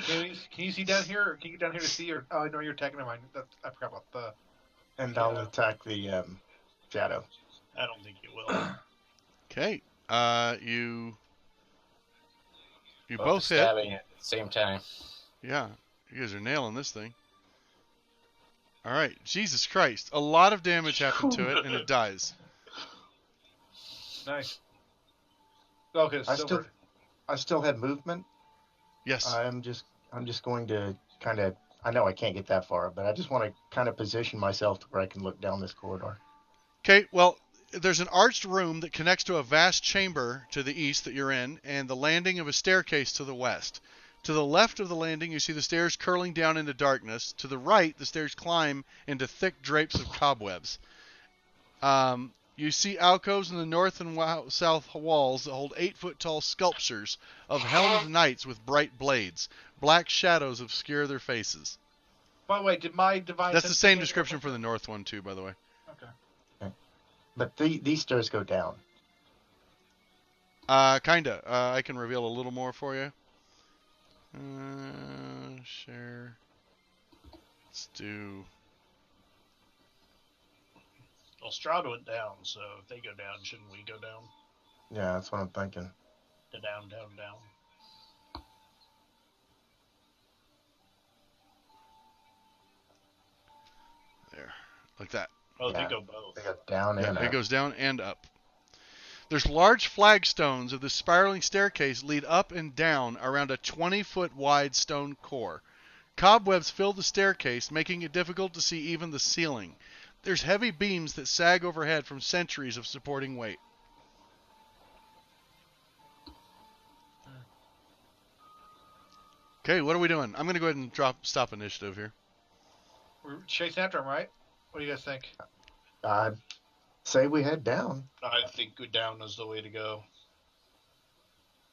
Can you see down here? Or can you get down here to see? Or oh no, you're attacking. Never mind. I forgot about the. I'll Yeah. attack the shadow. I don't think it will. Okay. You Both both hit. stabbing at the same time. Yeah, you guys are nailing this thing. All right, Jesus Christ. A lot of damage happened to it, and it dies. Nice. Okay, it's I silver. still have movement. Yes. I'm just going to kind of. I know I can't get that far, but I just want to kind of position myself to where I can look down this corridor. Okay, well, there's an arched room that connects to a vast chamber to the east that you're in, and the landing of a staircase to the west. To the left of the landing, you see the stairs curling down into darkness. To the right, the stairs climb into thick drapes of cobwebs. You see alcoves in the north and south walls that hold 8-foot-tall sculptures of helmed knights with bright blades. Black shadows obscure their faces. By the way, did my divine? That's the same description for the north one too, by the way. Okay. But these stairs go down. Kinda. I can reveal a little more for you. Share. Let's do. Well, Strahd went down, so if they go down, shouldn't we go down? Yeah, that's what I'm thinking. Down, down, down. There. Like that. Oh, Yeah. they go both. They go down and It up. goes down and up. There's large flagstones of the spiraling staircase lead up and down around a 20-foot wide stone core. Cobwebs fill the staircase, making it difficult to see even the ceiling. There's heavy beams that sag overhead from centuries of supporting weight. Okay, what are we doing? I'm going to go ahead and stop initiative here. We're chasing after him, right? What do you guys think? I'd say we head down. I think go down is the way to go.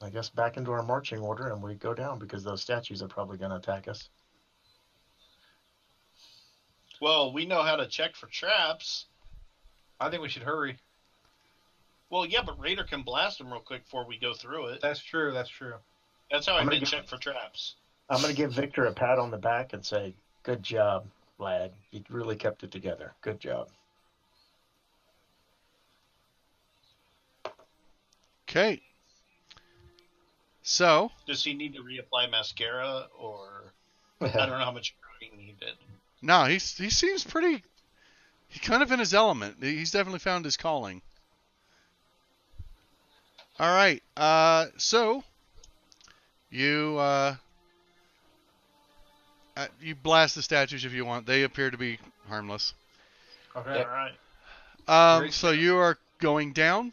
I guess back into our marching order, and we go down because those statues are probably going to attack us. Well, we know how to check for traps. I think we should hurry. Well, yeah, but Raider can blast them real quick before we go through it. That's true. That's true. That's how I I'm gonna meant get- check for traps. I'm going to give Victor a pat on the back and say, "Good job, lad. You really kept it together. Good job." Okay. So, Does he need to reapply mascara, or I don't know how much growing he did. no, he seems pretty. He's kind of in his element. He's definitely found his calling. All right. So you you blast the statues if you want. They appear to be harmless. Okay. Yep. All right. Great. So you are going down.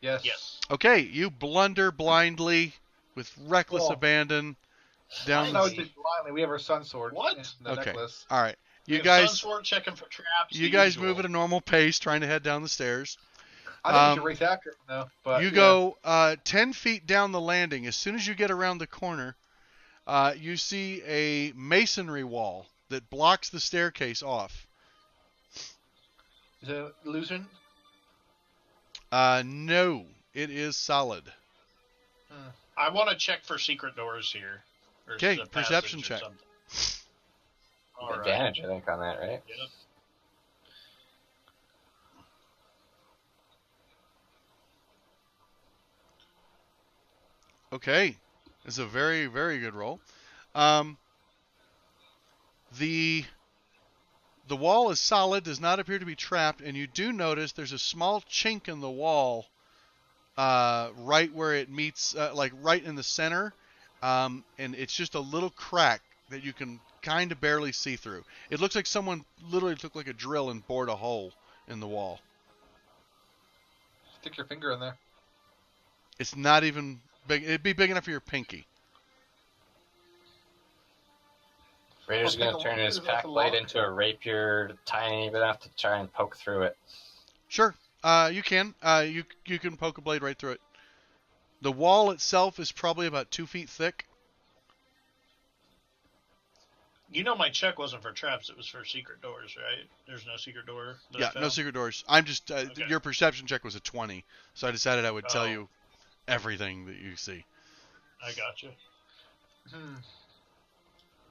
Yes. Yes. Okay. You blunder blindly with reckless Cool. abandon down. No, The, just blindly. We have our sun sword. What? And the Okay. necklace. all right. You We have guys. Sunsword checking for traps. You the guys usual. move at a normal pace, trying to head down the stairs. I think we Um, should race after him, though. But You yeah. go 10 feet down the landing. As soon as you get around the corner, you see a masonry wall that blocks the staircase off. Is it illusion? No, it is solid. I want to check for secret doors here. Or Okay, the perception passage or check. something. All right. Advantage, I think, on that, right? Yep. Okay, it's a very, very good roll. The wall is solid, does not appear to be trapped, and you do notice there's a small chink in the wall, right where it meets, like right in the center, and it's just a little crack that you can kind of barely see through. It looks like someone literally took like a drill and bored a hole in the wall. Stick your finger in there. It's not even big. It'd be big enough for your pinky. Raider's Well, going to take a turn look. his Is that pack the blade lock? into a rapier tiny bit enough to try and poke through it. Sure, you can. You can poke a blade right through it. The wall itself is probably about 2 feet thick. You know my check wasn't for traps, it was for secret doors, right? There's no secret door that I Yeah, no found? secret doors. I'm just Okay. your perception check was a 20, so I decided I would tell Oh. you everything that you see. I got you.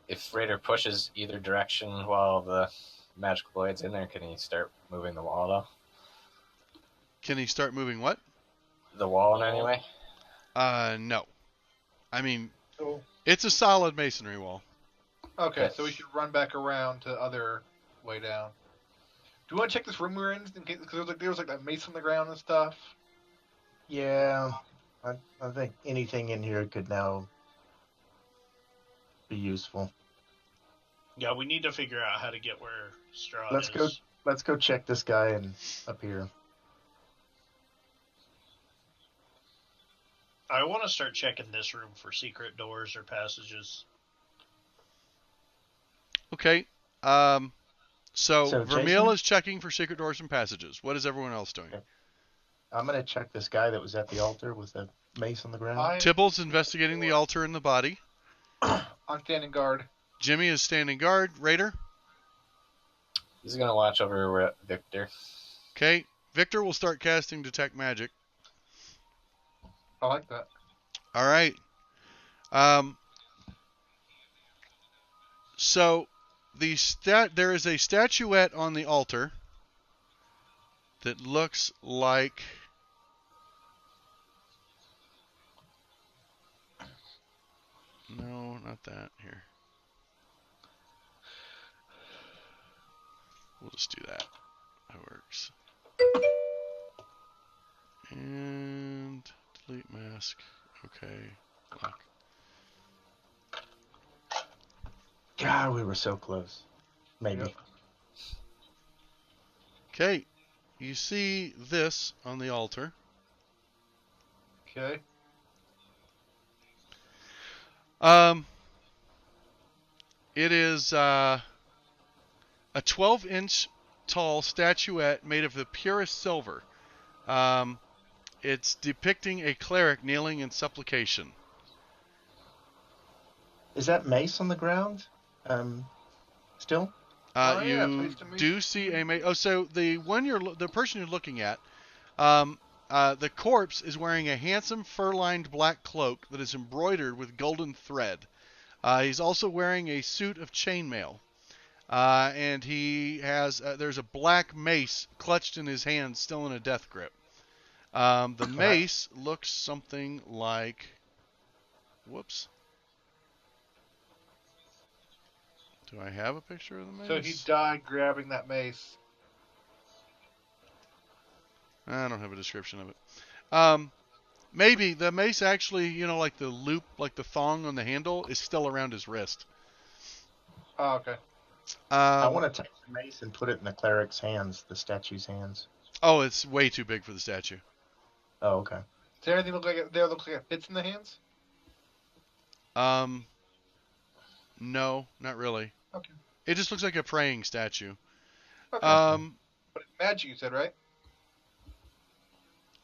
If Raider pushes either direction while the magical blade's in there, can he start moving the wall, though? Can he start moving what? The wall in any way? No. I mean, So, it's a solid masonry wall. okay, Okay. so we should run back around to the other way down. Do you want to check this room we're in? Because there was like that mace on the ground and stuff. Yeah, I think anything in here could now be useful. Yeah, we need to figure out how to get where Strahd Let's go. is. Let's go check this guy and up here. I want to start checking this room for secret doors or passages. Okay. So Vermeil Jason, is checking for secret doors and passages. What is everyone else doing? Okay. I'm gonna check this guy that was at the altar with the mace on the ground. Tibble's investigating the altar and the body. I'm standing guard. Jimmy is standing guard. Raider? He's gonna watch over Victor. Okay. Victor will start casting Detect Magic. I like that. All right. So there is a statuette on the altar that looks like no, not that. Here. We'll just do that. That works. And delete mask. Okay. Lock. God, we were so close. Maybe. Yep. Okay. You see this on the altar. Okay. It is a 12-inch tall statuette made of the purest silver. It's depicting a cleric kneeling in supplication. Is that mace on the ground? Still? Oh, yeah, You pleased to meet do you. see a mace. Oh, so the person you're looking at, the corpse is wearing a handsome fur-lined black cloak that is embroidered with golden thread. He's also wearing a suit of chainmail. And he has there's a black mace clutched in his hand, still in a death grip. The mace looks something like. Whoops. Do I have a picture of the mace? So he died grabbing that mace. I don't have a description of it. Maybe the mace actually, like the loop, like the thong on the handle, is still around his wrist. Oh, okay. I want to take the mace and put it in the cleric's hands, the statue's hands. Oh, it's way too big for the statue. Oh, okay. Does everything look like it fits in the hands? No, not really. Okay. It just looks like a praying statue. Okay. But it's magic, you said, right?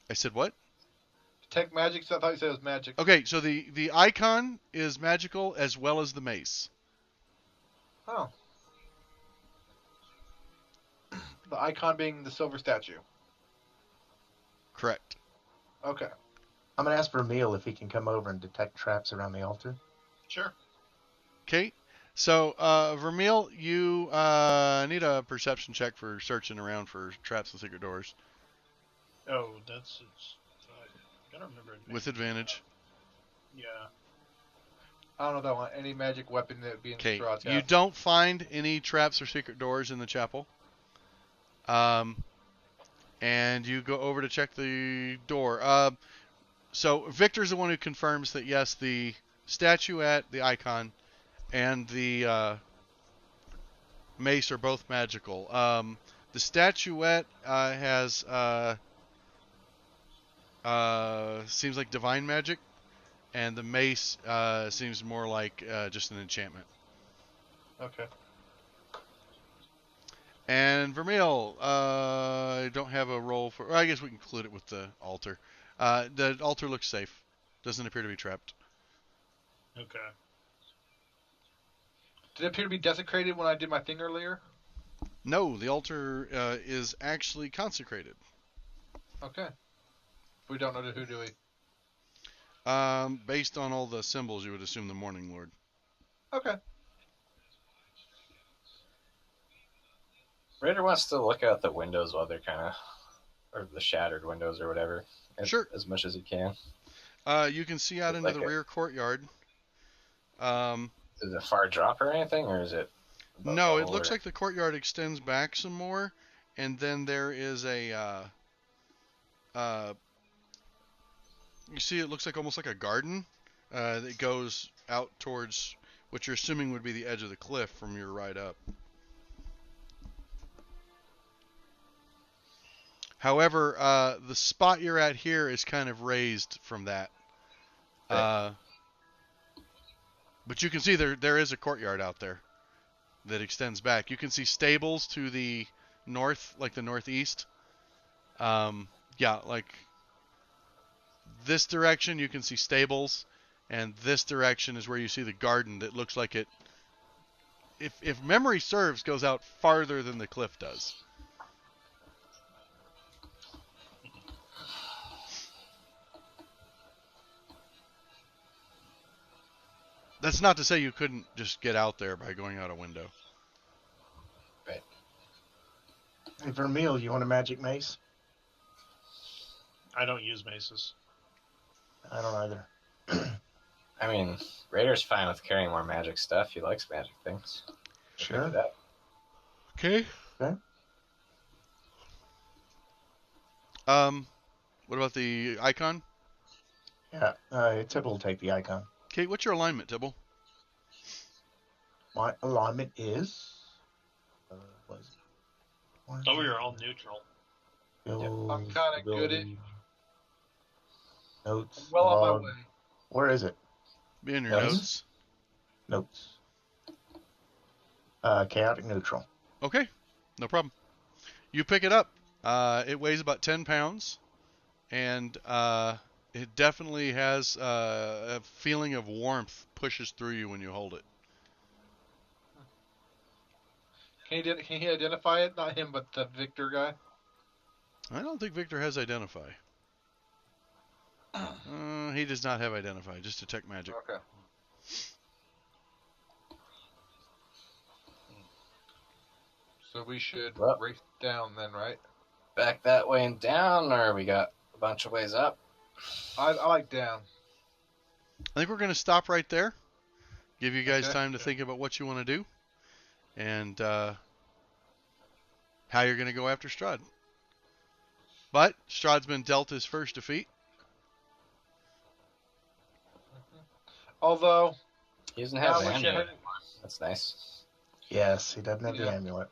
I said what? Detect magic. So I thought you said it was magic. Okay, so the icon is magical as well as the mace. Oh. The icon being the silver statue. Correct. Okay. I'm going to ask Vermeil if he can come over and detect traps around the altar. Sure. Okay. So, Vermeil, you need a perception check for searching around for traps and secret doors. Oh, that's it's. I gotta remember. With advantage. Yeah. I don't know if I want any magic weapon that would be in Okay. Strahd's You house. don't find any traps or secret doors in the chapel. And you go over to check the door. So Victor's the one who confirms that yes, the statuette, the icon, and the mace are both magical. The statuette has seems like divine magic, and the mace seems more like just an enchantment. Okay. And Vermeil, I don't have a roll for. Well, I guess we can include it with the altar. The altar looks safe. Doesn't appear to be trapped. Okay. Did it appear to be desecrated when I did my thing earlier? No, the altar is actually consecrated. Okay. We don't know who, do we? Based on all the symbols, you would assume the Morning Lord. Okay. Raider wants to look out the windows while they're kind of, or the shattered windows or whatever. Sure. As much as he can. You can see out into Like the it. rear courtyard. Is it a far drop or anything, or is it? No, it looks like the courtyard extends back some more, and then there is a You see, it looks like almost like a garden that goes out towards what you're assuming would be the edge of the cliff from your ride up. However, the spot you're at here is kind of raised from that. But you can see there is a courtyard out there that extends back. You can see stables to the north, like the northeast. Yeah, like this direction you can see stables, and this direction is where you see the garden that looks like it, if memory serves, goes out farther than the cliff does. That's not to say you couldn't just get out there by going out a window. Right. Hey, Vermeil, you want a magic mace? I don't use maces. I don't either. I mean, Raider's fine with carrying more magic stuff. He likes magic things. Sure. Do that. Okay. Okay. What about the icon? Yeah, Tibble will take the icon. Kate, what's your alignment, Tibble? My alignment is. What is it? Oh, we are all neutral. I'm kind of good at. Notes. Well on log. my way. Where is it? Be in your Notes? notes. Notes. Chaotic neutral. Okay, no problem. You pick it up. It weighs about 10 pounds, and it definitely has a feeling of warmth pushes through you when you hold it. Can he identify it? Not him, but the Victor guy. I don't think Victor has identify. He does not have identify, just detect magic. Okay. So we should Well. race down then, right? Back that way and down, or we got a bunch of ways up? I like down. I think we're going to stop right there. Give you guys Okay. time to think about what you want to do and how you're going to go after Strahd. But Strahd's been dealt his first defeat. Although, He doesn't now have the we should amulet head- anymore. That's nice. Yes, he doesn't have the Yeah. amulet.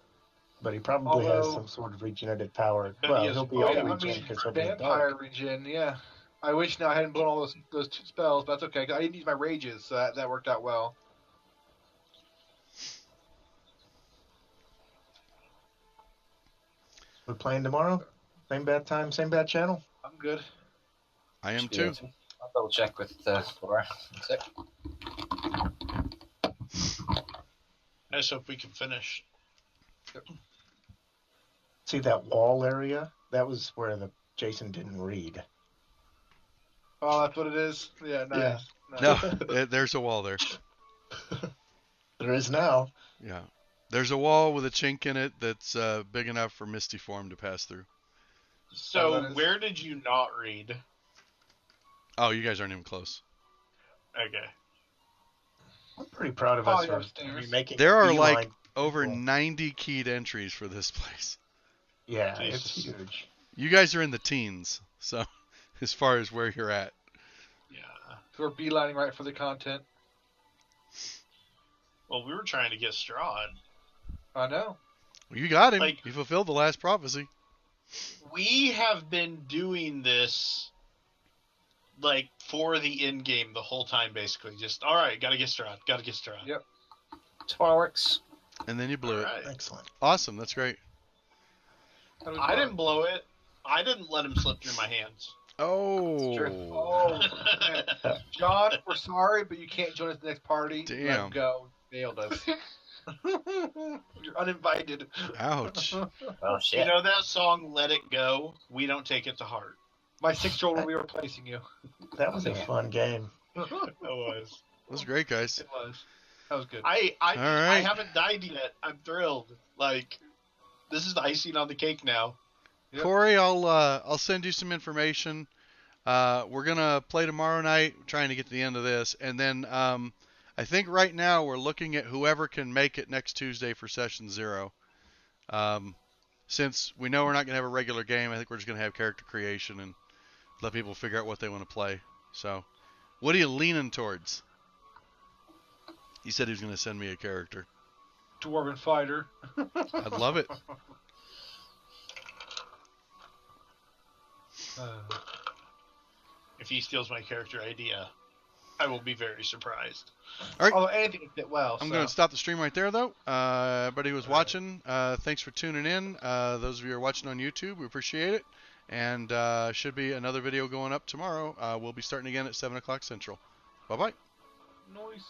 But he probably has Although- some sort of regenerative power. But Well, he has- he'll be oh, all yeah, I regen mean, because he'll be vampire dark. regen, yeah. I wish now I hadn't blown all those two spells, but that's okay. 'Cause I didn't use my rages, so that worked out well. We're playing tomorrow? Same bad time, same bad channel? I'm good. I am Should be too. able to. I'll double check with Laura. That's it. I just hope we can finish. See that wall area? That was where Jason didn't read. Oh, that's what it is? Yeah, nice. Yeah. Nice. No, there's a wall there. There is now. Yeah. There's a wall with a chink in it that's big enough for Misty Form to pass through. So, that is- where did you not read? Oh, you guys aren't even close. Okay. I'm pretty proud of us Probably for upstairs. making There are beeline. like over Cool. 90 keyed entries for this place. Yeah, Jesus. it's huge. You guys are in the teens, so as far as where you're at. Yeah. So we're beelining right for the content. Well, we were trying to get Strahd. I know. Well, you got him. Like- You fulfilled the last prophecy. We have been doing this like for the end game the whole time, basically. Just all right, gotta get Strahd. Yep. Tomorrow works. And then you blew All it. right. Excellent. Awesome. That's great. That was I fun. didn't blow it. I didn't let him slip through my hands. Oh. true. Oh, man. John, we're sorry, but you can't join us at the next party. Let Damn. him go. Nailed us. You're uninvited. Ouch. Oh shit. You know that song "Let It Go"? We don't take it to heart. My 6-year-old will be replacing you. That was a fun game. It It was. That was great, guys. was. That was good. I All right. haven't died yet. I'm thrilled. Like, this is the icing on the cake now. Yep. Corey, I'll send you some information. We're gonna play tomorrow night, trying to get to the end of this, and then I think right now we're looking at whoever can make it next Tuesday for session 0. Since we know we're not gonna have a regular game, I think we're just gonna have character creation and let people figure out what they want to play. So, what are you leaning towards? He said he was going to send me a character. Dwarven fighter. I'd love it. If he steals my character idea, I will be very surprised. All right. Although anything would fit well. I'm so. going to stop the stream right there, though. Everybody who was watching, thanks for tuning in. Those of you who are watching on YouTube, we appreciate it. And should be another video going up tomorrow. We'll be starting again at 7 o'clock Central. Bye-bye. Noise.